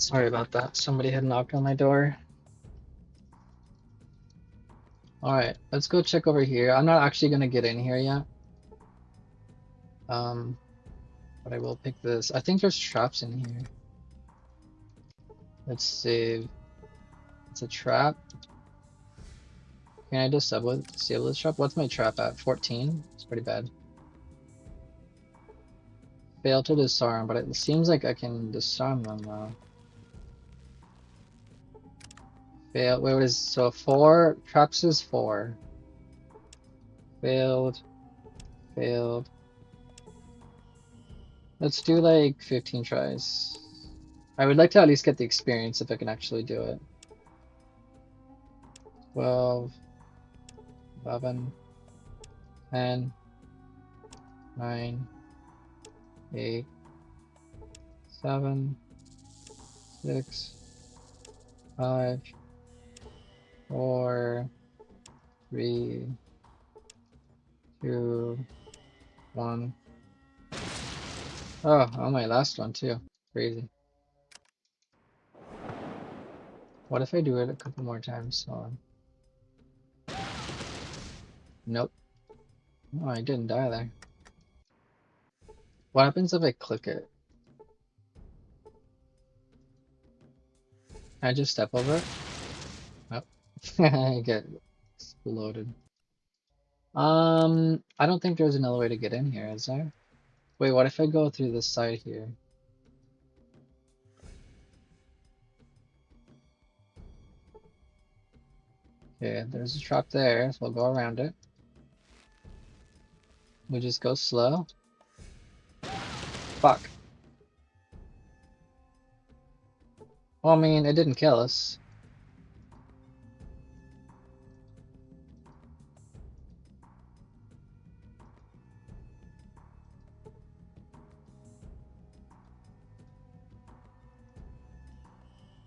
Sorry about that. Somebody had knocked on my door. Alright, let's go check over here. I'm not actually gonna get in here yet. Um, but I will pick this. I think there's traps in here. Let's save. It's a trap. Can I disable this trap? What's my trap at? 14? It's pretty bad. Fail to disarm, but it seems like I can disarm them now. Fail. Wait, what is so 4? Traps is 4. Failed. Failed. Let's do like 15 tries. I would like to at least get the experience if I can actually do it. 12, 11, 10, 9, 8, 7, 6, 5, 4, 3, 2, 1. Oh, on my last one too. Crazy. What if I do it a couple more times? Hold on. Nope. No, I didn't die there. What happens if I click it? Can I just step over it? Nope. I get exploded. I don't think there's another way to get in here, is there? Wait, what if I go through this side here? Okay, there's a trap there, so we'll go around it. We just go slow. Fuck. Well, I mean, it didn't kill us.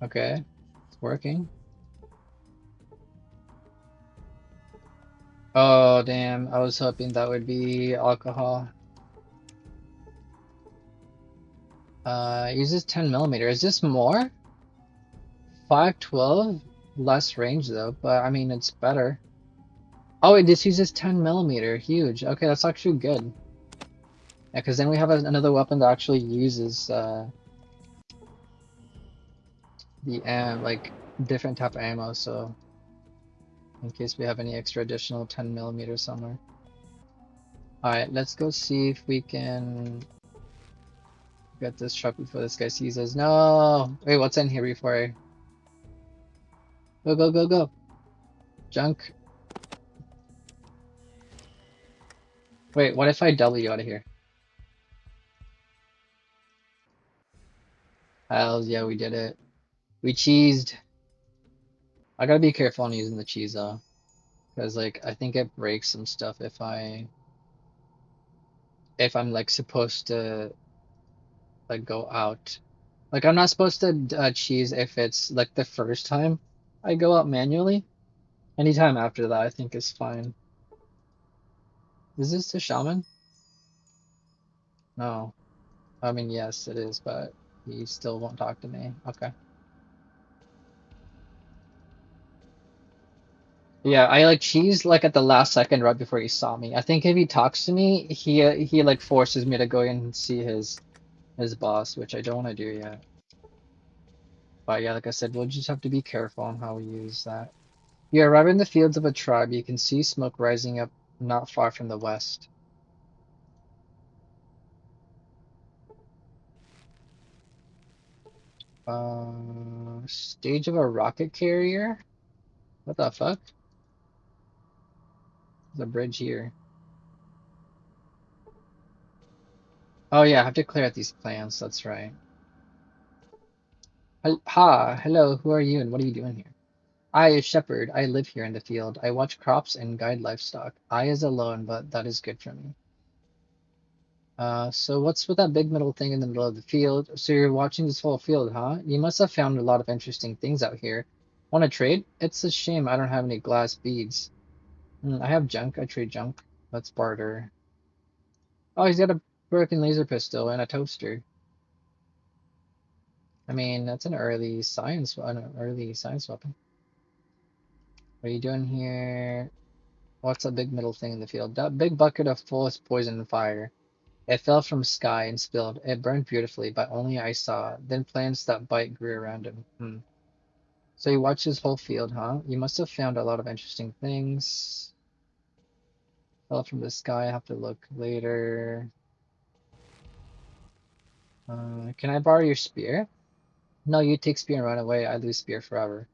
Okay, it's working. Oh, damn. I was hoping that would be alcohol. Uses 10 millimeter. Is this more? 512? Less range though, but I mean, it's better. Oh, it just uses 10 millimeter. Huge. Okay, that's actually good. Yeah, because then we have another weapon that actually uses the like different type of ammo, so in case we have any extra additional 10 millimeters somewhere. Alright, let's go see if we can get this truck before this guy sees us. No! Wait, what's in here before I... Go, go, go, go! Junk. Wait, what if I W out of here? Hell yeah, we did it. We cheesed. I gotta be careful on using the cheese though. Because like I think it breaks some stuff if I'm like supposed to like go out. Like I'm not supposed to cheese if it's like the first time I go out manually. Anytime after that I think is fine. Is this the shaman? No. I mean yes it is, but he still won't talk to me. Okay. Yeah, I like cheese like at the last second right before he saw me. I think if he talks to me, he like forces me to go in and see his boss, which I don't want to do yet. But yeah, like I said, we'll just have to be careful on how we use that. You arrive in the fields of a tribe. You can see smoke rising up not far from the west. Stage of a rocket carrier? What the fuck? There's a bridge here. Oh yeah, I have to clear out these plants, that's right. Hello, who are you and what are you doing here? I, a shepherd, I live here in the field. I watch crops and guide livestock. I is alone, but that is good for me. So what's with that big metal thing in the middle of the field? So you're watching this whole field, huh? You must have found a lot of interesting things out here. Want to trade? It's a shame I don't have any glass beads. I have junk. I trade junk. Let's barter. Oh, he's got a broken laser pistol and a toaster. I mean, that's an early science weapon. What are you doing here? What's that big metal thing in the field? That big bucket of full of poison and fire. It fell from sky and spilled. It burned beautifully, but only I saw. Then plants that bite grew around him. So you watched his whole field, huh? You must have found a lot of interesting things. Fell from the sky. I have to look later. Can I borrow your spear? No, you take spear and run away. I lose spear forever.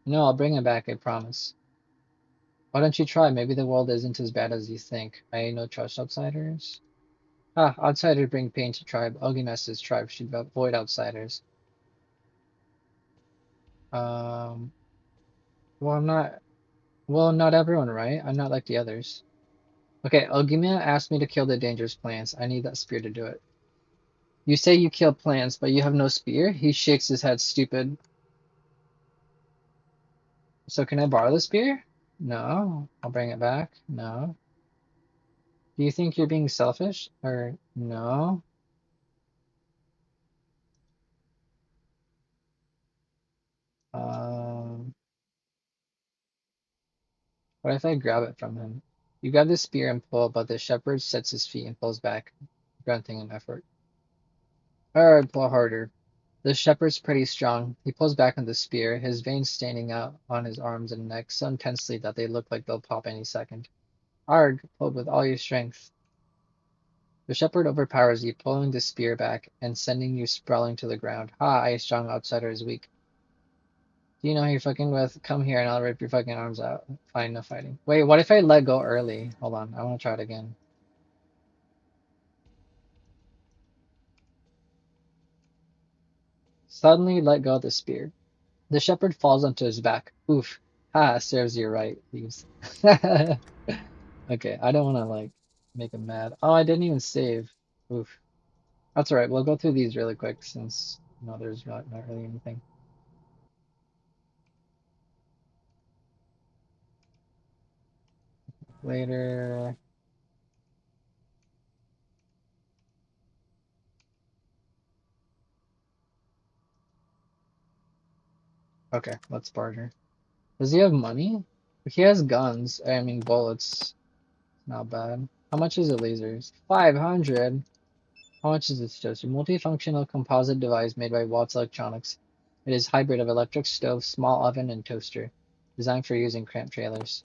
No, I'll bring it back, I promise. Why don't you try? Maybe the world isn't as bad as you think. I no trust outsiders. Ah, outsiders bring pain to tribe. Oginess's tribe should avoid outsiders. Um, well, not everyone, right? I'm not like the others. Okay, Ogimia asked me to kill the dangerous plants. I need that spear to do it. You say you kill plants, but you have no spear? He shakes his head, stupid. So can I borrow the spear? No. I'll bring it back. No. Do you think you're being selfish? Or no? Um, what if I grab it from him? You grab the spear and pull, but the shepherd sets his feet and pulls back, grunting an effort. Alright, pull harder. The shepherd's pretty strong. He pulls back on the spear, his veins standing out on his arms and neck so intensely that they look like they'll pop any second. Arg, pull with all your strength. The shepherd overpowers you, pulling the spear back and sending you sprawling to the ground. Ha, a strong outsider is weak. Do you know who you're fucking with? Come here and I'll rip your fucking arms out. Fine, no fighting. Wait, what if I let go early? Hold on, I want to try it again. Suddenly let go of the spear. The shepherd falls onto his back. Oof. Ha, serves you right, thieves. Okay, I don't want to like make him mad. Oh, I didn't even save. Oof. That's all right. We'll go through these really quick since there's not really anything. Later. Okay, let's barter. Does he have money? He has guns. I mean bullets. Not bad. How much is it, lasers? 500. How much is this toaster? Multifunctional composite device made by Watts Electronics. It is hybrid of electric stove, small oven, and toaster. Designed for use in cramped trailers.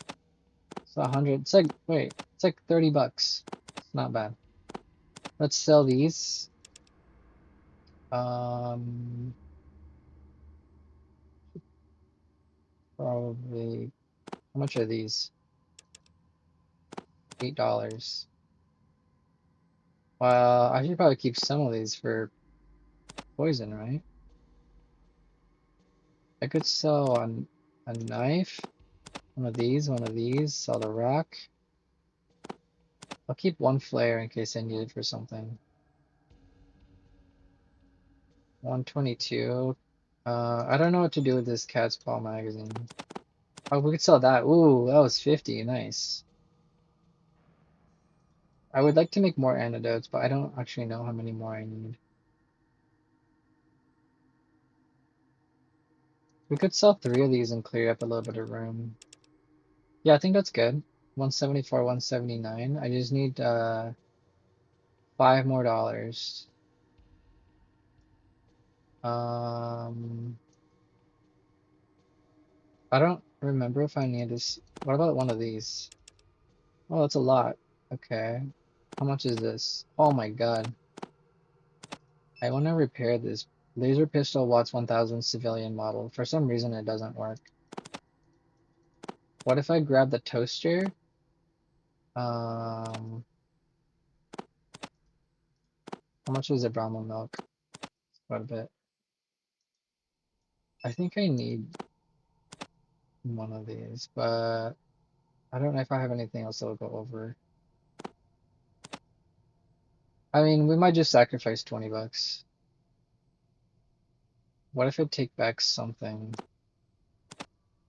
It's 100. It's like, wait, it's like 30 bucks. It's not bad. Let's sell these. Um, probably. How much are these? $8. Well, I should probably keep some of these for poison, right? I could sell a knife. One of these, sell the rock. I'll keep one flare in case I need it for something. 122. I don't know what to do with this cat's paw magazine. Oh, we could sell that. Ooh, that was 50. Nice. I would like to make more antidotes, but I don't actually know how many more I need. We could sell 3 of these and clear up a little bit of room. Yeah, I think that's good. 174, 179. I just need 5 more dollars. Um, I don't remember if I need this. What about one of these? Oh, that's a lot. Okay. How much is this? Oh my god. I want to repair this. Laser pistol Watts 1000 civilian model. For some reason it doesn't work. What if I grab the toaster? Um, how much is a Brahma milk? Quite a bit. I think I need one of these, but I don't know if I have anything else that'll go over. I mean, we might just sacrifice 20 bucks. What if I take back something?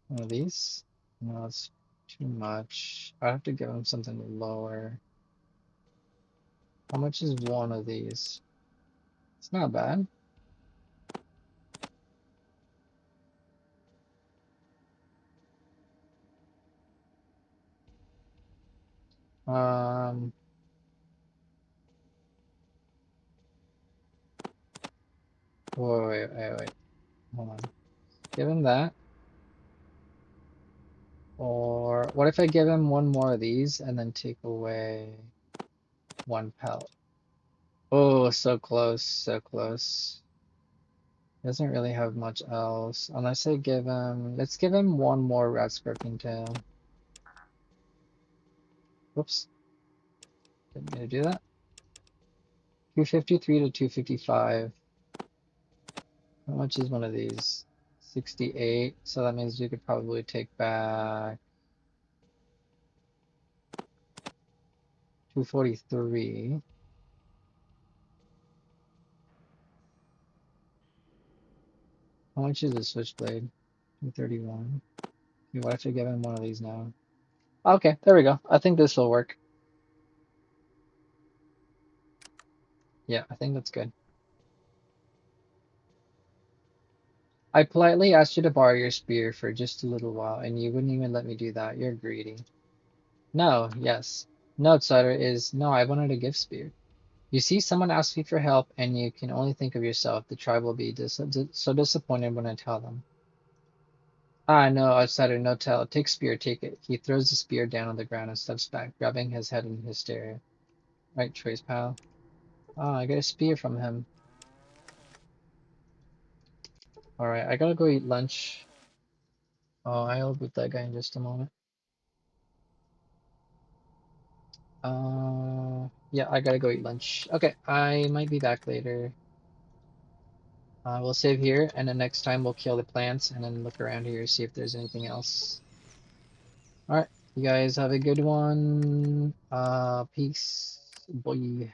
One of these? No, it's too much. I have to give him something lower. How much is one of these? It's not bad. Um, wait. Hold on. Give him that. Or what if I give him one more of these and then take away one pelt? Oh, so close, so close. Doesn't really have much else. Unless I give him, let's give him one more rat scorpion tail. Whoops, didn't mean to do that. 253 to 255. How much is one of these? 68. So that means we could probably take back 243. How much is a switchblade? 231. What if I give him one of these now? Okay, there we go. I think this will work. Yeah, I think that's good. I politely asked you to borrow your spear for just a little while, and you wouldn't even let me do that. You're greedy. No, yes. No, outsider is no, I wanted a gift spear. You see someone asks you for help, and you can only think of yourself. The tribe will be so disappointed when I tell them. Ah, no, outsider, no tell. Take spear, take it. He throws the spear down on the ground and steps back, grabbing his head in hysteria. Right choice, pal. Ah, I got a spear from him. Alright, I gotta go eat lunch. Oh, I'll boot that guy in just a moment. Yeah, I gotta go eat lunch. Okay, I might be back later. We'll save here, and then next time we'll kill the plants and then look around here, see if there's anything else. Alright, you guys have a good one. Peace. Boy.